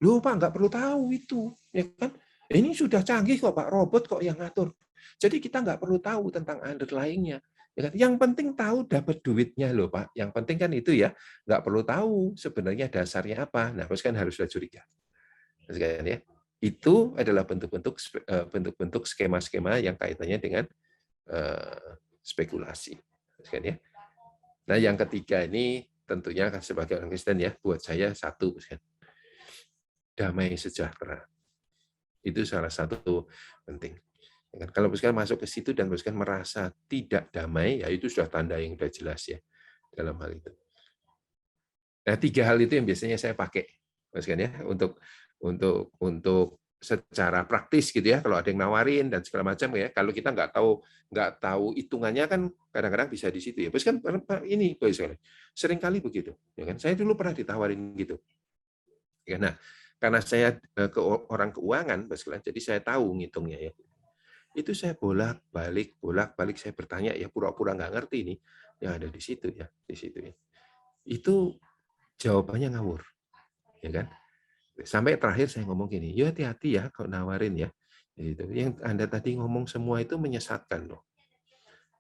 loh Pak, nggak perlu tahu itu, ya kan? Ini sudah canggih kok Pak, robot kok yang ngatur. Jadi kita nggak perlu tahu tentang underlying-nya. Ya kan? Yang penting tahu dapat duitnya loh Pak. Yang penting kan itu ya, nggak perlu tahu sebenarnya dasarnya apa. Nah, kan harus sudah curiga. Kan ya? Itu adalah bentuk-bentuk skema-skema yang kaitannya dengan spekulasi. Kan ya? Nah, yang ketiga ini tentunya sebagai orang Kristen ya, buat saya satu, damai sejahtera. Itu salah satu penting. Kalau masuk ke situ dan merasa tidak damai, ya itu sudah tanda yang sudah jelas ya dalam hal itu. Nah, 3 hal itu yang biasanya saya pakai, ya, untuk secara praktis gitu ya. Kalau ada yang nawarin dan segala macam ya. Kalau kita nggak tahu hitungannya kan kadang-kadang bisa di situ ya. Kan ini seringkali begitu. Ya kan? Saya dulu pernah ditawarin gitu. Ya, nah, karena saya orang keuangan, jadi saya tahu ngitungnya ya. Itu saya bolak-balik saya bertanya ya pura-pura nggak ngerti ini yang ada di situ ya, Itu jawabannya ngawur, ya kan? Sampai terakhir saya ngomong gini, ya hati-hati ya kalau nawarin ya. Gitu. Yang Anda tadi ngomong semua itu menyesatkan loh.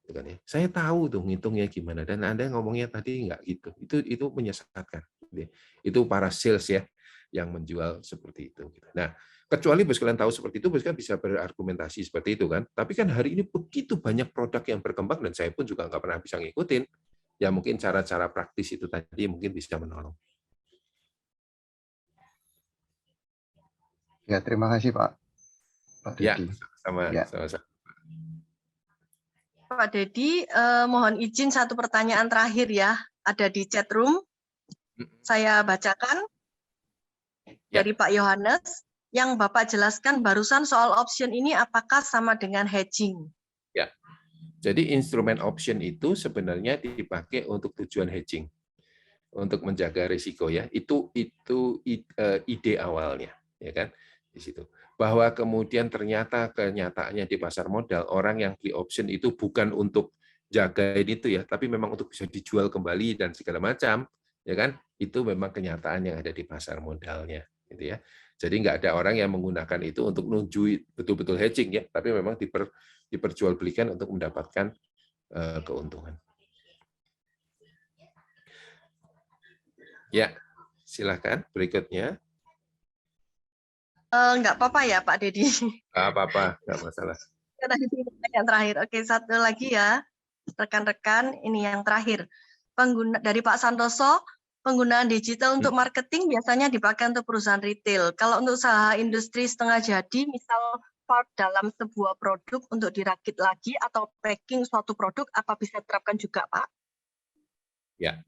Kan ya. Saya tahu tuh ngitungnya gimana dan Anda ngomongnya tadi nggak gitu. Itu menyesatkan. Itu para sales ya yang menjual seperti itu. Nah, kecuali bos kalian tahu seperti itu, bos kalian bisa berargumentasi seperti itu kan. Tapi kan hari ini begitu banyak produk yang berkembang dan saya pun juga nggak pernah bisa ngikutin. Ya mungkin cara-cara praktis itu tadi mungkin bisa menolong. Ya, terima kasih Pak. Ya, Dedi. sama-sama. Ya. Pak Dedi, mohon izin satu pertanyaan terakhir ya, ada di chat room. Saya bacakan dari Pak Yohanes, yang Bapak jelaskan barusan soal option ini apakah sama dengan hedging? Ya, jadi instrumen option itu sebenarnya dipakai untuk tujuan hedging, untuk menjaga risiko ya. Itu ide awalnya, ya kan, di situ. Bahwa kemudian ternyata kenyataannya di pasar modal orang yang beli option itu bukan untuk jagain itu ya, tapi memang untuk bisa dijual kembali dan segala macam, ya kan? Itu memang kenyataan yang ada di pasar modalnya, gitu ya. Jadi nggak ada orang yang menggunakan itu untuk menuju betul-betul hedging ya, tapi memang diperjualbelikan untuk mendapatkan keuntungan. Ya, silakan berikutnya. Nggak apa-apa ya Pak Dedi. Nggak apa-apa, nggak masalah. Yang terakhir, oke, satu lagi ya, rekan-rekan, ini yang terakhir. Dari Pak Santoso, penggunaan digital untuk marketing biasanya dipakai untuk perusahaan retail. Kalau untuk usaha industri setengah jadi, misal part dalam sebuah produk untuk dirakit lagi atau packing suatu produk, apa bisa diterapkan juga, Pak? Ya,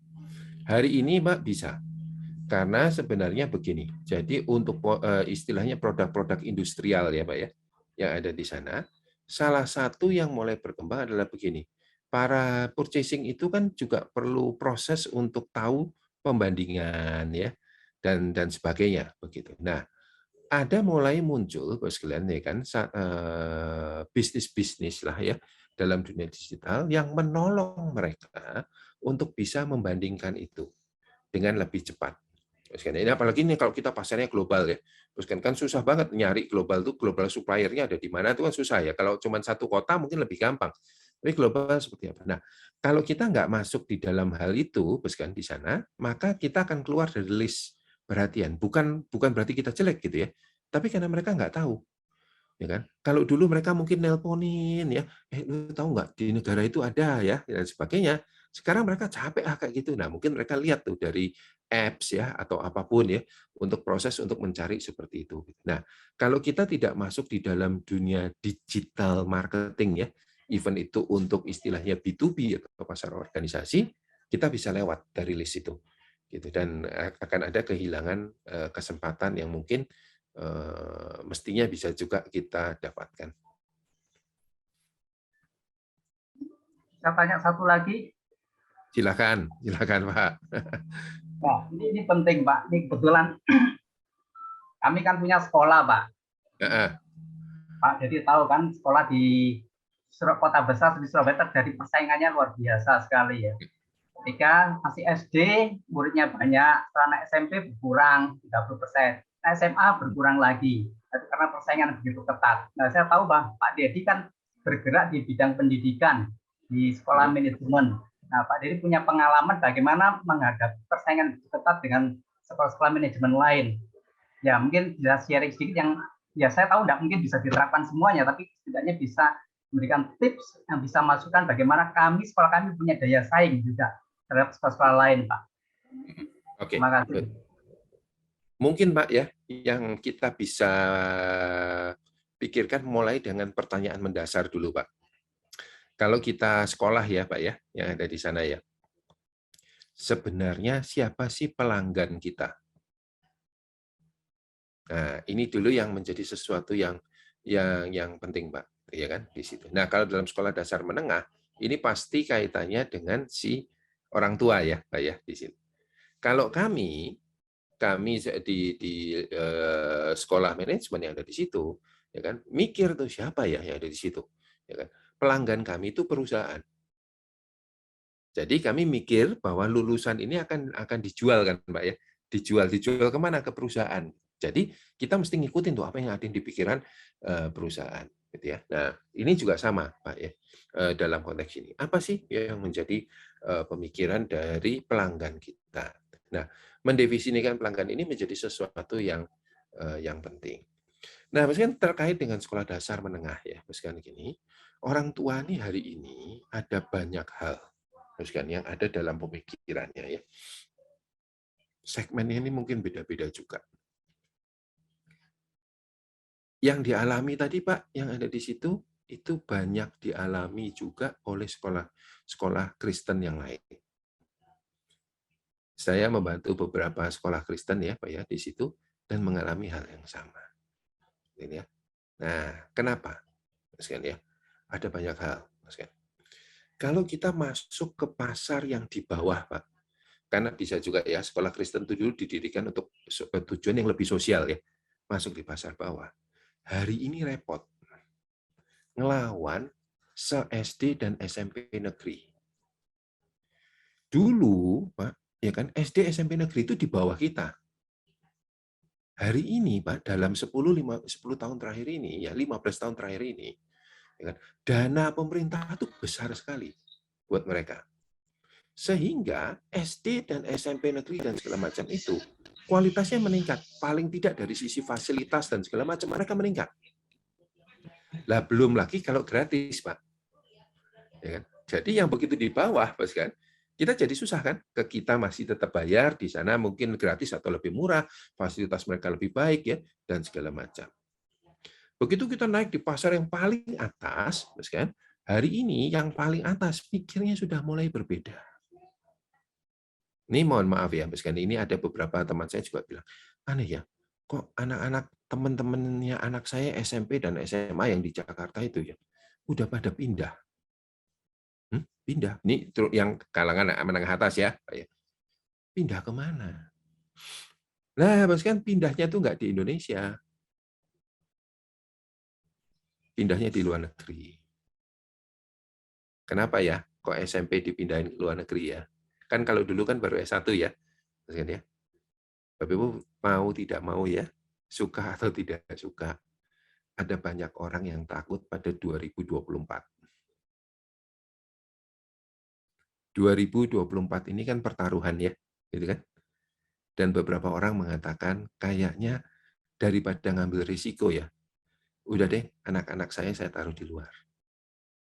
hari ini Mbak bisa. Karena sebenarnya begini, jadi untuk istilahnya produk-produk industrial ya Pak ya, yang ada di sana, salah satu yang mulai berkembang adalah begini, para purchasing itu kan juga perlu proses untuk tahu pembandingan ya, dan sebagainya begitu. Nah, ada mulai muncul Bapak sekalian ya kan, bisnis-bisnis lah ya dalam dunia digital yang menolong mereka untuk bisa membandingkan itu dengan lebih cepat. Ini apalagi ini kalau kita pasarnya global ya, terus kan susah banget nyari global tuh, global suppliernya ada di mana itu kan susah ya. Kalau cuma satu kota mungkin lebih gampang. Tapi global seperti apa? Nah, kalau kita nggak masuk di dalam hal itu, kan di sana, maka kita akan keluar dari list perhatian. Bukan berarti kita jelek gitu ya, tapi karena mereka nggak tahu. Ya kan? Kalau dulu mereka mungkin nelponin ya, lu tahu nggak di negara itu ada ya dan sebagainya. Sekarang mereka capek kayak gitu. Nah, mungkin mereka lihat tuh dari apps ya atau apapun ya untuk proses untuk mencari seperti itu. Nah, kalau kita tidak masuk di dalam dunia digital marketing ya, event itu untuk istilahnya B2B atau pasar organisasi, kita bisa lewat dari list itu. Gitu, dan akan ada kehilangan kesempatan yang mungkin mestinya bisa juga kita dapatkan. Saya tanya satu lagi. Silakan Pak. Nah, ini penting Pak. Ini kebetulan kami kan punya sekolah Pak. Pak, jadi tahu kan sekolah di kota besar di Surabaya terjadi persaingannya luar biasa sekali ya. Ketika masih SD, muridnya banyak, setelah naik SMP berkurang 30%, nah, SMA berkurang lagi, karena persaingan begitu ketat. Nah, saya tahu Pak Dedi kan bergerak di bidang pendidikan di sekolah manajemen. Nah, Pak Dedi punya pengalaman bagaimana menghadapi persaingan begitu ketat dengan sekolah-sekolah manajemen lain. Ya, mungkin bisa sharing sedikit yang ya saya tahu tidak mungkin bisa diterapkan semuanya, tapi setidaknya bisa memberikan tips yang bisa masukkan bagaimana sekolah kami punya daya saing juga terhadap sekolah-sekolah lain, Pak. Oke. Terima kasih. Mungkin Pak ya, yang kita bisa pikirkan mulai dengan pertanyaan mendasar dulu Pak. Kalau kita sekolah ya Pak ya, yang ada di sana ya, sebenarnya siapa sih pelanggan kita? Nah, ini dulu yang menjadi sesuatu yang penting Pak, ya kan di situ. Nah, kalau dalam sekolah dasar menengah, ini pasti kaitannya dengan si orang tua ya Pak ya di sini. Kalau kami di sekolah manajemen yang ada di situ, ya kan, mikir tuh siapa ya yang ada di situ, ya kan. Pelanggan kami itu perusahaan. Jadi kami mikir bahwa lulusan ini akan dijual kan, Pak ya, dijual kemana? Ke perusahaan. Jadi kita mesti ngikutin tuh apa yang ada di pikiran perusahaan, gitu ya. Nah ini juga sama, Pak ya, dalam konteks ini. Apa sih yang menjadi pemikiran dari pelanggan kita? Nah, mendefinisikan pelanggan ini menjadi sesuatu yang penting. Nah, misalkan terkait dengan sekolah dasar menengah ya, misalkan gini, orang tua nih hari ini ada banyak hal, misalkan yang ada dalam pemikirannya ya. Segmennya ini mungkin beda-beda juga. Yang dialami tadi Pak, yang ada di situ itu banyak dialami juga oleh sekolah Kristen yang lain. Saya membantu beberapa sekolah Kristen ya Pak ya di situ dan mengalami hal yang sama. Ini ya. Nah, kenapa? Misalkan ya, ada banyak hal. Misalkan. Kalau kita masuk ke pasar yang di bawah, Pak, karena bisa juga ya sekolah Kristen itu dulu didirikan untuk tujuan yang lebih sosial ya, masuk di pasar bawah. Hari ini repot ngelawan se-SD dan SMP negeri. Dulu, Pak, ya kan SD SMP negeri itu di bawah kita. Hari ini, Pak, dalam 10 tahun terakhir ini, ya 15 tahun terakhir ini, ya kan, dana pemerintah itu besar sekali buat mereka. Sehingga SD dan SMP negeri dan segala macam itu, kualitasnya meningkat. Paling tidak dari sisi fasilitas dan segala macam, mereka meningkat. Lah belum lagi kalau gratis, Pak. Ya kan? Jadi yang begitu di bawah, Pak, kan, kita jadi susah kan, ke kita masih tetap bayar, di sana mungkin gratis atau lebih murah, fasilitas mereka lebih baik ya, dan segala macam. Begitu kita naik di pasar yang paling atas, kan, hari ini yang paling atas pikirnya sudah mulai berbeda. Ini mohon maaf ya, kan, ini ada beberapa teman saya juga bilang, aneh ya, kok anak-anak teman-temannya anak saya SMP dan SMA yang di Jakarta itu ya, udah pada pindah. Pindah. Ini yang kalangan menengah atas ya, Pak ya. Pindah kemana? Nah, kan pindahnya itu nggak di Indonesia. Pindahnya di luar negeri. Kenapa ya? Kok SMP dipindahin ke luar negeri ya? Kan kalau dulu kan baru S1 ya. Kan ya. Bapak Ibu mau tidak mau ya, suka atau tidak suka, ada banyak orang yang takut pada 2024. 2024 ini kan pertaruhan ya, gitu kan? Dan beberapa orang mengatakan kayaknya daripada ngambil risiko ya, udah deh anak-anak saya taruh di luar.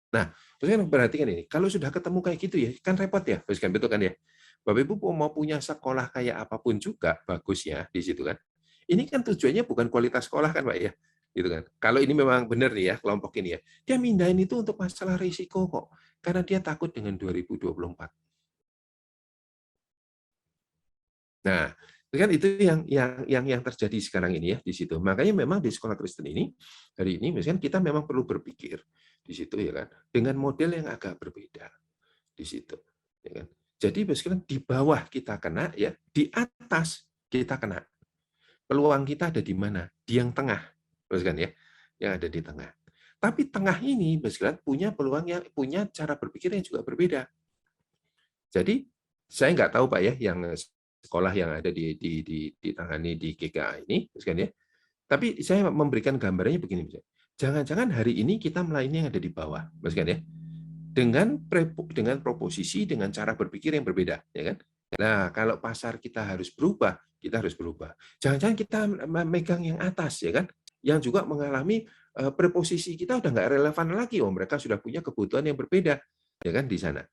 Nah, terus perhatikan ini, kalau sudah ketemu kayak gitu ya, kan repot ya, betul kan ya? Bapak Ibu mau punya sekolah kayak apapun juga bagus ya di situ kan. Ini kan tujuannya bukan kualitas sekolah kan Pak ya, gitu kan. Kalau ini memang benar nih ya kelompok ini ya, dia mindahin itu untuk masalah risiko kok, karena dia takut dengan 2024. Nah, kan itu yang terjadi sekarang ini ya di situ. Makanya memang di sekolah Kristen ini hari ini misalkan kita memang perlu berpikir di situ ya kan dengan model yang agak berbeda di situ ya kan. Jadi misalkan di bawah kita kena ya, di atas kita kena. Peluang kita ada di mana? Di yang tengah. Misalkan ya, yang ada di tengah. Tapi tengah ini misalkan punya peluang yang punya cara berpikir yang juga berbeda. Jadi saya nggak tahu Pak ya yang sekolah yang ada ditangani di GKA ini, ya. Tapi saya memberikan gambarannya begini, jangan-jangan hari ini kita melayani yang ada di bawah, ya. Dengan proposisi, dengan cara berpikir yang berbeda, ya kan? Nah, kalau pasar kita harus berubah, kita harus berubah. Jangan-jangan kita memegang yang atas, ya kan? Yang juga mengalami preposisi kita udah nggak relevan lagi, mereka sudah punya kebutuhan yang berbeda, ya kan di sana.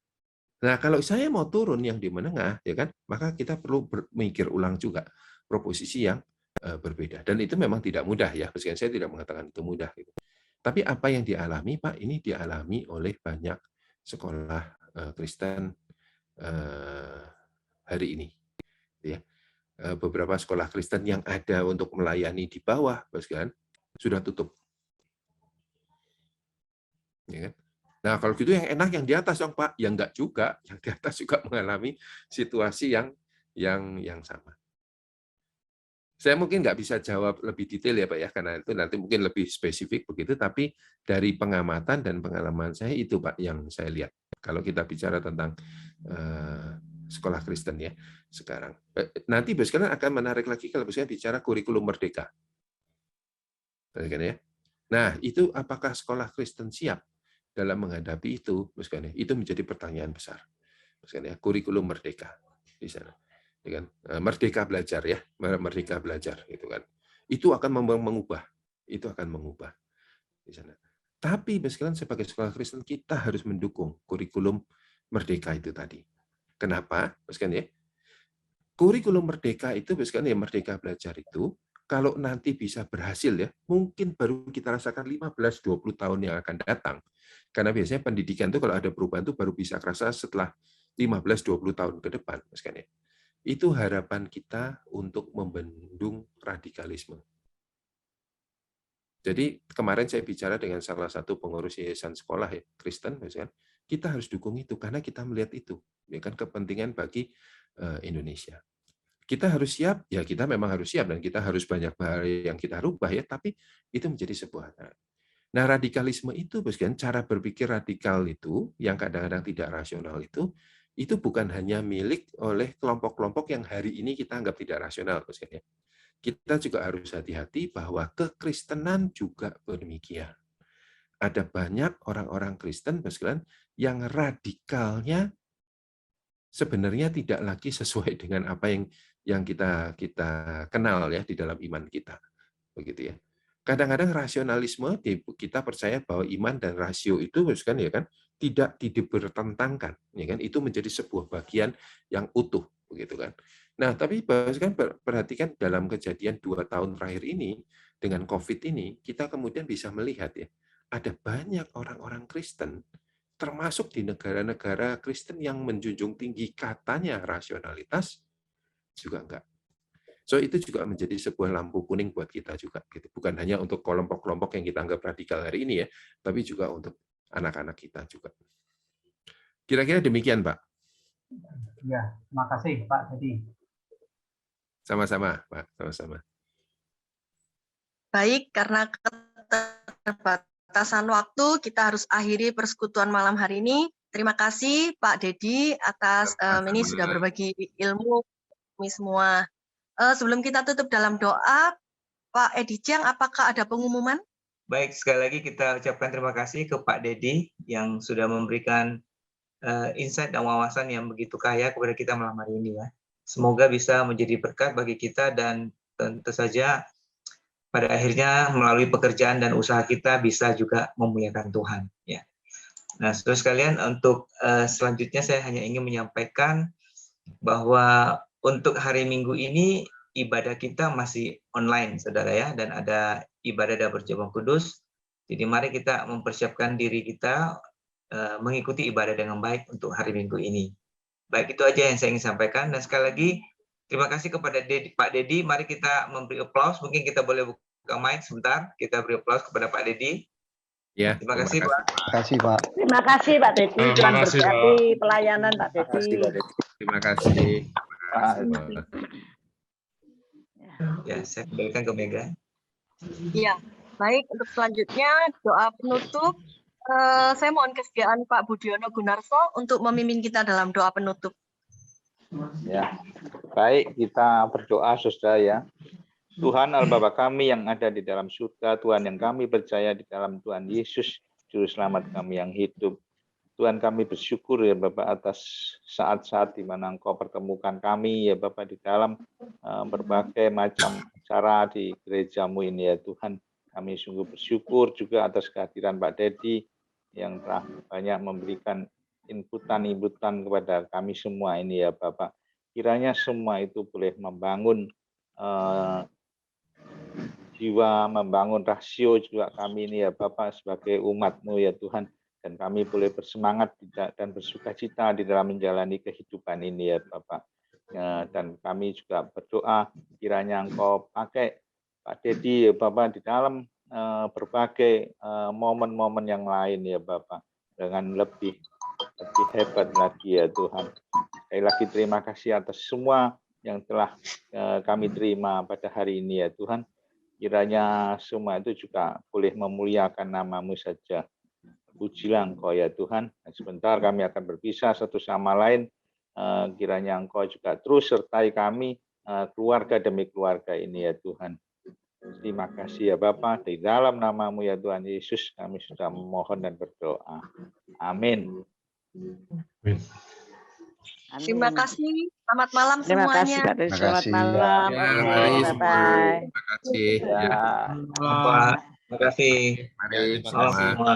Nah, kalau saya mau turun yang di menengah, ya kan, maka kita perlu berpikir ulang juga proposisi yang berbeda. Dan itu memang tidak mudah ya, meskipun saya tidak mengatakan itu mudah. Gitu. Tapi apa yang dialami, Pak, ini dialami oleh banyak sekolah Kristen hari ini. Ya. Beberapa sekolah Kristen yang ada untuk melayani di bawah, kan, sudah tutup. Ya kan? Nah, kalau gitu yang enak yang di atas dong, Pak. Yang enggak juga, yang di atas juga mengalami situasi yang sama. Saya mungkin nggak bisa jawab lebih detail ya, Pak ya, karena itu nanti mungkin lebih spesifik begitu, tapi dari pengamatan dan pengalaman saya itu, Pak, yang saya lihat. Kalau kita bicara tentang sekolah Kristen ya sekarang. Nanti sekarang akan menarik lagi kalau misalnya bicara kurikulum merdeka. Nah, itu apakah sekolah Kristen siap dalam menghadapi itu, itu menjadi pertanyaan besar. Kurikulum merdeka di sana, merdeka belajar ya, merdeka belajar gitu kan. Itu akan mengubah, di sana. Tapi sebagai sekolah Kristen kita harus mendukung kurikulum merdeka itu tadi. Kenapa? Ya, kurikulum merdeka itu ya merdeka belajar itu kalau nanti bisa berhasil ya, mungkin baru kita rasakan 15-20 tahun yang akan datang. Karena biasanya pendidikan itu kalau ada perubahan itu baru bisa kerasa setelah 15-20 tahun ke depan. Ya. Itu harapan kita untuk membendung radikalisme. Jadi kemarin saya bicara dengan salah satu pengurus yayasan sekolah ya, Kristen, kita harus dukung itu karena kita melihat itu, ya kan kepentingan bagi Indonesia. Kita harus siap, ya kita memang harus siap dan kita harus banyak hal yang kita rubah ya, tapi itu menjadi sebuah. Nah, radikalisme itu, cara berpikir radikal itu yang kadang-kadang tidak rasional itu bukan hanya milik oleh kelompok-kelompok yang hari ini kita anggap tidak rasional, ya. Kita juga harus hati-hati bahwa kekristenan juga demikian. Ada banyak orang-orang Kristen, yang radikalnya sebenarnya tidak lagi sesuai dengan apa yang kita kenal ya di dalam iman kita, begitu ya. Kadang-kadang rasionalisme kita percaya bahwa iman dan rasio itu ya kan tidak bertentangkan, ya kan itu menjadi sebuah bagian yang utuh, begitu kan. Nah, tapi perhatikan dalam kejadian 2 tahun terakhir ini dengan COVID ini, kita kemudian bisa melihat ya, ada banyak orang-orang Kristen, termasuk di negara-negara Kristen yang menjunjung tinggi katanya rasionalitas, juga enggak. So itu juga menjadi sebuah lampu kuning buat kita juga, gitu. Bukan hanya untuk kelompok-kelompok yang kita anggap radikal hari ini ya, tapi juga untuk anak-anak kita juga. Kira-kira demikian, Pak. Ya, terima kasih Pak Dedi. Sama-sama, Pak. Sama-sama. Baik, karena keterbatasan waktu, kita harus akhiri persekutuan malam hari ini. Terima kasih Pak Dedi atas ini sudah berbagi ilmu kami semua. Sebelum kita tutup dalam doa, Pak Edi Jiang, apakah ada pengumuman? Baik, sekali lagi kita ucapkan terima kasih ke Pak Dedi yang sudah memberikan insight dan wawasan yang begitu kaya kepada kita malam hari ini ya. Semoga bisa menjadi berkat bagi kita dan tentu saja pada akhirnya melalui pekerjaan dan usaha kita bisa juga memuliakan Tuhan ya. Nah, saudara sekalian, untuk selanjutnya saya hanya ingin menyampaikan bahwa untuk hari Minggu ini ibadah kita masih online, saudara ya, dan ada ibadah dapur Jabang Kudus. Jadi mari kita mempersiapkan diri kita mengikuti ibadah dengan baik untuk hari Minggu ini. Baik, itu aja yang saya ingin sampaikan. Dan sekali lagi terima kasih kepada Pak Dedi. Mari kita memberi aplaus. Mungkin kita boleh buka mic sebentar. Kita beri aplaus kepada Pak Dedi. Ya, terima kasih Pak. Terima kasih Pak. Terima kasih Pak Dedi. Tuhan berkati pelayanan Pak Dedi. Terima kasih. Ya, saya kembalikan ke Mega. Iya, baik. Untuk selanjutnya doa penutup. Saya mohon kesediaan Pak Budiono Gunarso untuk memimpin kita dalam doa penutup. Ya, baik, kita berdoa saudara ya. Tuhan Allah Bapa kami yang ada di dalam surga, Tuhan yang kami percaya di dalam Tuhan Yesus, Juru Selamat kami yang hidup. Tuhan kami bersyukur ya Bapak atas saat-saat di mana Engkau pertemukan kami ya Bapak di dalam berbagai macam cara di gerejamu ini ya Tuhan. Kami sungguh bersyukur juga atas kehadiran Pak Dedi yang telah banyak memberikan inputan kepada kami semua ini ya Bapak. Kiranya semua itu boleh membangun jiwa, membangun rasio juga kami ini ya Bapak sebagai umat-Mu ya Tuhan. Dan kami boleh bersemangat dan bersukacita di dalam menjalani kehidupan ini ya Bapak. Dan kami juga berdoa kiranya Engkau pakai Pak Dedi ya Bapak di dalam berbagai momen-momen yang lain ya Bapak. Dengan lebih hebat lagi ya Tuhan. Sekali lagi terima kasih atas semua yang telah kami terima pada hari ini ya Tuhan. Kiranya semua itu juga boleh memuliakan nama-Mu saja. Pujilah Engkau ya Tuhan. Sebentar kami akan berpisah satu sama lain. Kiranya Engkau juga terus sertai kami, keluarga demi keluarga ini ya Tuhan. Terima kasih ya Bapa. Di dalam nama-Mu ya Tuhan Yesus kami sudah memohon dan berdoa. Amin. Terima kasih. Selamat malam Terima semuanya. kasih Pak Dedi. Terima Selamat kasih. malam. Mari Bye bye. Terima kasih. Ya. Pak, terima kasih. Mari Salam semua.